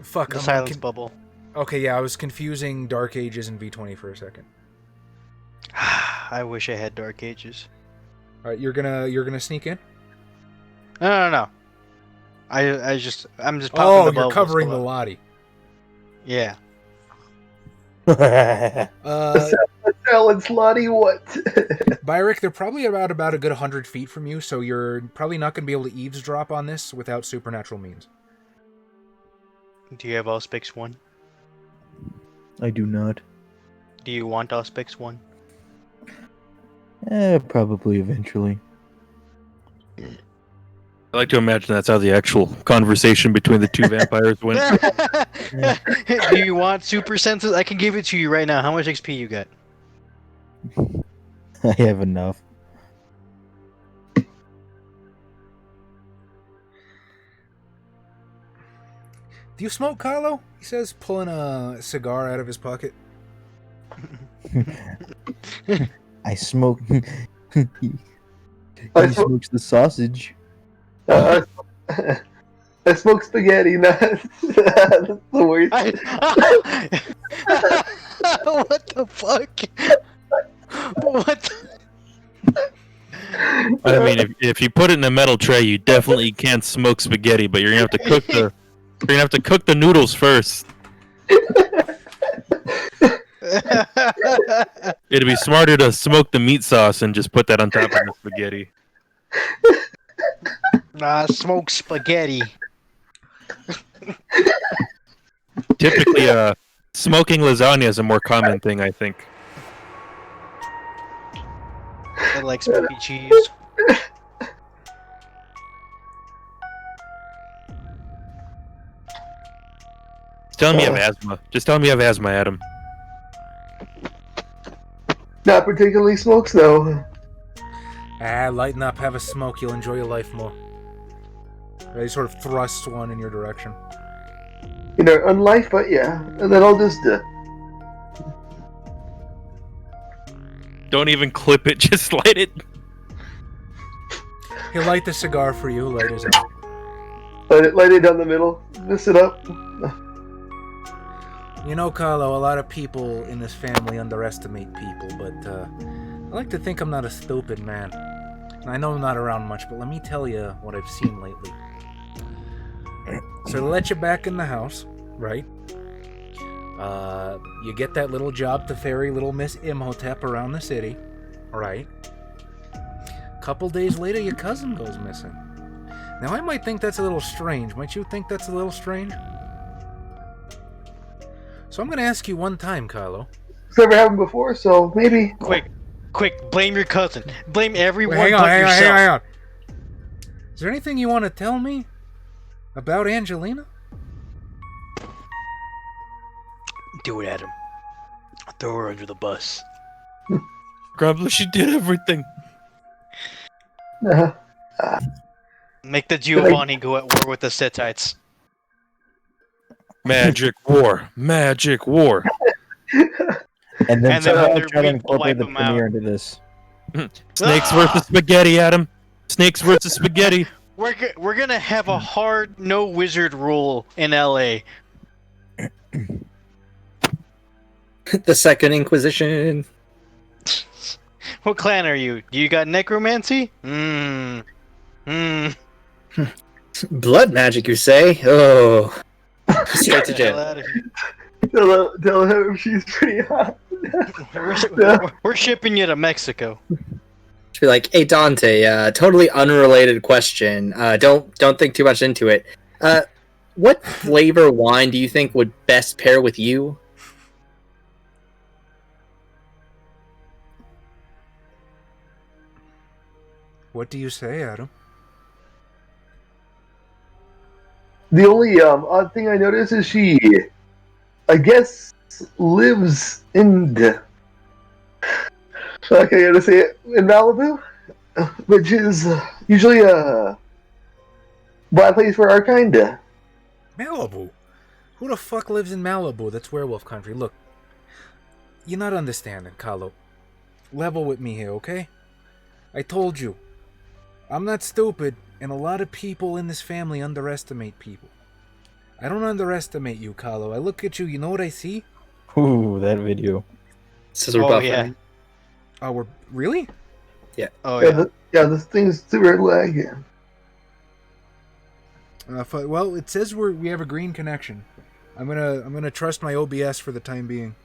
S2: Fuck,
S7: The silence bubble.
S2: Okay, yeah, I was confusing Dark Ages and V20 for a second.
S7: I wish I had Dark Ages.
S2: Alright, you're gonna sneak in?
S7: No. I'm just popping the
S2: Oh, you're
S7: bubbles
S2: covering the
S7: below.
S2: Lottie.
S7: Yeah.
S6: Silence, Lottie, what?
S2: Byrick, they're probably about a good 100 feet from you, so you're probably not going to be able to eavesdrop on this without supernatural means.
S7: Do you have Auspix 1?
S4: I do not.
S7: Do you want Auspix 1?
S4: Probably eventually.
S3: I like to imagine that's how the actual conversation between the two vampires went.
S7: Do you want super senses? I can give it to you right now. How much XP you got?
S4: I have enough.
S2: Do you smoke, Carlo? He says, pulling a cigar out of his pocket.
S4: I smoke.
S6: I
S4: He
S6: smoke-
S4: smokes the sausage.
S6: I smoke spaghetti. That's the worst.
S7: What the fuck? What?
S3: I mean, if you put it in a metal tray, you definitely can't smoke spaghetti, but you're gonna have to cook the noodles first. It'd be smarter to smoke the meat sauce and just put that on top of the spaghetti.
S7: Nah, smoke spaghetti.
S3: Typically, smoking lasagna is a more common thing, I think.
S7: I like smoky cheese.
S3: Just tell me you have asthma. Just tell me you have asthma, Adam.
S6: Not particularly smokes though.
S2: Lighten up, have a smoke, you'll enjoy your life more. He sort of thrusts one in your direction.
S6: You know, unlife, but yeah. And then I'll just
S3: Don't even clip it, just light it.
S2: He'll light the cigar for you, light his own.
S6: light it down the middle. Mix it up.
S2: You know, Carlo, a lot of people in this family underestimate people, but I like to think I'm not a stupid man. And I know I'm not around much, but let me tell you what I've seen lately. So to let you back in the house, right? You get that little job to ferry little Miss Imhotep around the city, right? Couple days later, your cousin goes missing. Now, I might think that's a little strange. Might you think that's a little strange? So I'm going to ask you one time, Carlo.
S6: It's never happened before, so maybe.
S7: Quick, blame your cousin. Blame everyone
S2: Wait,
S7: but yourself.
S2: hang on. Is there anything you want to tell me about Angelina?
S7: Do it, Adam. Throw her under the bus.
S3: Grumbler, she did everything.
S7: Make the Giovanni go at war with the Settites.
S3: Magic war. Magic war.
S4: And then
S7: And then
S4: somehow
S7: they're
S4: try to
S7: weak,
S4: incorporate
S7: wipe
S4: the
S7: 'em out.
S4: premiere into this.
S3: Snakes versus spaghetti, Adam. Snakes versus spaghetti.
S7: We're gonna have a hard no wizard rule in LA.
S1: The Second Inquisition.
S7: What clan are you? Do you got necromancy?
S1: Blood magic, you say? Oh. Straight to
S7: Get the hell
S1: jail.
S7: out of here.
S6: Tell her she's pretty hot.
S7: We're shipping you to Mexico.
S1: Be like, hey Dante, totally unrelated question. Don't think too much into it. What flavor wine do you think would best pair with you?
S2: What do you say, Adam?
S6: The only odd thing I noticed is she, I guess, lives in the. Okay, I gotta say it in Malibu, which is usually a bad place for our kind.
S2: Malibu? Who the fuck lives in Malibu? That's werewolf country. Look, you're not understanding, Carlo. Level with me here, okay? I told you. I'm not stupid, and a lot of people in this family underestimate people. I don't underestimate you, Carlo. I look at you, you know what I see?
S4: Ooh, that video.
S1: This is a
S7: Oh,
S1: buffer.
S7: yeah.
S2: Oh, we're... Really?
S7: Oh yeah.
S6: This thing's super laggy.
S2: Well, it says we have a green connection. I'm gonna trust my OBS for the time being.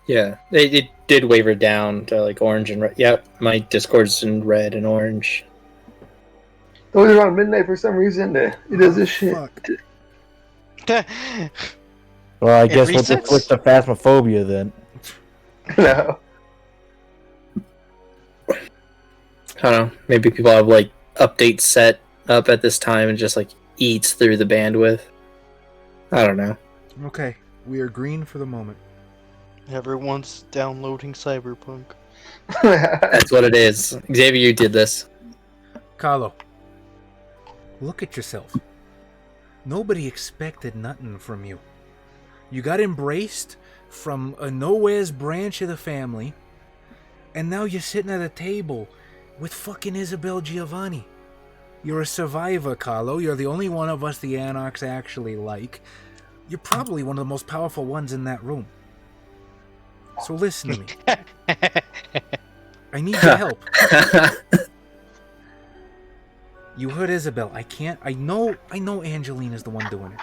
S1: Yeah, it did waver down to like orange and red. Yep, my Discord's in red and orange.
S6: Always around midnight for some reason. It does this shit.
S2: Fuck.
S4: Well, I
S7: It
S4: guess we'll
S7: resets?
S4: just switch to Phasmophobia then.
S6: No.
S1: I don't know. Maybe people have like updates set up at this time and just like eats through the bandwidth. I don't know.
S2: Okay, we are green for the moment.
S7: Everyone's downloading Cyberpunk.
S1: That's what it is. Xavier, you did this.
S2: Carlo, look at yourself. Nobody expected nothing from you. You got embraced from a nowhere's branch of the family, and now you're sitting at a table with fucking Isabel Giovanni. You're a survivor, Carlo. You're the only one of us the Anarchs actually like. You're probably one of the most powerful ones in that room. So listen to me. I need your help. You heard Isabel. I know Angelina's the one doing it.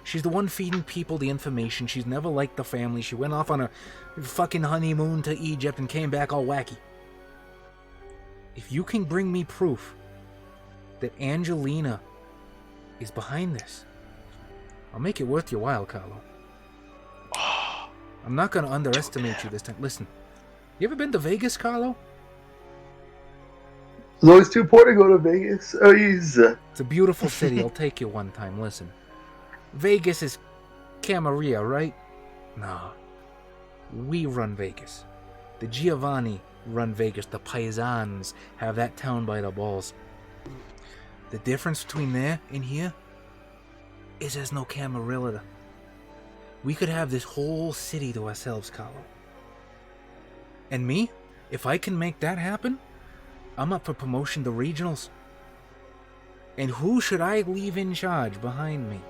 S2: She's the one feeding people the information. She's never liked the family. She went off on a fucking honeymoon to Egypt and came back all wacky. If you can bring me proof that Angelina is behind this, I'll make it worth your while, Carlo. I'm not going to underestimate you this time. Listen, you ever been to Vegas, Carlo?
S6: It's always too poor to go to Vegas. Oh, he's...
S2: It's a beautiful city. I'll take you one time. Listen. Vegas is Camarilla, right? Nah. We run Vegas. The Giovanni run Vegas. The Paisans have that town by the balls. The difference between there and here is there's no Camarilla. We could have this whole city to ourselves, Carlo. And me, if I can make that happen, I'm up for promotion to regionals. And who should I leave in charge behind me?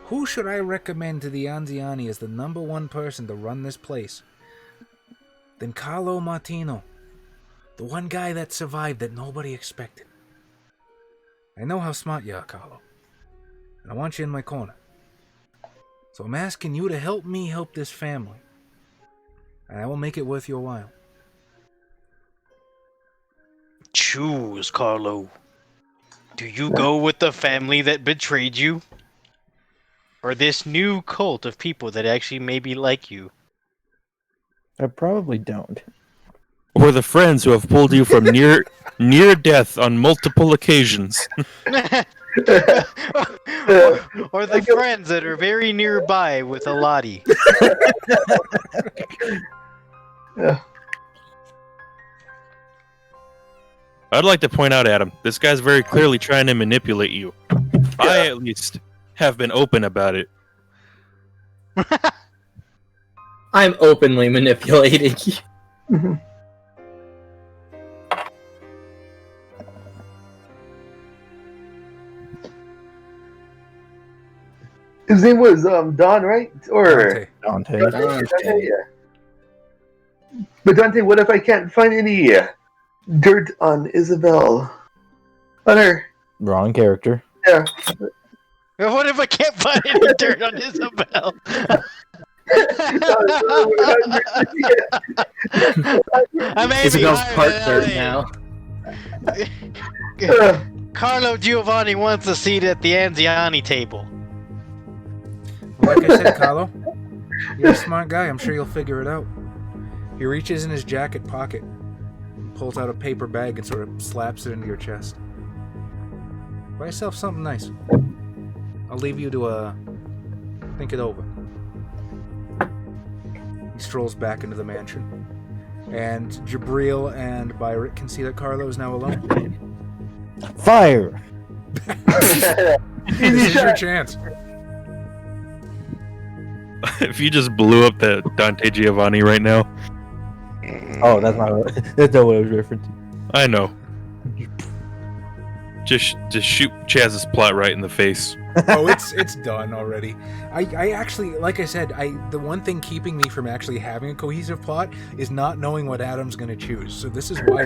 S2: Who should I recommend to the Anziani as the number one person to run this place? Than Carlo Martino, the one guy that survived that nobody expected. I know how smart you are, Carlo. And I want you in my corner. So I'm asking you to help me help this family. And I will make it worth your while.
S7: Choose, Carlo. Do you go with the family that betrayed you? Or this new cult of people that actually maybe like you?
S4: I probably don't.
S3: Or the friends who have pulled you from near death on multiple occasions.
S7: or the friends that are very nearby with a Lottie.
S6: Yeah.
S3: I'd like to point out, Adam, this guy's very clearly trying to manipulate you. I, at least, have been open about it.
S1: I'm openly manipulating you.
S6: His name was Don, right? Or
S2: Dante.
S6: Dante, yeah. But Dante, what if I can't find any dirt on Isabel? On her?
S4: Wrong character.
S6: Yeah.
S7: What if I can't find any dirt on Isabel? I may
S1: Isabel's
S7: be
S1: part
S7: higher
S1: dirt
S7: than
S1: now.
S7: Carlo Giovanni wants a seat at the Anziani table.
S2: Like I said, Carlo, you're a smart guy. I'm sure you'll figure it out. He reaches in his jacket pocket, pulls out a paper bag, and sort of slaps it into your chest. Buy yourself something nice. I'll leave you to, think it over. He strolls back into the mansion. And Jabril and Byrick can see that Carlo is now alone.
S4: Fire!
S2: This is your chance.
S3: If you just blew up that Dante Giovanni right now.
S4: Oh, that's not what I was referencing.
S3: I know. Just shoot Chaz's plot right in the face.
S2: Oh, it's done already. I actually, like I said, the one thing keeping me from actually having a cohesive plot is not knowing what Adam's going to choose. So this is why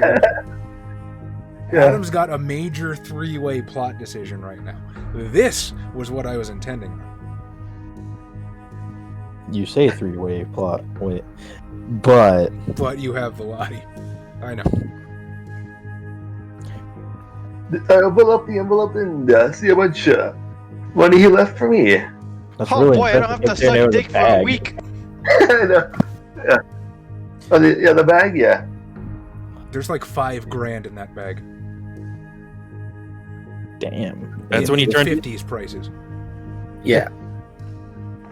S2: Adam's got a major 3-way plot decision right now. This was what I was intending.
S4: You say 3-way plot, wait, but
S2: you have the Lottie. I know.
S6: I'll pull up the envelope and see how much money he left for me.
S4: that's
S7: Oh
S4: really
S7: boy, I don't have to
S4: impressive considering
S7: suck
S4: it was
S7: dick for a
S4: bag.
S7: week.
S6: I know. Yeah. Oh, the bag, yeah.
S2: There's like $5,000 in that bag.
S4: Damn.
S3: That's when he turned.
S2: 50s prices.
S1: Yeah.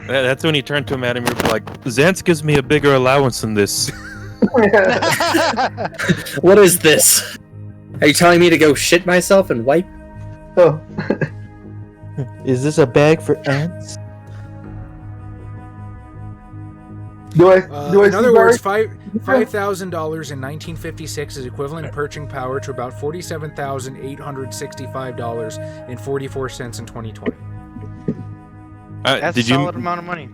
S3: That's when he turned to him, Adam. You're like, Zance gives me a bigger allowance than this.
S1: What is this? Are you telling me to go shit myself and wipe?
S6: Oh.
S4: Is this a bag for ants?
S6: Do I
S2: In
S6: see
S2: other words,
S6: Barry?
S2: $5,000 in 1956 is equivalent purchasing power to about $47,865.44 in 2020.
S7: That's a
S3: did you
S7: solid amount of money.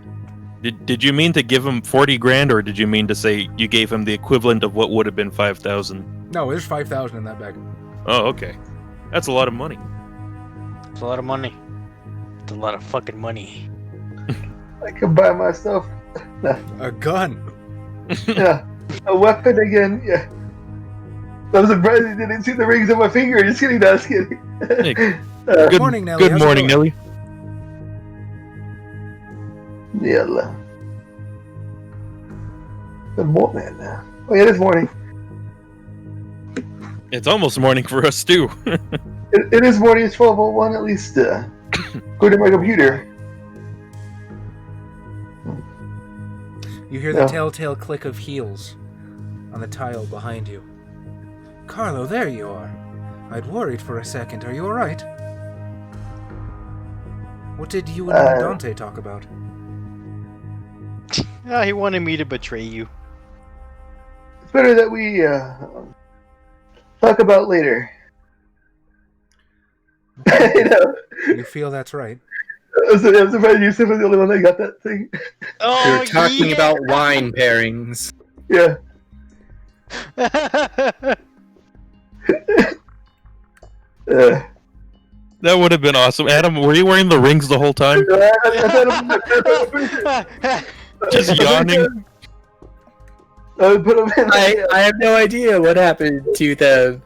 S3: did you mean to give him 40 grand, or did you mean to say you gave him the equivalent of what would have been 5,000?
S2: No, there's 5,000 in that bag.
S3: Oh, okay. That's a lot of money.
S7: It's a lot of money. It's a lot of fucking money.
S6: I can buy myself
S2: A gun.
S6: yeah, a weapon again. Yeah. I'm surprised you didn't see the rings on my finger. Just kidding. No, just kidding.
S3: Hey,
S2: Good morning, Nelly.
S3: Good
S2: How's it
S3: morning,
S2: going?
S3: Nelly.
S6: Yeah. Good morning. Oh yeah, it is morning.
S3: It's almost morning for us too.
S6: It is morning. It's 12:01 at least. Go to my computer.
S2: You hear the
S6: Yeah.
S2: telltale click of heels on the tile behind you. Carlo, there you are. I'd worried for a second. Are you alright? What did you and Dante talk about?
S7: He wanted me to betray you.
S6: It's better that we talk about later. You know,
S2: You feel that's right.
S6: I'm surprised you said was the only one that got that thing.
S7: Oh,
S1: We were talking
S7: yeah!
S1: about wine pairings.
S6: Yeah.
S3: That would have been awesome. Adam, were you wearing the rings the whole time? Just yawning.
S6: I put them in.
S1: I have no idea what happened to them.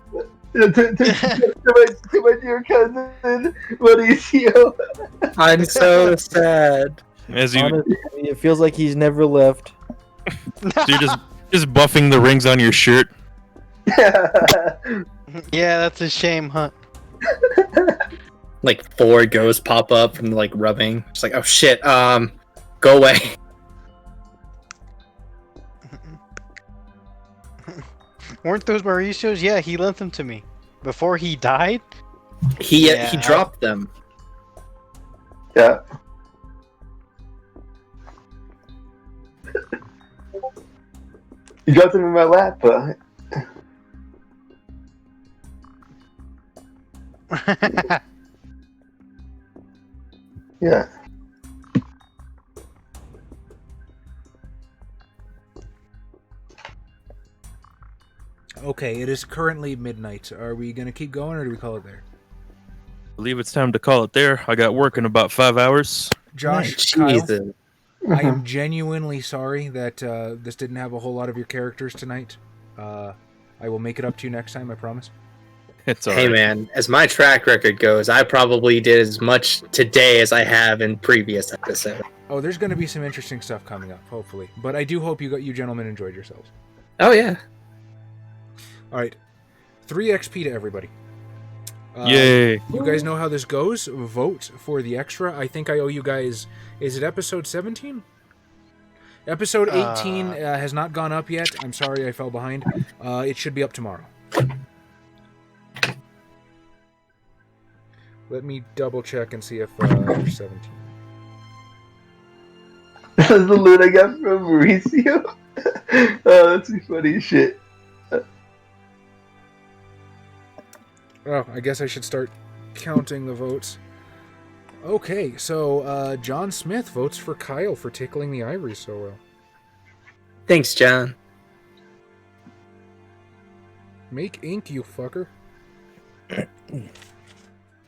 S6: To my dear cousin, Mauricio.
S1: I'm so sad.
S3: As you,
S4: Honestly, it feels like he's never left.
S3: so you're just buffing the rings on your shirt.
S7: Yeah, that's a shame, huh?
S1: Like 4 ghosts pop up from like rubbing. Just like, oh shit, go away.
S7: Weren't those Mauricio's? Yeah, he lent them to me. Before he died?
S1: He
S7: Yeah.
S1: dropped them.
S6: Yeah. You dropped them in my lap. Yeah.
S2: Okay, it is currently midnight. Are we gonna keep going or do we call it there?
S3: I believe it's time to call it there. I got work in about 5 hours.
S2: Josh, Kyle,
S1: Jesus.
S2: I am genuinely sorry that this didn't have a whole lot of your characters tonight. I will make it up to you next time, I promise.
S3: It's all
S1: Hey
S3: right.
S1: man, as my track record goes, I probably did as much today as I have in previous episodes.
S2: Oh, there's going to be some interesting stuff coming up, hopefully. But I do hope you gentlemen enjoyed yourselves.
S1: Oh yeah.
S2: All right, 3 XP to everybody.
S3: Yay.
S2: You guys know how this goes. Vote for the extra. I think I owe you guys. Is it episode 17? Episode 18 has not gone up yet. I'm sorry I fell behind. It should be up tomorrow. Let me double check and see if there's 17.
S6: That was the loot I got from Mauricio. Oh, that's funny as shit.
S2: Oh, I guess I should start counting the votes. Okay, so John Smith votes for Kyle for tickling the ivory so well.
S1: Thanks, John.
S2: Make ink, you fucker.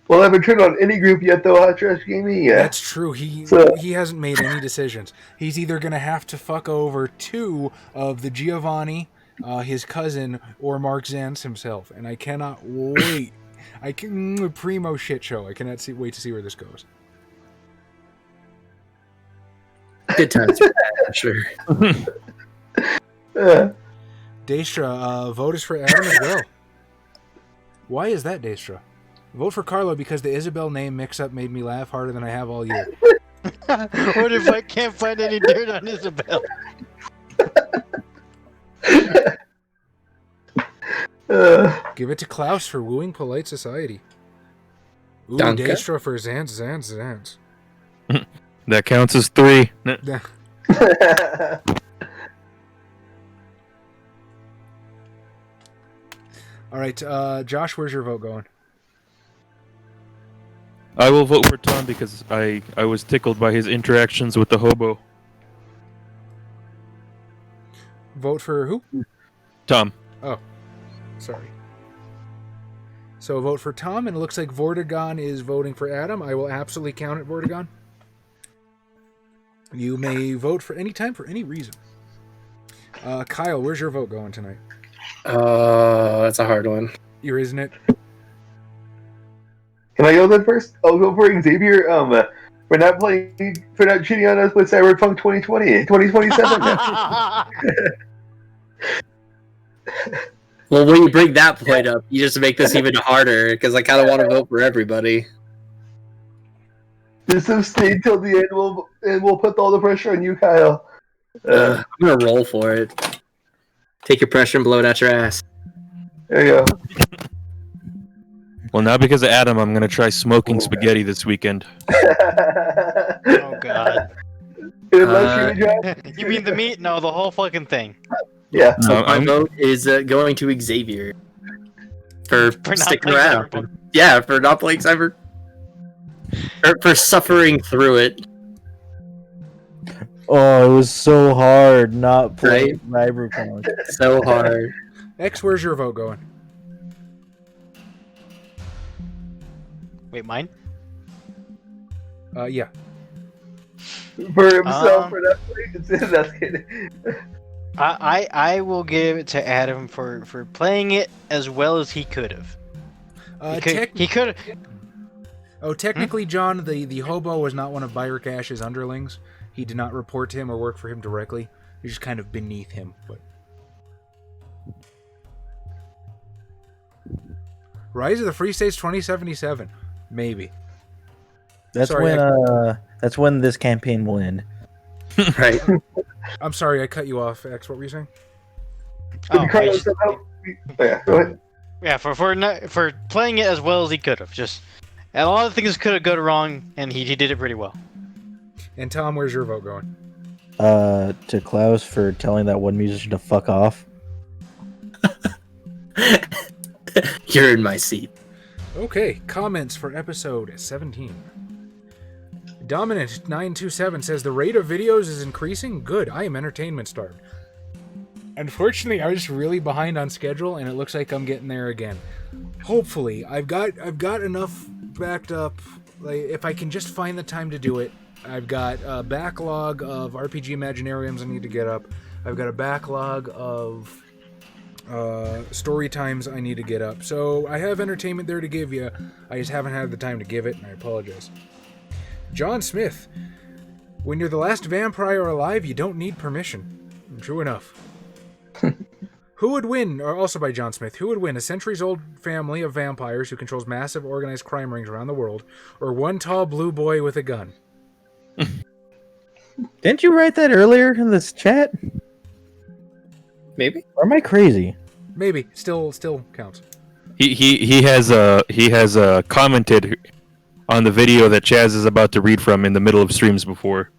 S6: Well, I haven't turned on any group yet, though. Hot Trash Gaming, yeah.
S2: That's true. He hasn't made any decisions. He's either going to have to fuck over 2 of the Giovanni, his cousin, or Mark Zantz himself. And I cannot wait. Primo shit show. I cannot wait to see where this goes.
S1: Good times for that, for sure.
S2: Daestra, vote is for Adam as well. Why is that, Daestra? Vote for Carlo because the Isabel name mix-up made me laugh harder than I have all year.
S7: What if I can't find any dirt on Isabel?
S2: Give it to Klaus for wooing polite society. Ooh,
S1: Danke.
S2: Daestra for Zanne.
S3: That counts as 3.
S2: Yeah. All right, Josh, where's your vote going?
S3: I will vote for Tom because I was tickled by his interactions with the hobo.
S2: Vote for who?
S3: Tom.
S2: Oh, sorry. So a vote for Tom, and it looks like Vortigern is voting for Adam. I will absolutely count it, Vortigern. You may vote for any time for any reason. Kyle, where's your vote going tonight?
S1: That's a hard one.
S2: You're, isn't it?
S6: Can I go then first? I'll go for Xavier. For not cheating on us with Cyberpunk 2027.
S1: Well, when you bring that point up, you just make this even harder because I kind of want to vote for everybody.
S6: Just have stayed till the end. We'll put all the pressure on you, Kyle.
S1: I'm gonna roll for it. Take your pressure and blow it out your ass.
S6: There you go.
S3: Well, now because of Adam, I'm gonna try smoking spaghetti this weekend.
S7: Oh god.
S6: Unless you Josh.
S7: You mean the meat? No, the whole fucking thing.
S6: Yeah.
S1: So
S3: No,
S1: my
S3: I'm-
S1: vote is going to Xavier for
S7: not
S1: sticking
S7: playing
S1: around.
S7: Cyberpunk.
S1: Yeah, for not playing Cyber. Or for suffering through it.
S4: Oh, it was so hard not playing Cyberpunk.
S1: So hard.
S2: X, where's your vote going?
S7: Wait, mine?
S2: Yeah.
S6: For himself,
S7: Um,
S6: for not playing. That's kidding.
S7: I will give it to Adam for playing it as well as he could have. He could have.
S2: Technically, John, the hobo was not one of Byrick Ash's underlings. He did not report to him or work for him directly. He's just kind of beneath him. But Rise of the Free States 2077, maybe.
S4: That's
S2: Sorry,
S4: when this campaign will end.
S1: Right.
S2: I'm sorry, I cut you off. X, what were you saying?
S7: Oh, I
S6: Carlos,
S7: just-
S6: yeah, go ahead.
S7: yeah, for playing it as well as he could have. Just and a lot of things could have gone wrong, and he did it pretty well.
S2: And Tom, where's your vote going?
S4: To Klaus for telling that one musician to fuck off.
S1: You're in my seat.
S2: Okay, comments for episode 17. Dominant927 says the rate of videos is increasing. Good, I am entertainment starved. Unfortunately, I was really behind on schedule, and it looks like I'm getting there again. Hopefully, I've got enough backed up. Like, if I can just find the time to do it. I've got a backlog of RPG Imaginariums I need to get up. I've got a backlog of story times I need to get up. So I have entertainment there to give you. I just haven't had the time to give it, and I apologize. John Smith, when you're the last vampire alive, you don't need permission. True enough. Who would win, or also by John Smith, who would win, a centuries-old family of vampires who controls massive organized crime rings around the world, or one tall blue boy with a gun?
S4: Didn't you write that earlier in this chat?
S1: Maybe.
S4: Or am I crazy?
S2: Maybe. Still counts.
S3: He has commented on the video that Chaz is about to read from in the middle of streams before.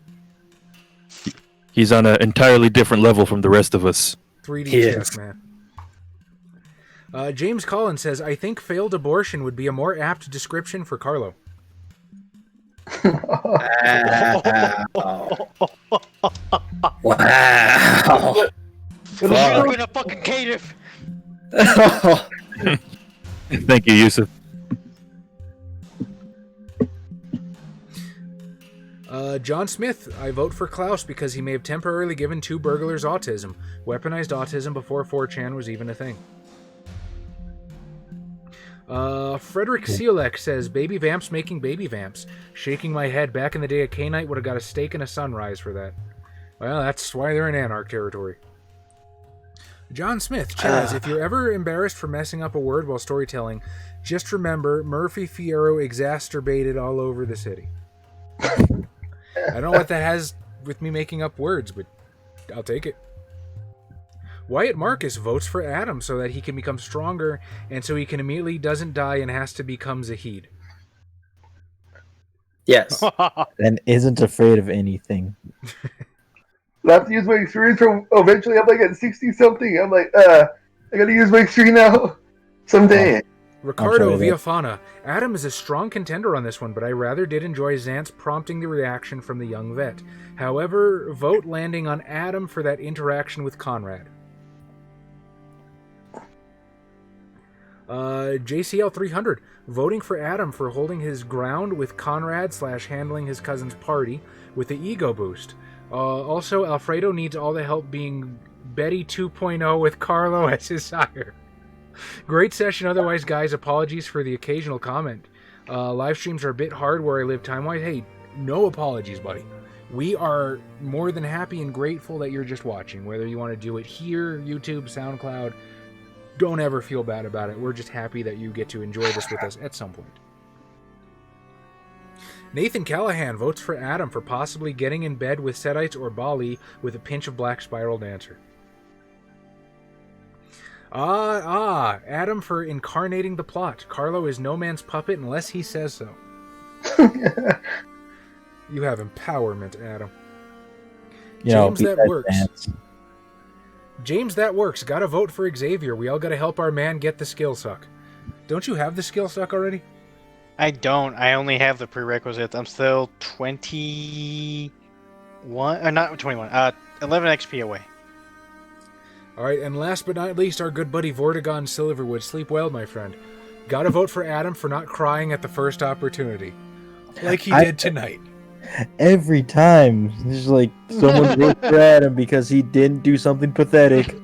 S3: He's on an entirely different level from the rest of us.
S2: 3D
S1: He
S2: chess,
S1: is.
S2: man. James Collins says, I think failed abortion would be a more apt description for Carlo.
S1: Wow.
S7: You're in a fucking cave.
S3: Thank you, Yusuf.
S2: John Smith, I vote for Klaus because he may have temporarily given two burglars autism. Weaponized autism before 4chan was even a thing. Frederick Sealek says, Baby Vamps making baby vamps. Shaking my head. Back in the day, a K-Knight would have got a steak and a sunrise for that. Well, that's why they're in Anarch territory. John Smith, Chaz, if you're ever embarrassed for messing up a word while storytelling, just remember Murphy Fierro exacerbated all over the city. I don't know what that has with me making up words, but I'll take it. Wyatt Marcus votes for Adam so that he can become stronger and so he can immediately doesn't die and has to become Zahid.
S1: Yes.
S4: and isn't afraid of anything.
S6: I have to use my experience from eventually. I'm like at 60 something. I'm like, I gotta use my experience now. Someday.
S2: Ricardo
S4: sorry,
S2: Villafana. Adam is a strong contender on this one, but I rather did enjoy Zance prompting the reaction from the young vet. However, vote landing on Adam for that interaction with Conrad. JCL 300. Voting for Adam for holding his ground with Conrad / handling his cousin's party with the ego boost. Also, Alfredo needs all the help being Betty 2.0 with Carlo as his sire. Great session otherwise, guys. Apologies for the occasional comment. Live streams are a bit hard where I live time-wise. Hey, no apologies, buddy. We are more than happy and grateful that you're just watching. Whether you want to do it here, YouTube, SoundCloud, don't ever feel bad about it. We're just happy that you get to enjoy this with us at some point. Nathan Callahan votes for Adam for possibly getting in bed with Setites or Bali with a pinch of Black Spiral Dancer. Adam for incarnating the plot. Carlo is no man's puppet unless he says so. You have empowerment, Adam. James, that works.
S4: Dance.
S2: James, that works. Gotta vote for Xavier. We all gotta help our man get the skill suck. Don't you have the skill suck already?
S7: I don't. I only have the prerequisites. I'm still 21. Not 21. 11 XP away.
S2: Alright, and last but not least, our good buddy Vortigaunt Silverwood. Sleep well, my friend. Gotta vote for Adam for not crying at the first opportunity. Like he did tonight.
S4: Every time, it's like someone votes for Adam because he didn't do something pathetic.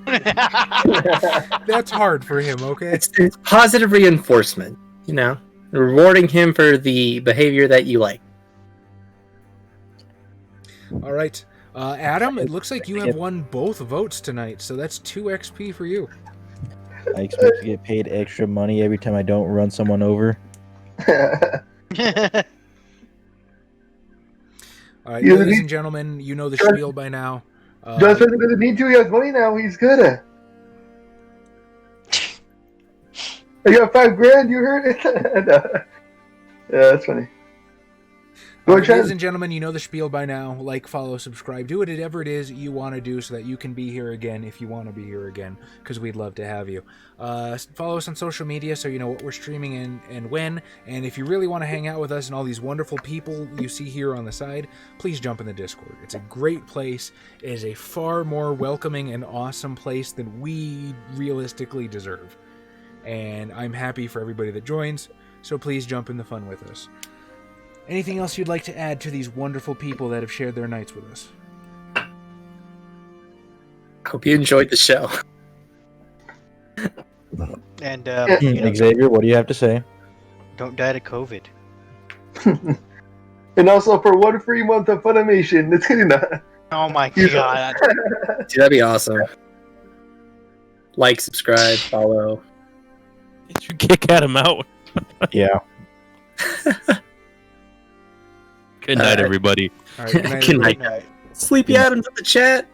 S2: That's hard for him, okay?
S1: It's positive reinforcement, you know, rewarding him for the behavior that you like.
S2: Alright. Adam, it looks like you have won both votes tonight, so that's 2 XP for you.
S4: I expect to get paid extra money every time I don't run someone over.
S2: Alright, ladies and gentlemen, you know the spiel by now.
S6: Justin doesn't need to. He has money now. He's good. I got $5,000. You heard it. Yeah, that's funny.
S2: Ladies and gentlemen, you know the spiel by now. Like, follow, subscribe, do whatever it is you want to do so that you can be here again if you want to be here again, because we'd love to have you. Follow us on social media so you know what we're streaming and when. And if you really want to hang out with us and all these wonderful people you see here on the side, please jump in the Discord. It's a great place. It is a far more welcoming and awesome place than we realistically deserve. And I'm happy for everybody that joins, so please jump in the fun with us. Anything else you'd like to add to these wonderful people that have shared their nights with us?
S1: Hope you enjoyed the show.
S7: And
S4: Xavier, what do you have to say?
S7: don't die to COVID.
S6: And also for 1 free month of Funimation. It's kidding.
S7: Oh my god.
S1: Dude, that'd be awesome. Like, subscribe, follow.
S3: You should kick Adam out.
S4: Yeah.
S3: Good night, everybody.
S2: All right,
S1: Good night. Sleepy Adams in the chat.